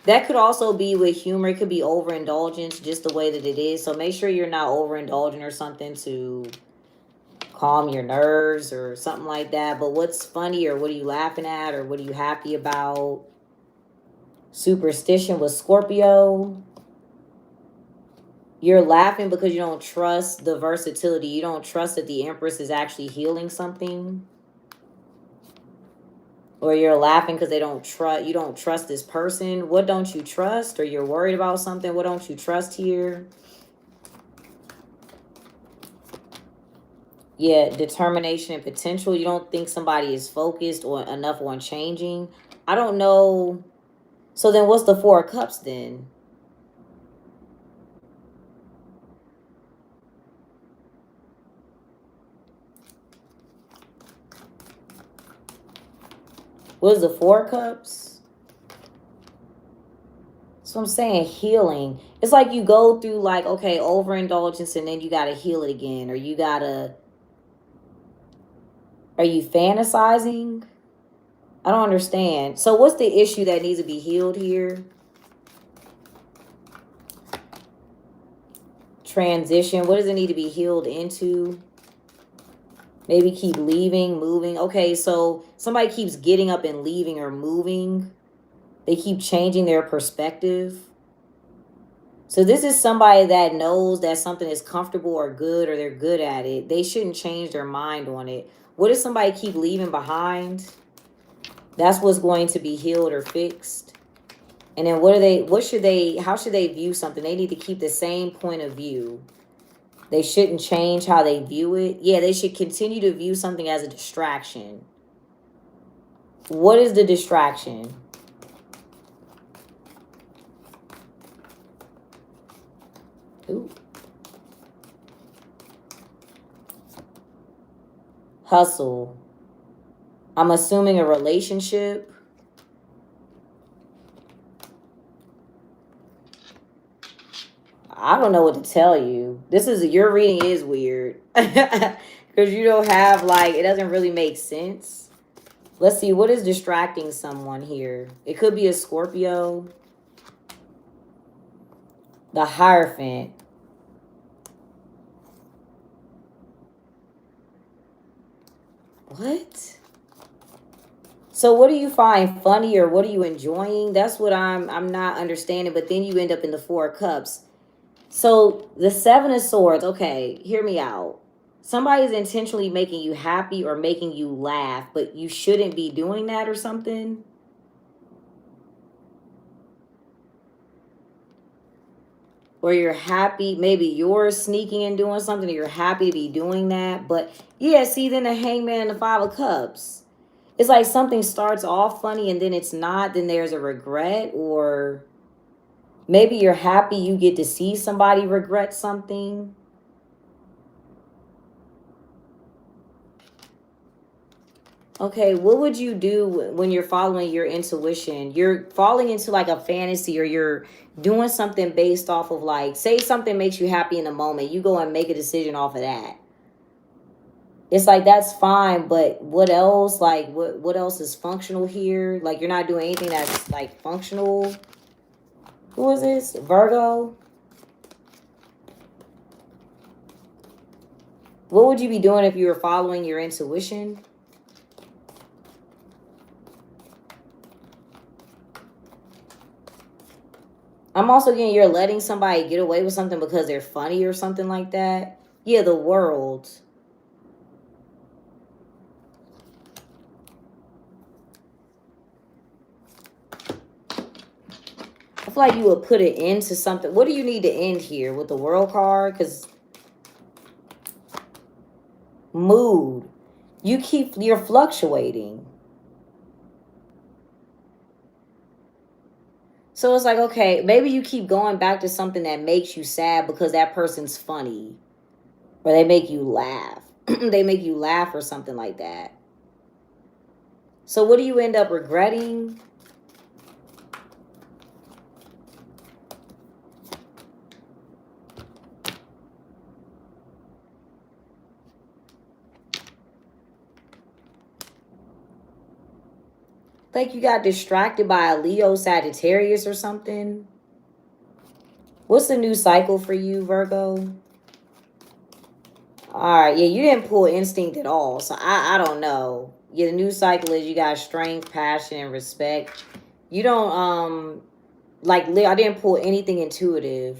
that could also be with humor. It could be overindulgence, just the way that it is. So make sure you're not overindulging or something to calm your nerves or something like that. But what's funny, or what are you laughing at, or what are you happy about? Superstition with Scorpio. You're laughing because you don't trust the versatility. You don't trust that the Empress is actually healing something. Or you're laughing because you don't trust this person. What don't you trust? Or you're worried about something. What don't you trust here? Yeah, determination and potential. You don't think somebody is focused or enough on changing. I don't know. So then what's the 4 of Cups then? What is the 4 of Cups? So I'm saying healing. It's like you go through like, okay, overindulgence, and then you got to heal it again. Or you got to... Are you fantasizing? I don't understand. So what's the issue that needs to be healed here? Transition. What does it need to be healed into? Maybe keep leaving, moving. Okay, so somebody keeps getting up and leaving or moving. They keep changing their perspective. So this is somebody that knows that something is comfortable or good, or they're good at it. They shouldn't change their mind on it. What does somebody keep leaving behind? That's what's going to be healed or fixed. And then how should they view something? They need to keep the same point of view. They shouldn't change how they view it. Yeah, they should continue to view something as a distraction. What is the distraction? Ooh. Hustle. I'm assuming a relationship. I don't know what to tell you. Your reading is weird. Because you don't have, like, it doesn't really make sense. Let's see, what is distracting someone here? It could be a Scorpio. The Hierophant. What? So what do you find funny, or what are you enjoying? That's what I'm not understanding. But then you end up in the 4 of Cups. So the 7 of Swords, okay, hear me out. Somebody's intentionally making you happy or making you laugh, but you shouldn't be doing that or something. Or you're happy, maybe you're sneaking and doing something, or you're happy to be doing that. But yeah, see, then the Hangman and the 5 of Cups. It's like something starts off funny and then it's not, then there's a regret. Or maybe you're happy you get to see somebody regret something. Okay, what would you do when you're following your intuition? You're falling into like a fantasy, or you're doing something based off of, like, say something makes you happy in the moment. You go and make a decision off of that. It's like, that's fine, but what else? Like, what else is functional here? Like, you're not doing anything that's, like, functional. Who is this? Virgo? What would you be doing if you were following your intuition? I'm also getting you're letting somebody get away with something because they're funny or something like that. Yeah, the World. I feel like you would put it into something. What do you need to end here with the World card? Because mood. You're fluctuating. So it's like, okay, maybe you keep going back to something that makes you sad because that person's funny. Or they make you laugh. They make you laugh or something like that. So what do you end up regretting? Like you got distracted by a Leo, Sagittarius or something. What's the new cycle for you, Virgo? All right, yeah, you didn't pull instinct at all, so I don't know. Yeah, the new cycle is you got strength, passion, and respect. You don't like I didn't pull anything intuitive.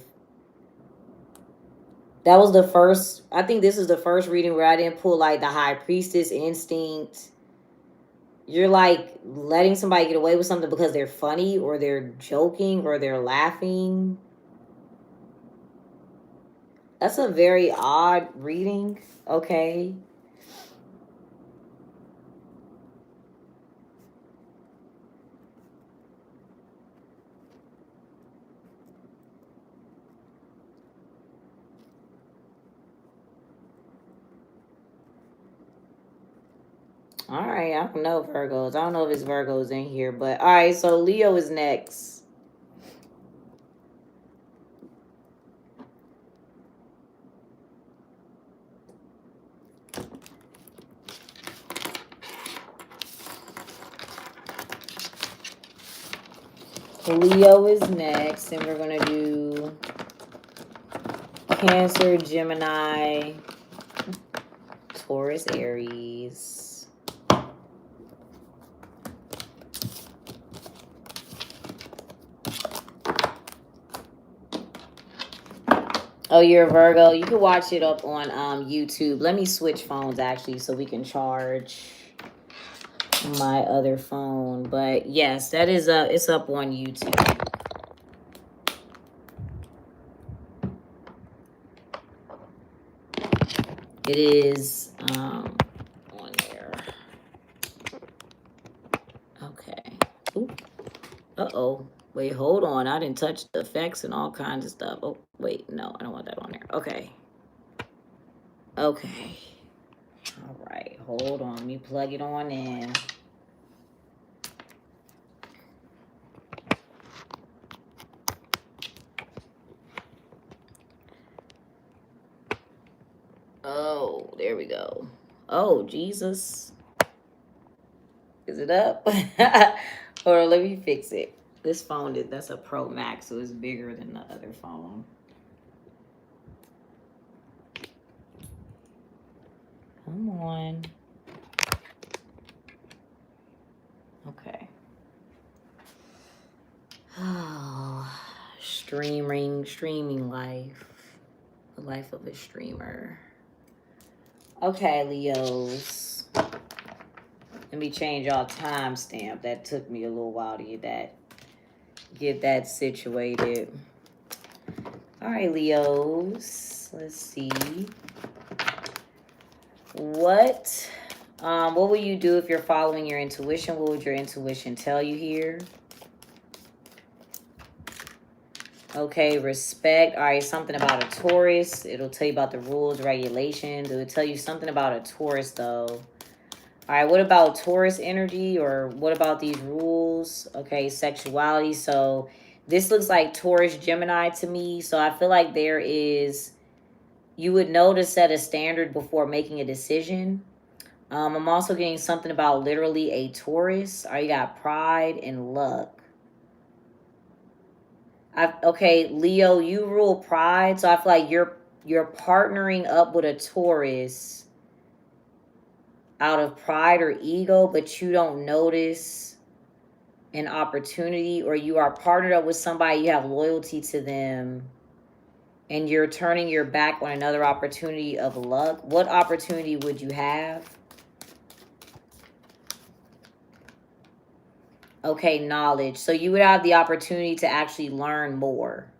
That was the first. I think this is the first reading where I didn't pull like the high priestess instinct. You're like letting somebody get away with something because they're funny or they're joking or they're laughing. That's a very odd reading. Okay. All right. I don't know Virgos. I don't know if it's Virgos in here, but all right. So Leo is next. Leo is next, and we're going to do Cancer, Gemini, Taurus, Aries. Oh, you're a Virgo. You can watch it up on YouTube. Let me switch phones, actually, so we can charge my other phone. But yes, that is it's up on YouTube. It is on there. Okay. Ooh. Uh-oh. Wait, hold on. I didn't touch the effects and all kinds of stuff. Oh, wait. No, I don't want that on there. Okay. Okay. All right. Hold on. Let me plug it on in. Oh, there we go. Oh, Jesus. Is it up? Hold on, let me fix it. This phone, that's a Pro Max, so it's bigger than the other phone. Come on. Okay. Oh, streaming life. The life of a streamer. Okay, Leos. Let me change y'all timestamp. That took me a little while to get that situated. All right, Leos. Let's see. What will you do if you're following your intuition? What would your intuition tell you here? Okay, respect. All right, something about a Taurus. It'll tell you about the rules, regulations. It will tell you something about a Taurus, though. All right, what about Taurus energy, or what about these rules? Okay, sexuality. So this looks like Taurus Gemini to me. So I feel like you would know to set a standard before making a decision. I'm also getting something about literally a Taurus. All right, you got pride and luck. Okay, Leo, you rule pride. So I feel like you're partnering up with a Taurus out of pride or ego, but you don't notice an opportunity, or you are partnered up with somebody, you have loyalty to them, and you're turning your back on another opportunity of luck. What opportunity would you have? Okay, knowledge. So you would have the opportunity to actually learn more.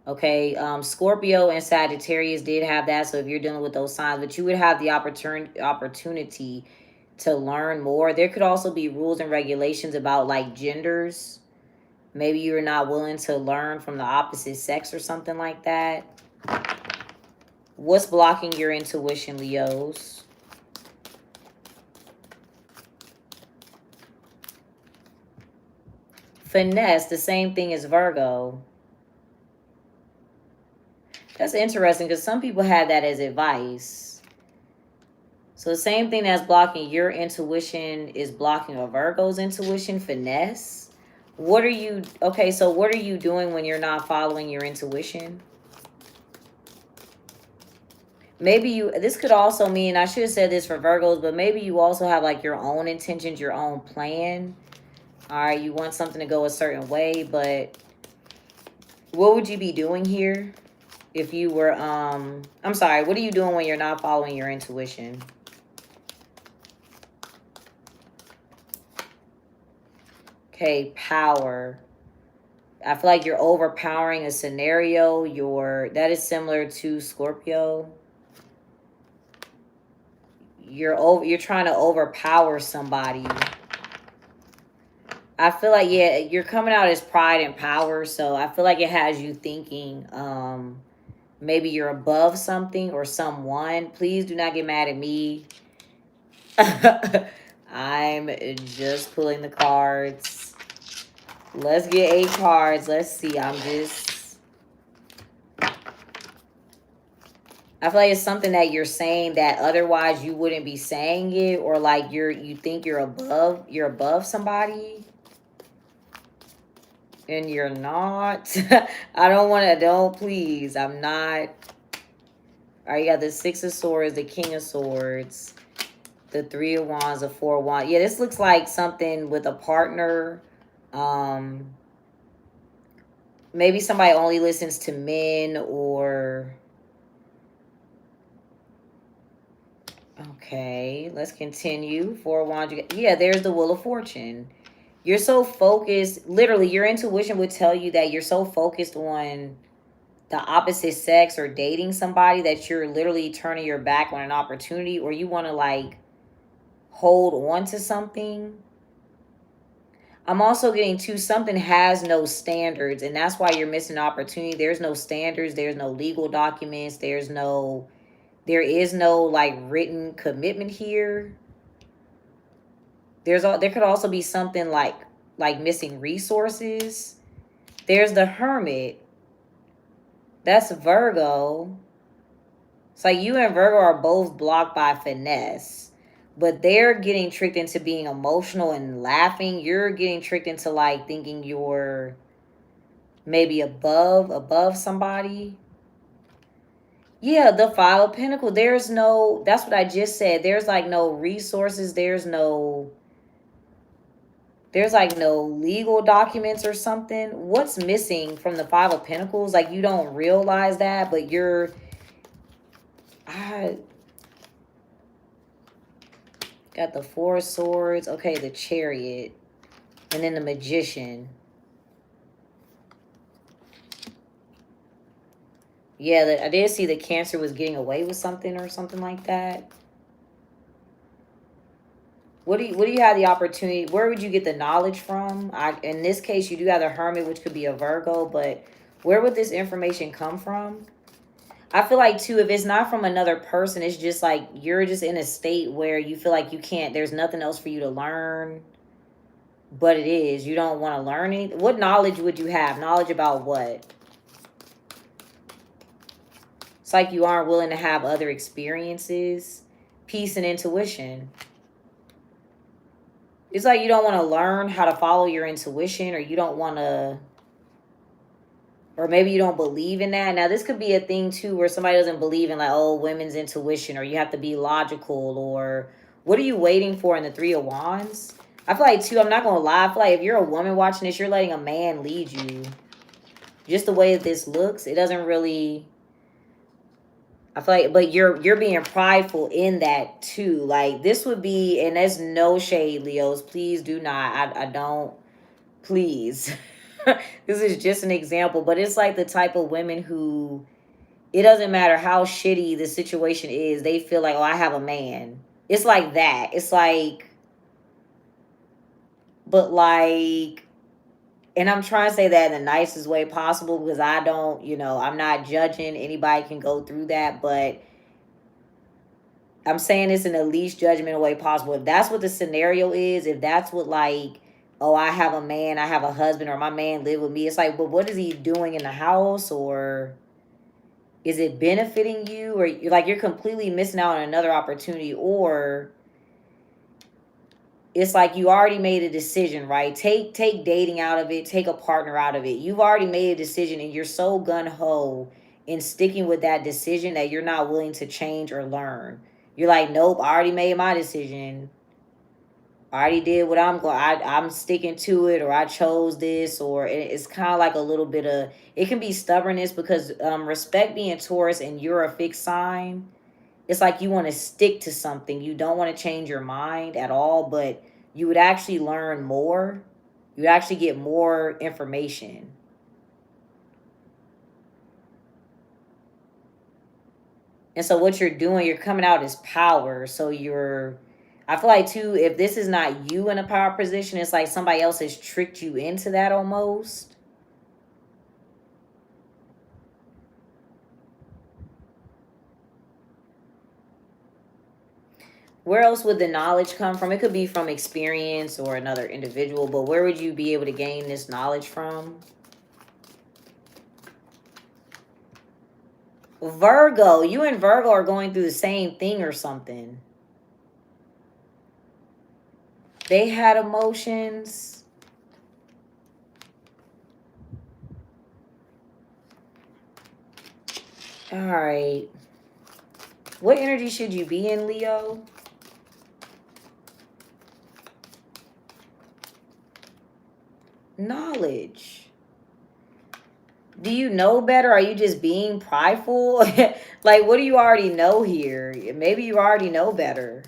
Okay, Scorpio and Sagittarius did have that. So if you're dealing with those signs, but you would have the opportunity to learn more. There could also be rules and regulations about like genders. Maybe you're not willing to learn from the opposite sex or something like that. What's blocking your intuition, Leos? Finesse, the same thing as Virgo. That's interesting because some people have that as advice. So the same thing that's blocking your intuition is blocking a Virgo's intuition, finesse. What are you, okay, so what are you doing when you're not following your intuition? Maybe you, this could also mean, I should have said this for Virgos, but maybe you also have like your own intentions, your own plan. All right, you want something to go a certain way, but what would you be doing here if you were, I'm sorry, what are you doing when you're not following your intuition? Okay, power. I feel like you're overpowering a scenario. That is similar to Scorpio. You're trying to overpower somebody. I feel like, yeah, you're coming out as pride and power, so I feel like it has you thinking maybe you're above something or someone. Please do not get mad at me. I'm just pulling the cards. Let's get 8 cards. Let's see. I feel like it's something that you're saying that otherwise you wouldn't be saying it, or like you think you're above somebody. And you're not. Please. I'm not. All right, you got the 6 of Swords, the King of Swords, the 3 of Wands, the 4 of Wands. Yeah, this looks like something with a partner. Maybe somebody only listens to men, or... Okay, let's continue. 4 of Wands. Yeah, there's the Wheel of Fortune. You're so focused. Literally, your intuition would tell you that you're so focused on the opposite sex or dating somebody that you're literally turning your back on an opportunity, or you want to like hold on to something. I'm also getting to something has no standards, and that's why you're missing opportunity. There's no standards. There's no legal documents. There is no like written commitment here. There could also be something like missing resources. There's the Hermit. That's Virgo. It's like you and Virgo are both blocked by finesse, but they're getting tricked into being emotional and laughing. You're getting tricked into like thinking you're maybe above somebody. Yeah, the 5 of Pentacles. That's what I just said. There's like no resources. There's like no legal documents or something. What's missing from the 5 of Pentacles? Like you don't realize that, but I got the 4 of Swords. Okay, the Chariot. And then the Magician. Yeah, I did see that Cancer was getting away with something or something like that. What do you have the opportunity? Where would you get the knowledge from? In this case, you do have the Hermit, which could be a Virgo, but where would this information come from? I feel like, too, if it's not from another person, it's just like you're just in a state where you feel like you can't, there's nothing else for you to learn. But it is. You don't want to learn anything. What knowledge would you have? Knowledge about what? It's like you aren't willing to have other experiences. Peace and intuition. It's like you don't want to learn how to follow your intuition, or you don't want to, or maybe you don't believe in that. Now, this could be a thing, too, where somebody doesn't believe in, like, oh, women's intuition, or you have to be logical, or what are you waiting for in the 3 of Wands? I feel like, too, I'm not going to lie. I feel like if you're a woman watching this, you're letting a man lead you. Just the way that this looks, it doesn't really... I feel like, but you're being prideful in that too. Like this would be, and there's no shade, Leos. Please do not. I don't. Please. This is just an example, but it's like the type of women who, it doesn't matter how shitty the situation is, they feel like, oh, I have a man. It's like that. It's like, but like, and I'm trying to say that in the nicest way possible because I don't, I'm not judging. Anybody can go through that, but I'm saying this in the least judgmental way possible. If that's what the scenario is, if that's what, like, oh, I have a man, I have a husband, or my man live with me, it's like, but what is he doing in the house? Or is it benefiting you? Or you're completely missing out on another opportunity? Or it's like you already made a decision, right? Take dating out of it, take a partner out of it. You've already made a decision and you're so gun-ho in sticking with that decision that you're not willing to change or learn. You're like, nope, I already made my decision. I already did what I'm sticking to it, or I chose this, or it's kind of like a little bit of, it can be stubbornness because respect being Taurus and you're a fixed sign. It's like you want to stick to something. You don't want to change your mind at all, but you would actually learn more. You would actually get more information. And so what you're doing, you're coming out as power. So I feel like too, if this is not you in a power position, it's like somebody else has tricked you into that almost. Where else would the knowledge come from? It could be from experience or another individual, but where would you be able to gain this knowledge from? Virgo, you and Virgo are going through the same thing or something. They had emotions. All right. What energy should you be in, Leo? Knowledge. Do you know better? Are you just being prideful? Like, what do you already know here? Maybe you already know better.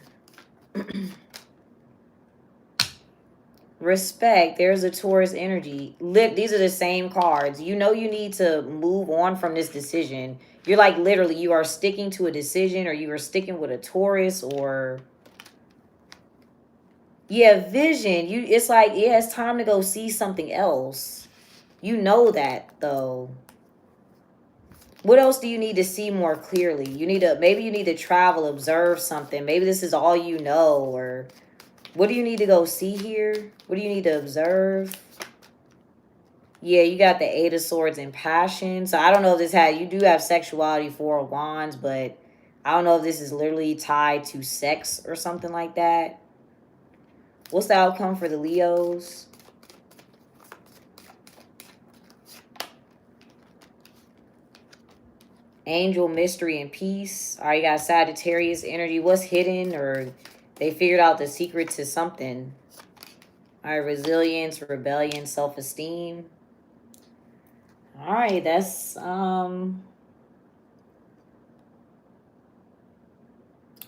Respect. There's a Taurus energy. These are the same cards. You know you need to move on from this decision. You're like, literally, you are sticking to a decision, or you are sticking with a Taurus, or... Yeah, vision. It's like, yeah, it's time to go see something else. You know that, though. What else do you need to see more clearly? Maybe you need to travel, observe something. Maybe this is all you know, or what do you need to go see here? What do you need to observe? Yeah, you got the Eight of Swords and passion. So I don't know if you do have sexuality, Four of Wands, but I don't know if this is literally tied to sex or something like that. What's the outcome for the Leos? Angel, mystery, and peace. All right, you got Sagittarius energy. What's hidden, or they figured out the secret to something. All right, resilience, rebellion, self-esteem. All right, that's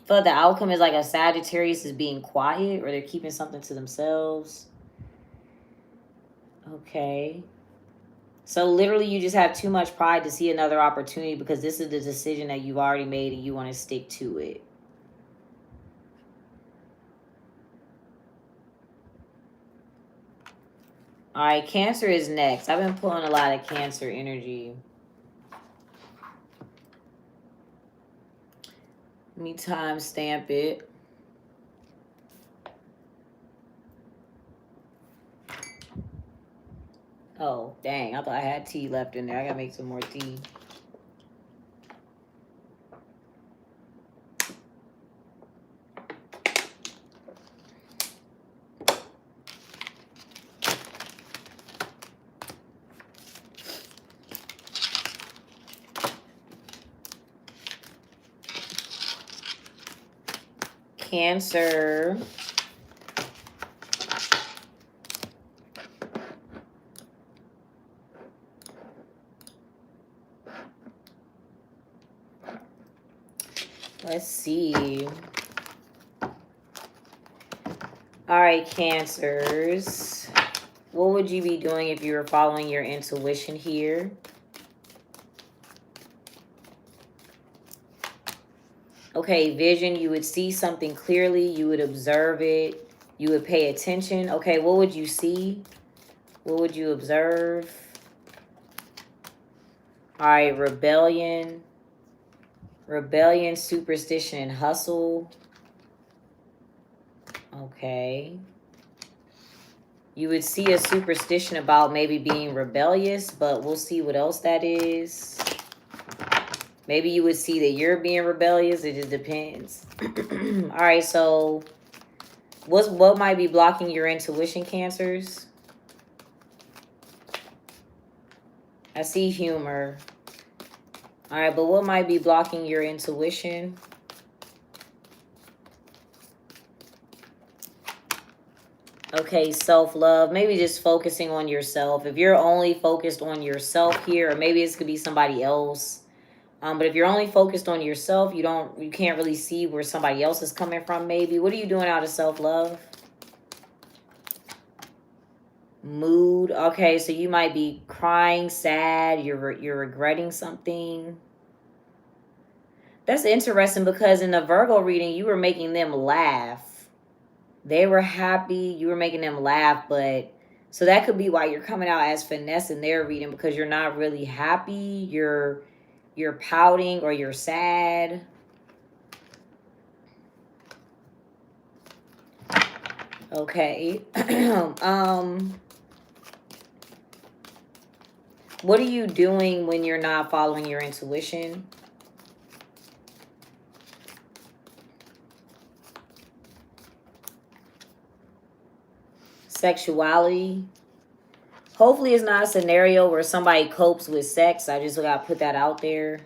but the outcome is like a Sagittarius is being quiet, or they're keeping something to themselves. Okay. So literally you just have too much pride to see another opportunity because this is the decision that you've already made and you want to stick to it. All right, Cancer is next. I've been pulling a lot of Cancer energy. Let me timestamp it. Oh, dang. I thought I had tea left in there. I gotta make some more tea. Cancer. Let's see. All right, Cancers. What would you be doing if you were following your intuition here? Okay, vision, you would see something clearly. You would observe it. You would pay attention. Okay, what would you see? What would you observe? All right, rebellion. Rebellion, superstition, and hustle. Okay. You would see a superstition about maybe being rebellious, but we'll see what else that is. Maybe you would see that you're being rebellious. It just depends. All right, so what might be blocking your intuition, Cancers? I see humor. All right, but what might be blocking your intuition? Okay, self-love. Maybe just focusing on yourself. If you're only focused on yourself here, or maybe this could be somebody else. But if you're only focused on yourself, you can't really see where somebody else is coming from, maybe. What are you doing out of self-love? Mood. Okay, so you might be crying, sad, you're regretting something. That's interesting because in the Virgo reading, you were making them laugh. They were happy, you were making them laugh, but so that could be why you're coming out as finesse in their reading, because you're not really happy, you're pouting or you're sad. Okay. What are you doing when you're not following your intuition? Sexuality. Hopefully it's not a scenario where somebody copes with sex. I just got to put that out there.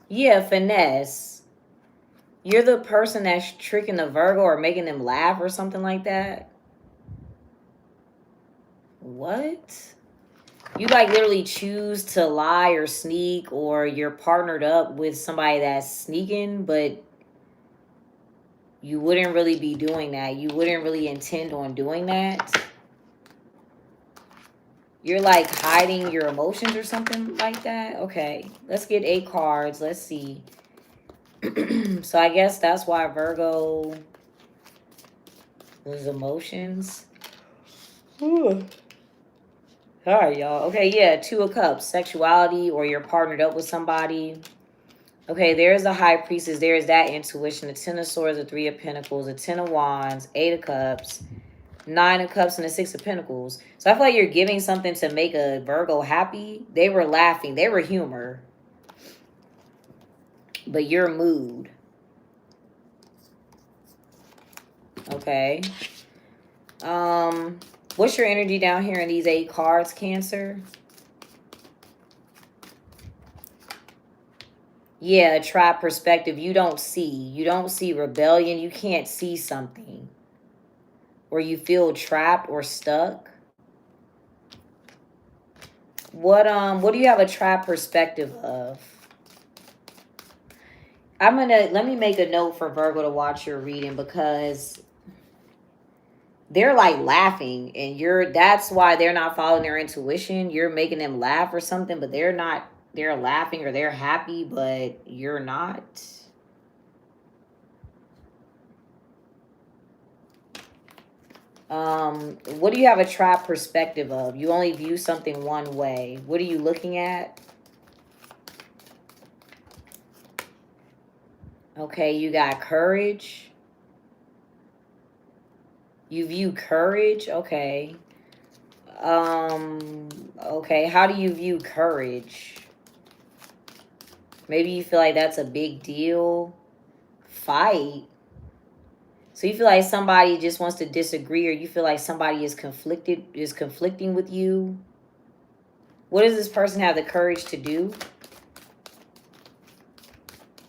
Yeah, finesse. You're the person that's tricking the Virgo or making them laugh or something like that. What? You like literally choose to lie or sneak, or you're partnered up with somebody that's sneaking, but you wouldn't really be doing that. You wouldn't really intend on doing that. You're like hiding your emotions or something like that. Okay, let's get 8 cards. Let's see. So I guess that's why Virgo was emotions. Ooh. All right, y'all. Okay, yeah, 2 of Cups. Sexuality, or you're partnered up with somebody. Okay, there's the High Priestess. There's that intuition. The 10 of Swords, the 3 of Pentacles, the 10 of Wands, 8 of Cups, 9 of Cups, and the 6 of Pentacles. So I feel like you're giving something to make a Virgo happy. They were laughing. They were humor. But your mood. Okay. What's your energy down here in these 8 cards, Cancer? Yeah, trap perspective. You don't see rebellion. You can't see something. Or you feel trapped or stuck. What do you have a trap perspective of? Let me make a note for Virgo to watch your reading, because they're like laughing and that's why they're not following their intuition. You're making them laugh or something, but they're not. They're laughing or they're happy, but you're not. What do you have a trap perspective of? You only view something one way. What are you looking at? Okay, you got courage. You view courage. Okay. Okay, how do you view courage? Maybe you feel like that's a big deal. Fight. So you feel like somebody just wants to disagree, or you feel like somebody is conflicting with you. What does this person have the courage to do?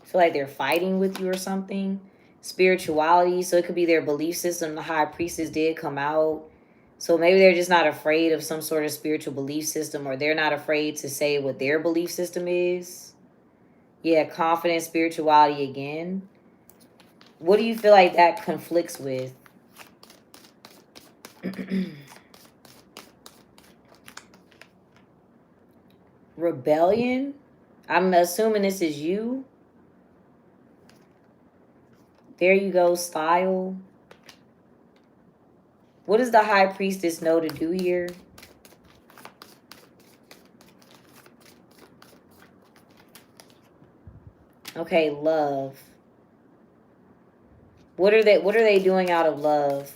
Feel like they're fighting with you or something. Spirituality. So it could be their belief system. The High Priestess did come out. So maybe they're just not afraid of some sort of spiritual belief system, or they're not afraid to say what their belief system is. Yeah, confidence, spirituality again. What do you feel like that conflicts with? Rebellion. I'm assuming this is you. There you go, style. What does the high priestess know to do here? Okay, love. What are they doing out of love?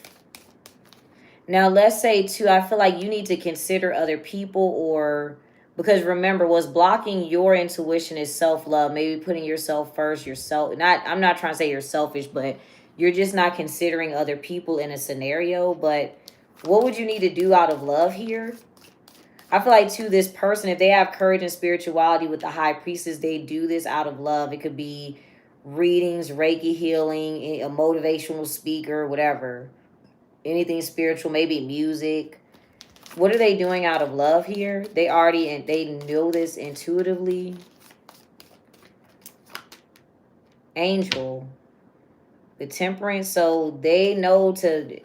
Now, let's say too, I feel like you need to consider other people, or because remember, what's blocking your intuition is self-love. Maybe putting yourself first, yourself. Not, I'm not trying to say you're selfish, but you're just not considering other people in a scenario. But what would you need to do out of love here? I feel like too, this person, if they have courage and spirituality with the high priestess, they do this out of love. It could be readings, Reiki healing, a motivational speaker, whatever. Anything spiritual, maybe music. What are they doing out of love here? They know this intuitively. Angel. The temperance. So they know to...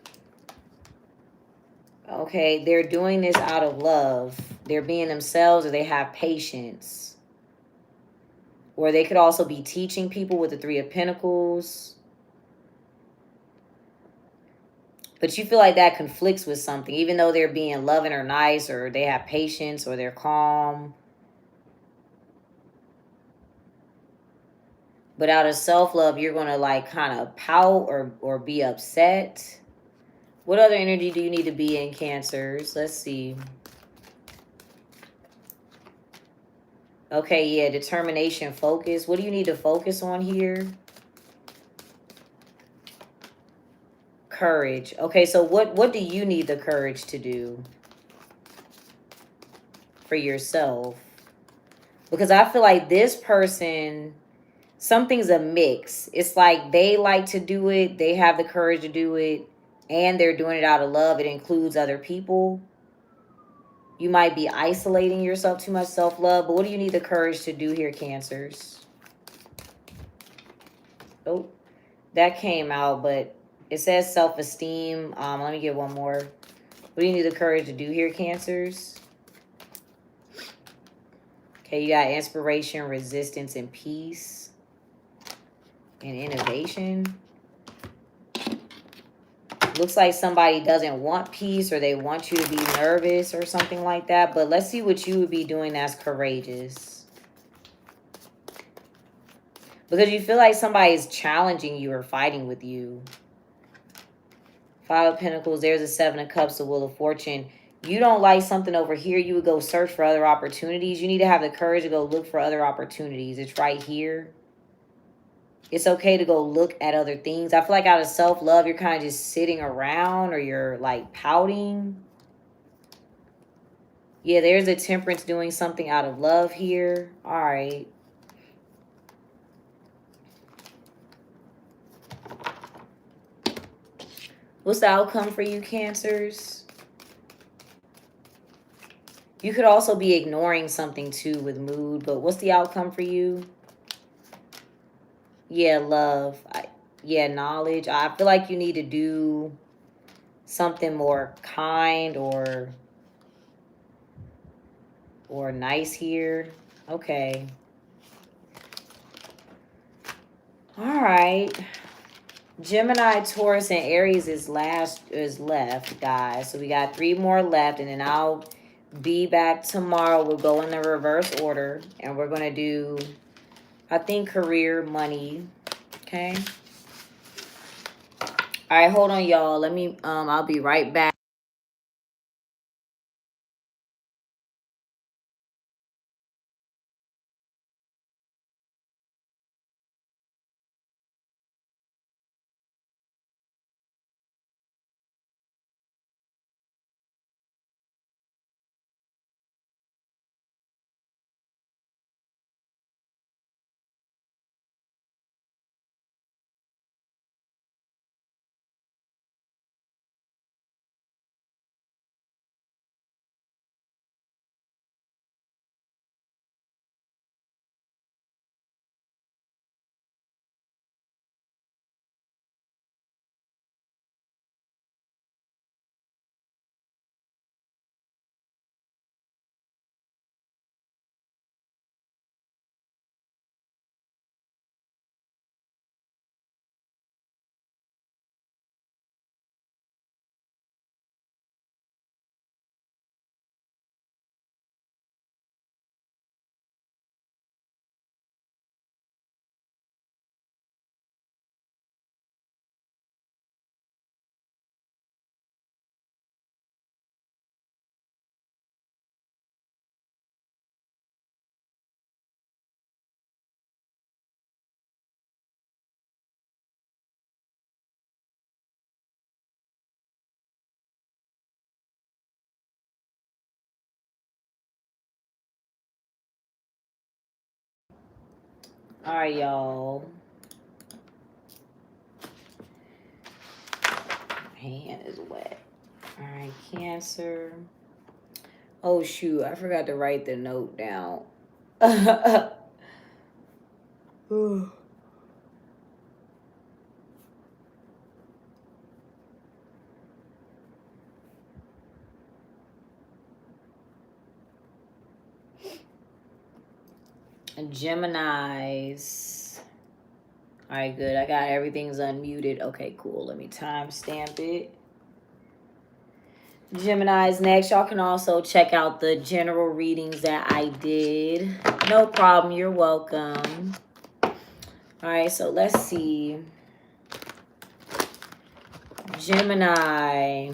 Okay, they're doing this out of love. They're being themselves, or they have patience. Or they could also be teaching people with the Three of Pentacles. But you feel like that conflicts with something, even though they're being loving or nice, or they have patience, or they're calm. But out of self-love, you're going to like kind of pout or be upset. What other energy do you need to be in, Cancers? Let's see. Okay, yeah, determination, focus. What do you need to focus on here? Courage. Okay, so what do you need the courage to do for yourself? Because I feel like this person, something's a mix. It's like they like to do it, they have the courage to do it, and they're doing it out of love. It includes other people. You might be isolating yourself, too much self-love. But what do you need the courage to do here, Cancers? Oh, that came out, but it says self-esteem. Let me get one more. What do you need the courage to do here, Cancers? Okay, you got inspiration, resistance, and peace. And innovation. Looks like somebody doesn't want peace, or they want you to be nervous or something like that. But let's see what you would be doing that's courageous. Because you feel like somebody's challenging you or fighting with you. Five of Pentacles, there's a Seven of Cups, the Wheel of Fortune. You don't like something over here, you would go search for other opportunities. You need to have the courage to go look for other opportunities. It's right here. It's okay to go look at other things. I feel like out of self-love, you're kind of just sitting around, or you're like pouting. Yeah, there's a Temperance doing something out of love here. All right. What's the outcome for you, Cancers? You could also be ignoring something too with mood, but what's the outcome for you? Yeah, love. Yeah, knowledge. I feel like you need to do something more kind or nice here. Okay. All right. Gemini, Taurus, and Aries is left, guys. So we got 3 more left, and then I'll be back tomorrow. We'll go in the reverse order, and we're gonna do, I think, career, money. Okay. All right, hold on, y'all. Let me I'll be right back. All right, y'all. My hand is wet. All right, Cancer. Oh, shoot. I forgot to write the note down. Geminis. All right, good. I got everything's unmuted. Okay, cool. Let me timestamp it. Gemini's next. Y'all can also check out the general readings that I did. No problem. You're welcome. All right, so let's see. Gemini.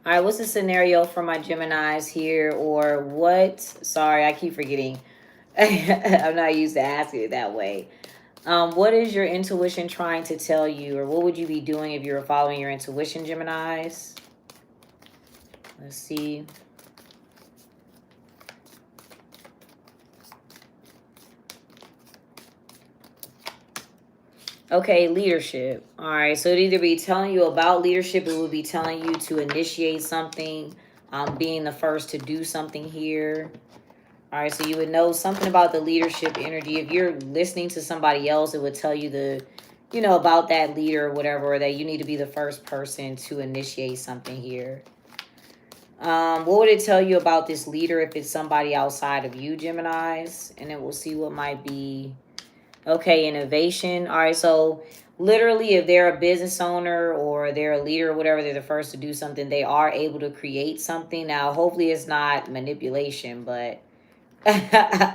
All right, what's the scenario for my Geminis here? Or what? Sorry, I keep forgetting. I'm not used to asking it that way. What is your intuition trying to tell you? Or what would you be doing if you were following your intuition, Geminis? Let's see. Okay, leadership. All right, so it'd either be telling you about leadership, it would be telling you to initiate something, being the first to do something here. All right, so you would know something about the leadership energy. If you're listening to somebody else, it would tell you about that leader or whatever, or that you need to be the first person to initiate something here. What would it tell you about this leader if it's somebody outside of you, Geminis? And then we'll see what might be. Okay, innovation. All right, so literally if they're a business owner or they're a leader or whatever, they're the first to do something, they are able to create something. Now, hopefully it's not manipulation, but all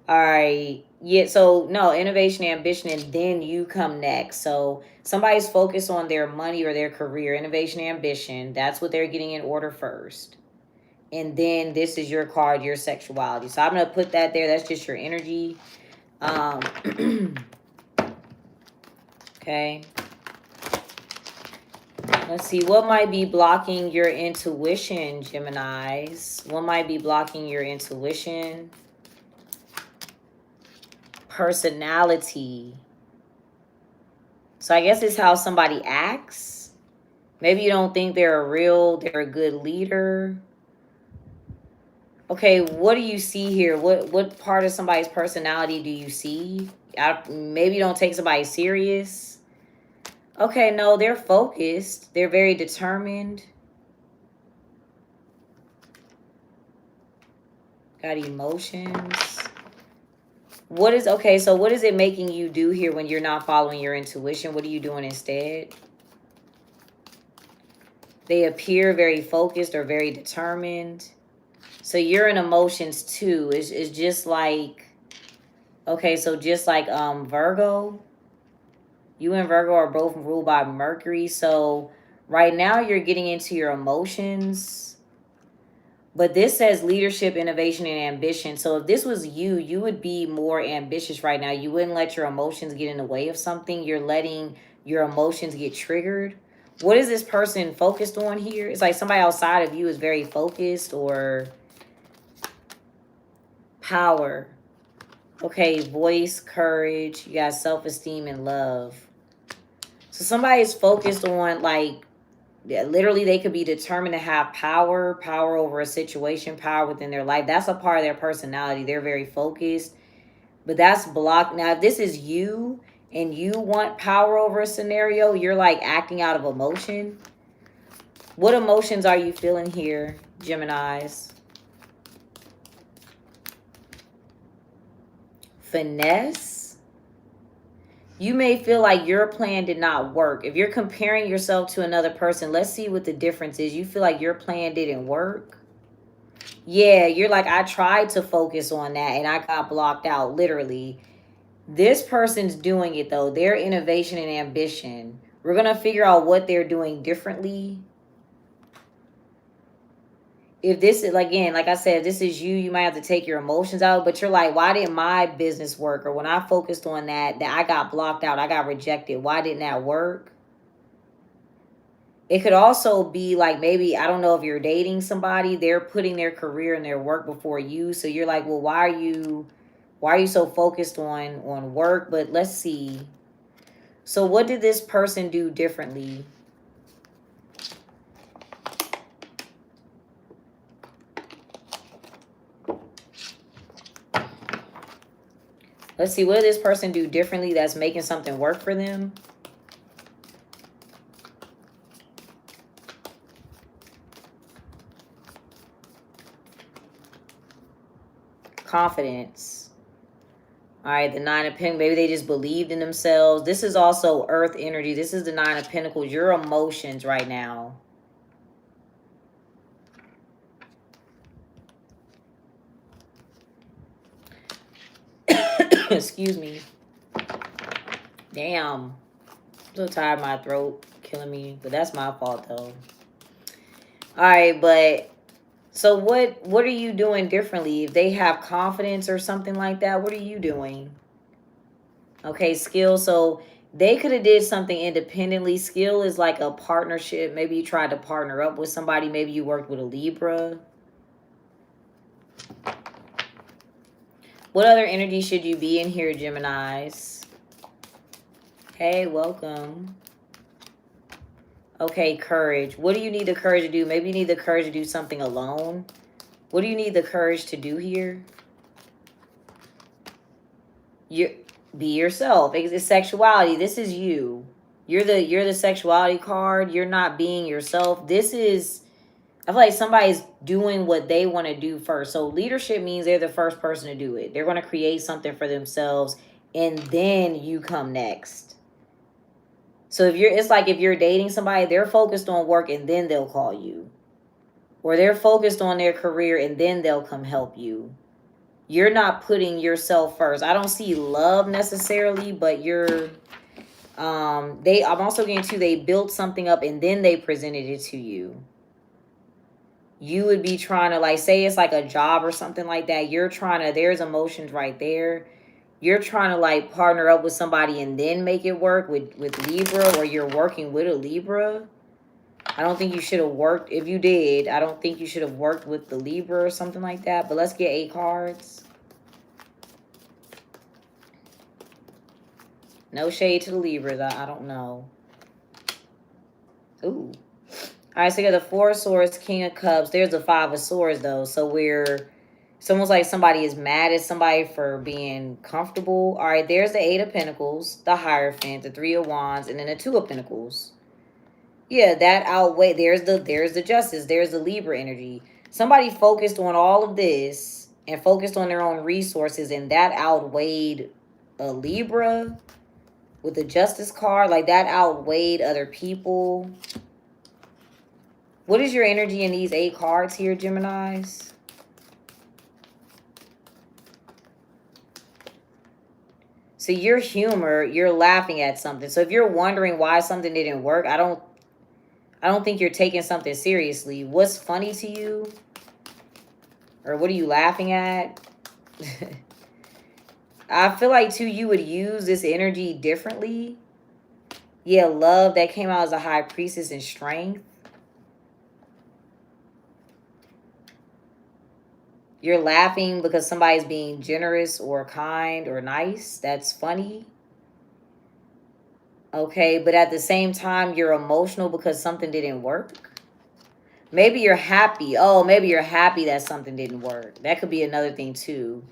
right. Yeah, so no, innovation, ambition, and then you come next. So somebody's focused on their money or their career, innovation, ambition. That's what they're getting in order first. And then this is your card, your sexuality. So I'm going to put that there. That's just your energy. Okay. Let's see. What might be blocking your intuition, Geminis? What might be blocking your intuition? Personality. So I guess it's how somebody acts. Maybe you don't think they're a good leader. Okay, what do you see here? What part of somebody's personality do you see? Maybe you don't take somebody serious. Okay, no, they're focused. They're very determined. Got emotions. So what is it making you do here when you're not following your intuition? What are you doing instead? They appear very focused or very determined. So you're in emotions too. It's just like, okay, so just like Virgo. You and Virgo are both ruled by Mercury. So right now you're getting into your emotions. But this says leadership, innovation, and ambition. So if this was you, you would be more ambitious right now. You wouldn't let your emotions get in the way of something. You're letting your emotions get triggered. What is this person focused on here? It's like somebody outside of you is very focused or power. Okay, voice, courage. You got self-esteem and love. So somebody is focused on literally they could be determined to have power over a situation, power within their life. That's a part of their personality. They're very focused, but that's blocked. Now, if this is you and you want power over a scenario, you're like acting out of emotion. What emotions are you feeling here, Geminis? Finesse. You may feel like your plan did not work. If you're comparing yourself to another person, let's see what the difference is. You feel like your plan didn't work. Yeah, you're like, I tried to focus on that and I got blocked out, literally. This person's doing it, though. Their innovation and ambition. We're going to figure out what they're doing differently. If this is, again, like I said, this is you, you might have to take your emotions out, but you're like, why didn't my business work? Or when I focused on that I got blocked out, I got rejected. Why didn't that work? It could also be like, maybe, I don't know if you're dating somebody, they're putting their career and their work before you. So you're like, well, why are you Why are you so focused on work? But let's see. So what did this person do differently? Let's see, what did this person do differently that's making something work for them? Confidence. All right, the Nine of Pentacles. Maybe they just believed in themselves. This is also Earth energy. This is the Nine of Pentacles. Your emotions right now. Excuse me. Damn. I'm so tired of my throat killing me. But that's my fault, though. All right, but... So what are you doing differently? If they have confidence or something like that, what are you doing? Okay, skill. So they could have did something independently. Skill is like a partnership. Maybe you tried to partner up with somebody. Maybe you worked with a Libra. What other energy should you be in here, Geminis? Hey, welcome. Okay, courage. What do you need the courage to do? Maybe you need the courage to do something alone. What do you need the courage to do here? Be yourself. It's sexuality. This is you. You're the sexuality card. You're not being yourself. This is, I feel like somebody's doing what they want to do first. So leadership means they're the first person to do it. They're going to create something for themselves and then you come next. So it's like if you're dating somebody, they're focused on work and then they'll call you. Or they're focused on their career and then they'll come help you. You're not putting yourself first. I don't see love necessarily, but you're I'm also getting to, they built something up and then they presented it to you. You would be trying to, like, say it's like a job or something like that. You're trying to, there's emotions right there. You're trying to like partner up with somebody and then make it work with Libra, or you're working with a Libra. I don't think you should have worked. If you did, I don't think you should have worked with the Libra or something like that. But let's get 8 cards. No shade to the Libras. I don't know. Ooh. All right, so you got the 4 of Swords, King of Cups. There's the 5 of Swords, though. So it's almost like somebody is mad at somebody for being comfortable. All right, there's the 8 of Pentacles, the Hierophant, the 3 of Wands, and then the 2 of Pentacles. Yeah, that outweigh. There's the Justice. There's the Libra energy. Somebody focused on all of this and focused on their own resources, and that outweighed a Libra with the Justice card. Like, that outweighed other people. What is your energy in these 8 cards here, Geminis? So your humor, you're laughing at something. So if you're wondering why something didn't work, I don't think you're taking something seriously. What's funny to you? Or what are you laughing at? I feel like, too, you would use this energy differently. Yeah, love, that came out as a High Priestess and strength. You're laughing because somebody's being generous or kind or nice. That's funny. Okay, but at the same time, you're emotional because something didn't work. Maybe you're happy. Oh, maybe you're happy that something didn't work. That could be another thing, too.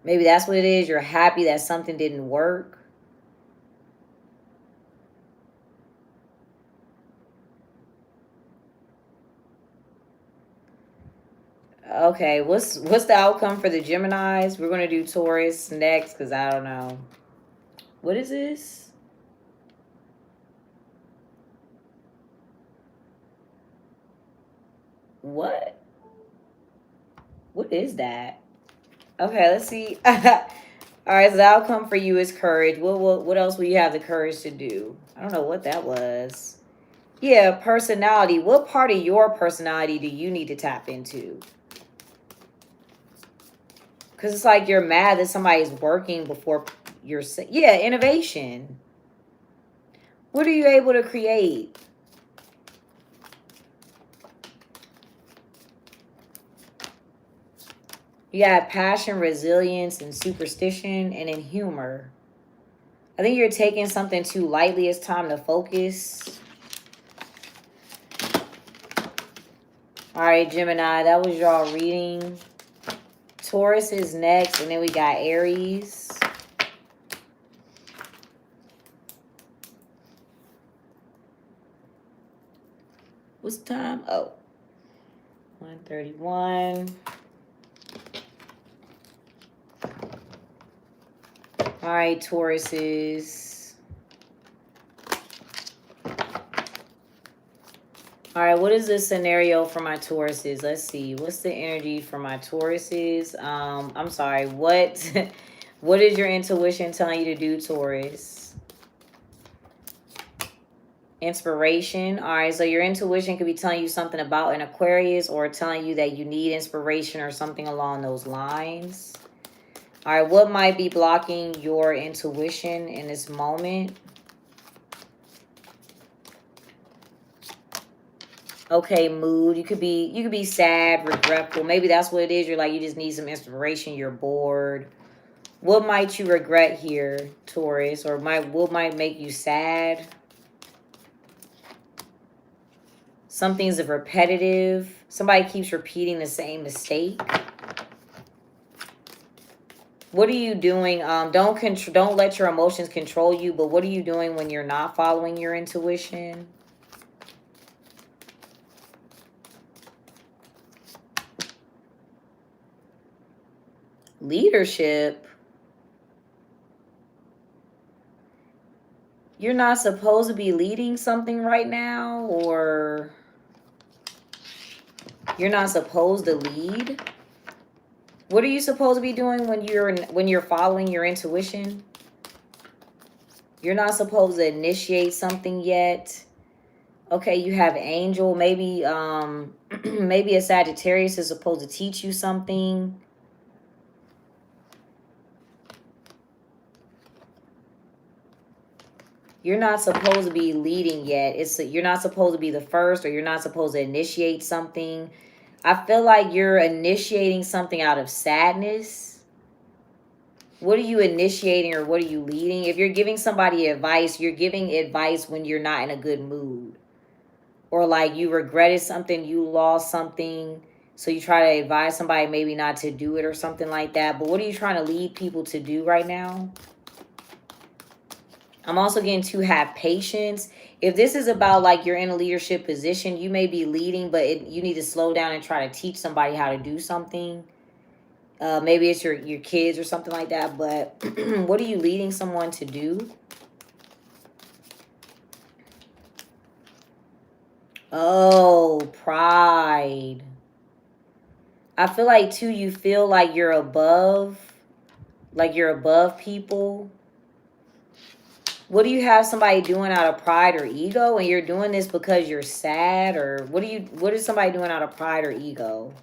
Maybe that's what it is. You're happy that something didn't work. Okay, what's the outcome for the Geminis? We're going to do Taurus next because I don't know. What is this? What? What is that? Okay, let's see. All right, so the outcome for you is courage. What else will you have the courage to do? I don't know what that was. Yeah, personality. What part of your personality do you need to tap into? Because it's like you're mad that somebody's working before you're... Yeah, innovation. What are you able to create? You got passion, resilience, and superstition, and then humor. I think you're taking something too lightly. It's time to focus. All right, Gemini, that was y'all reading. Taurus is next, and then we got Aries. What's the time? Oh, 1:31. All right, Tauruses. All right, what is the scenario for my Tauruses? Let's see. What's the energy for my Tauruses? I'm sorry. What what is your intuition telling you to do, Taurus? Inspiration. All right, so your intuition could be telling you something about an Aquarius or telling you that you need inspiration or something along those lines. All right, what might be blocking your intuition in this moment? Okay, mood. You could be sad, regretful. Maybe that's what it is. You're like, you just need some inspiration. You're bored. What might you regret here, Taurus? Or what might make you sad? Something's repetitive. Somebody keeps repeating the same mistake. What are you doing? Don't let your emotions control you, but what are you doing when you're not following your intuition? Leadership. You're not supposed to be leading something right now, or you're not supposed to lead. What are you supposed to be doing when you're following your intuition? You're not supposed to initiate something yet. Okay, you have angel. Maybe maybe a Sagittarius is supposed to teach you something. You're not supposed to be leading yet. You're not supposed to be the first, or you're not supposed to initiate something. I feel like you're initiating something out of sadness. What are you initiating, or what are you leading? If you're giving somebody advice, you're giving advice when you're not in a good mood. Or like you regretted something, you lost something. So you try to advise somebody maybe not to do it or something like that. But what are you trying to lead people to do right now? I'm also getting to have patience. If this is about like you're in a leadership position, you may be leading, but you need to slow down and try to teach somebody how to do something. Maybe it's your kids or something like that. But what are you leading someone to do? Oh, pride. I feel like too, you feel like you're above people. What do you have somebody doing out of pride or ego? And you're doing this because you're sad? Or what is somebody doing out of pride or ego?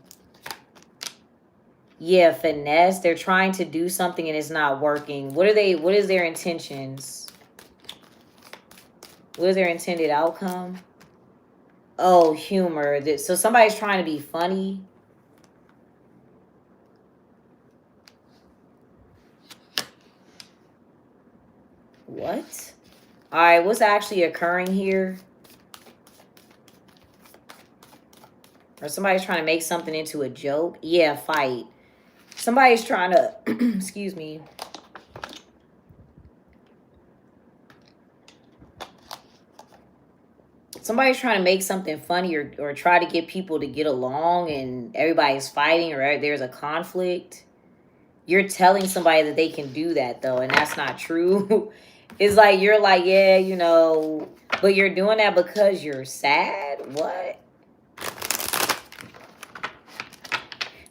Yeah, finesse. They're trying to do something and it's not working. What is their intentions? What is their intended outcome? Oh, humor. So somebody's trying to be funny. What? All right, what's actually occurring here? Or somebody's trying to make something into a joke? Yeah, fight. Somebody's trying to, excuse me. Somebody's trying to make something funny or try to get people to get along and everybody's fighting or there's a conflict. You're telling somebody that they can do that though, and that's not true. It's like, you're like, yeah, but you're doing that because you're sad? What?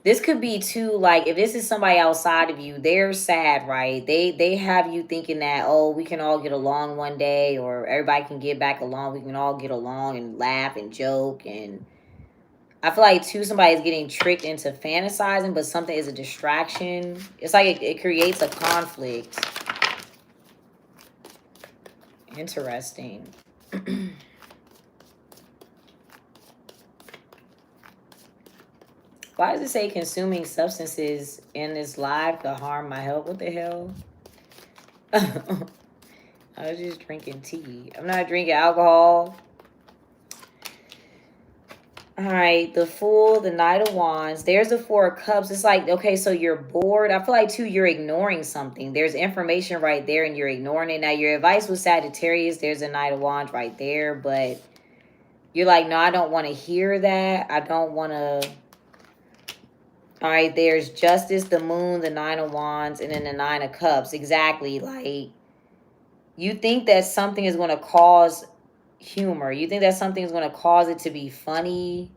This could be too, like, if this is somebody outside of you, they're sad, right? They have you thinking that, oh, we can all get along one day, or everybody can get back along. We can all get along and laugh and joke. And I feel like too, somebody's getting tricked into fantasizing, but something is a distraction. It's like it creates a conflict. Interesting. Why does it say consuming substances in this live could harm my health? What the hell? I was just drinking tea. I'm not drinking alcohol. All right, the Fool, the Knight of Wands. There's the Four of Cups. It's like, okay, so you're bored. I feel like, too, you're ignoring something. There's information right there, and you're ignoring it. Now, your advice was Sagittarius. There's a Knight of Wands right there, but you're like, no, I don't want to hear that. I don't want to. All right, there's Justice, the Moon, the Nine of Wands, and then the Nine of Cups. Exactly, like, you think that something is going to cause humor. You think that something is going to cause it to be funny.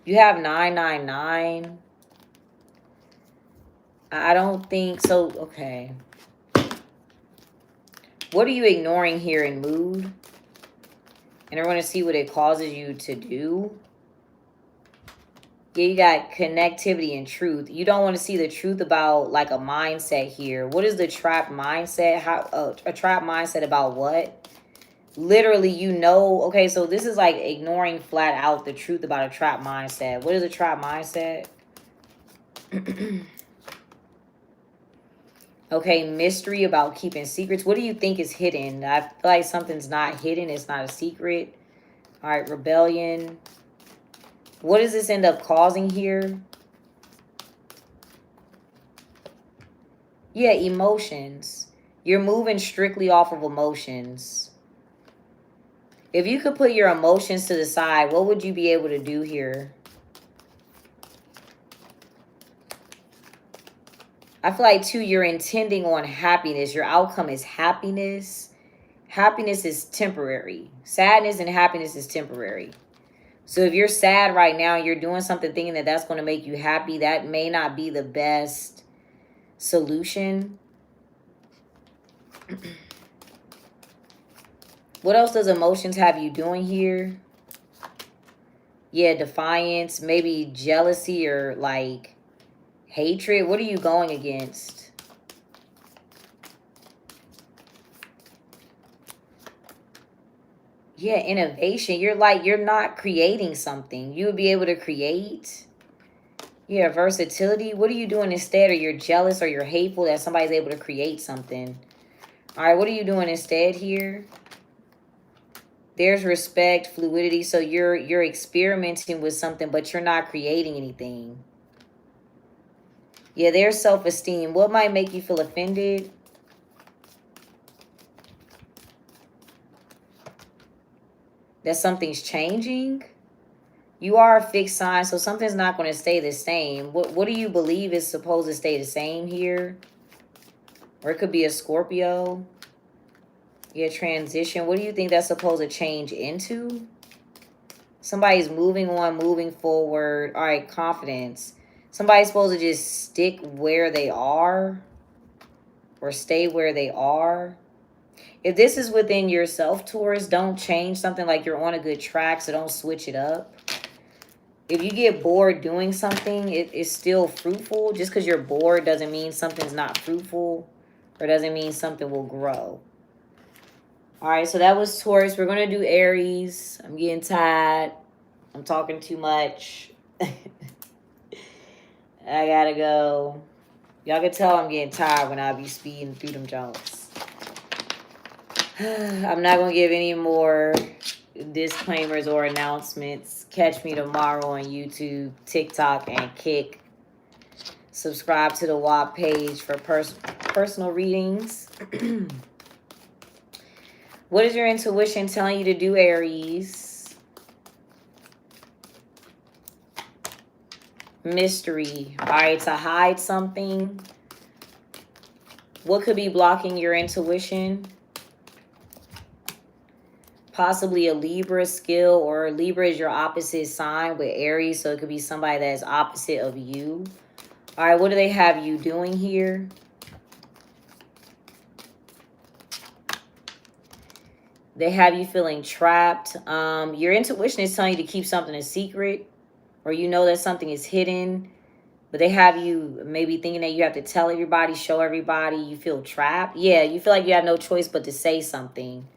You have 999. I don't think so. Okay. What are you ignoring here in mood? And we're going to see what it causes you to do. Yeah, you got connectivity and truth. You don't want to see the truth about like a mindset here. What is the trap mindset? How a trap mindset about what? Literally, you know. Okay, so this is like ignoring flat out the truth about a trap mindset. What is a trap mindset? Okay, mystery about keeping secrets. What do you think is hidden? I feel like something's not hidden. It's not a secret. All right, rebellion. What does this end up causing here? Yeah, emotions. You're moving strictly off of emotions. If you could put your emotions to the side, what would you be able to do here? I feel like, too, you're intending on happiness. Your outcome is happiness. Happiness is temporary. Sadness and happiness is temporary. So if you're sad right now, you're doing something thinking that that's going to make you happy, that may not be the best solution. What else does emotions have you doing here? Yeah, defiance, maybe jealousy or like hatred. What are you going against? Yeah, innovation. You're like, you're not creating something. You would be able to create. Yeah, versatility. What are you doing instead? Or you're jealous or you're hateful that somebody's able to create something. All right, what are you doing instead here? There's respect, fluidity. So you're experimenting with something, but you're not creating anything. Yeah, there's self-esteem. What might make you feel offended? That something's changing? You are a fixed sign, so something's not going to stay the same. What do you believe is supposed to stay the same here? Or it could be a Scorpio. Yeah, transition. What do you think that's supposed to change into? Somebody's moving on, moving forward. All right, confidence. Somebody's supposed to just stick where they are or stay where they are. If this is within yourself, Taurus, don't change something like you're on a good track, so don't switch it up. If you get bored doing something, it's still fruitful. Just because you're bored doesn't mean something's not fruitful or doesn't mean something will grow. All right, so that was Taurus. We're going to do Aries. I'm getting tired. I'm talking too much. I gotta go. Y'all can tell I'm getting tired when I be speeding through them jokes. I'm not going to give any more disclaimers or announcements. Catch me tomorrow on YouTube, TikTok, and Kick. Subscribe to the WAP page for personal readings. What is your intuition telling you to do, Aries? Mystery. All right, to hide something. What could be blocking your intuition? Possibly a Libra skill, or Libra is your opposite sign with Aries, so it could be somebody that is opposite of you. All right, what do they have you doing here? They have you feeling trapped. Your intuition is telling you to keep something a secret, or you know that something is hidden, but they have you maybe thinking that you have to tell everybody, show everybody. You feel trapped. Yeah, you feel like you have no choice but to say something.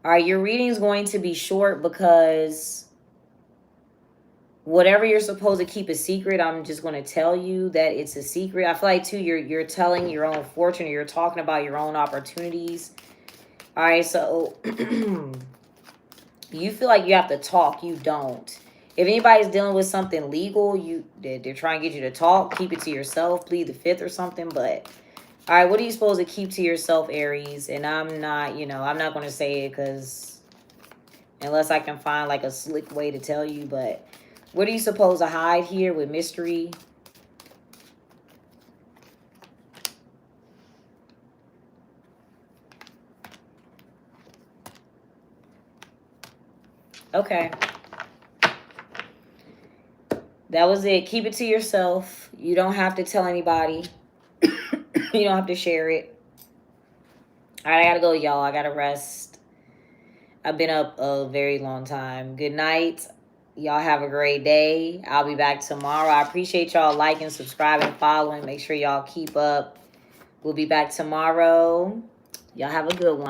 All right, your reading is going to be short because whatever you're supposed to keep a secret, I'm just going to tell you that it's a secret. I feel like too, you're telling your own fortune, or you're talking about your own opportunities. All right, so you feel like you have to talk. You don't. If anybody's dealing with something legal, they're trying to get you to talk. Keep it to yourself. Plead the fifth or something. But all right, what are you supposed to keep to yourself, Aries? And I'm not, I'm not going to say it because unless I can find like a slick way to tell you. But what are you supposed to hide here with mystery? Okay. That was it. Keep it to yourself. You don't have to tell anybody. You don't have to share it. All right, I gotta go, y'all. I gotta rest. I've been up a very long time. Good night. Y'all have a great day. I'll be back tomorrow. I appreciate y'all liking, subscribing, following. Make sure y'all keep up. We'll be back tomorrow. Y'all have a good one.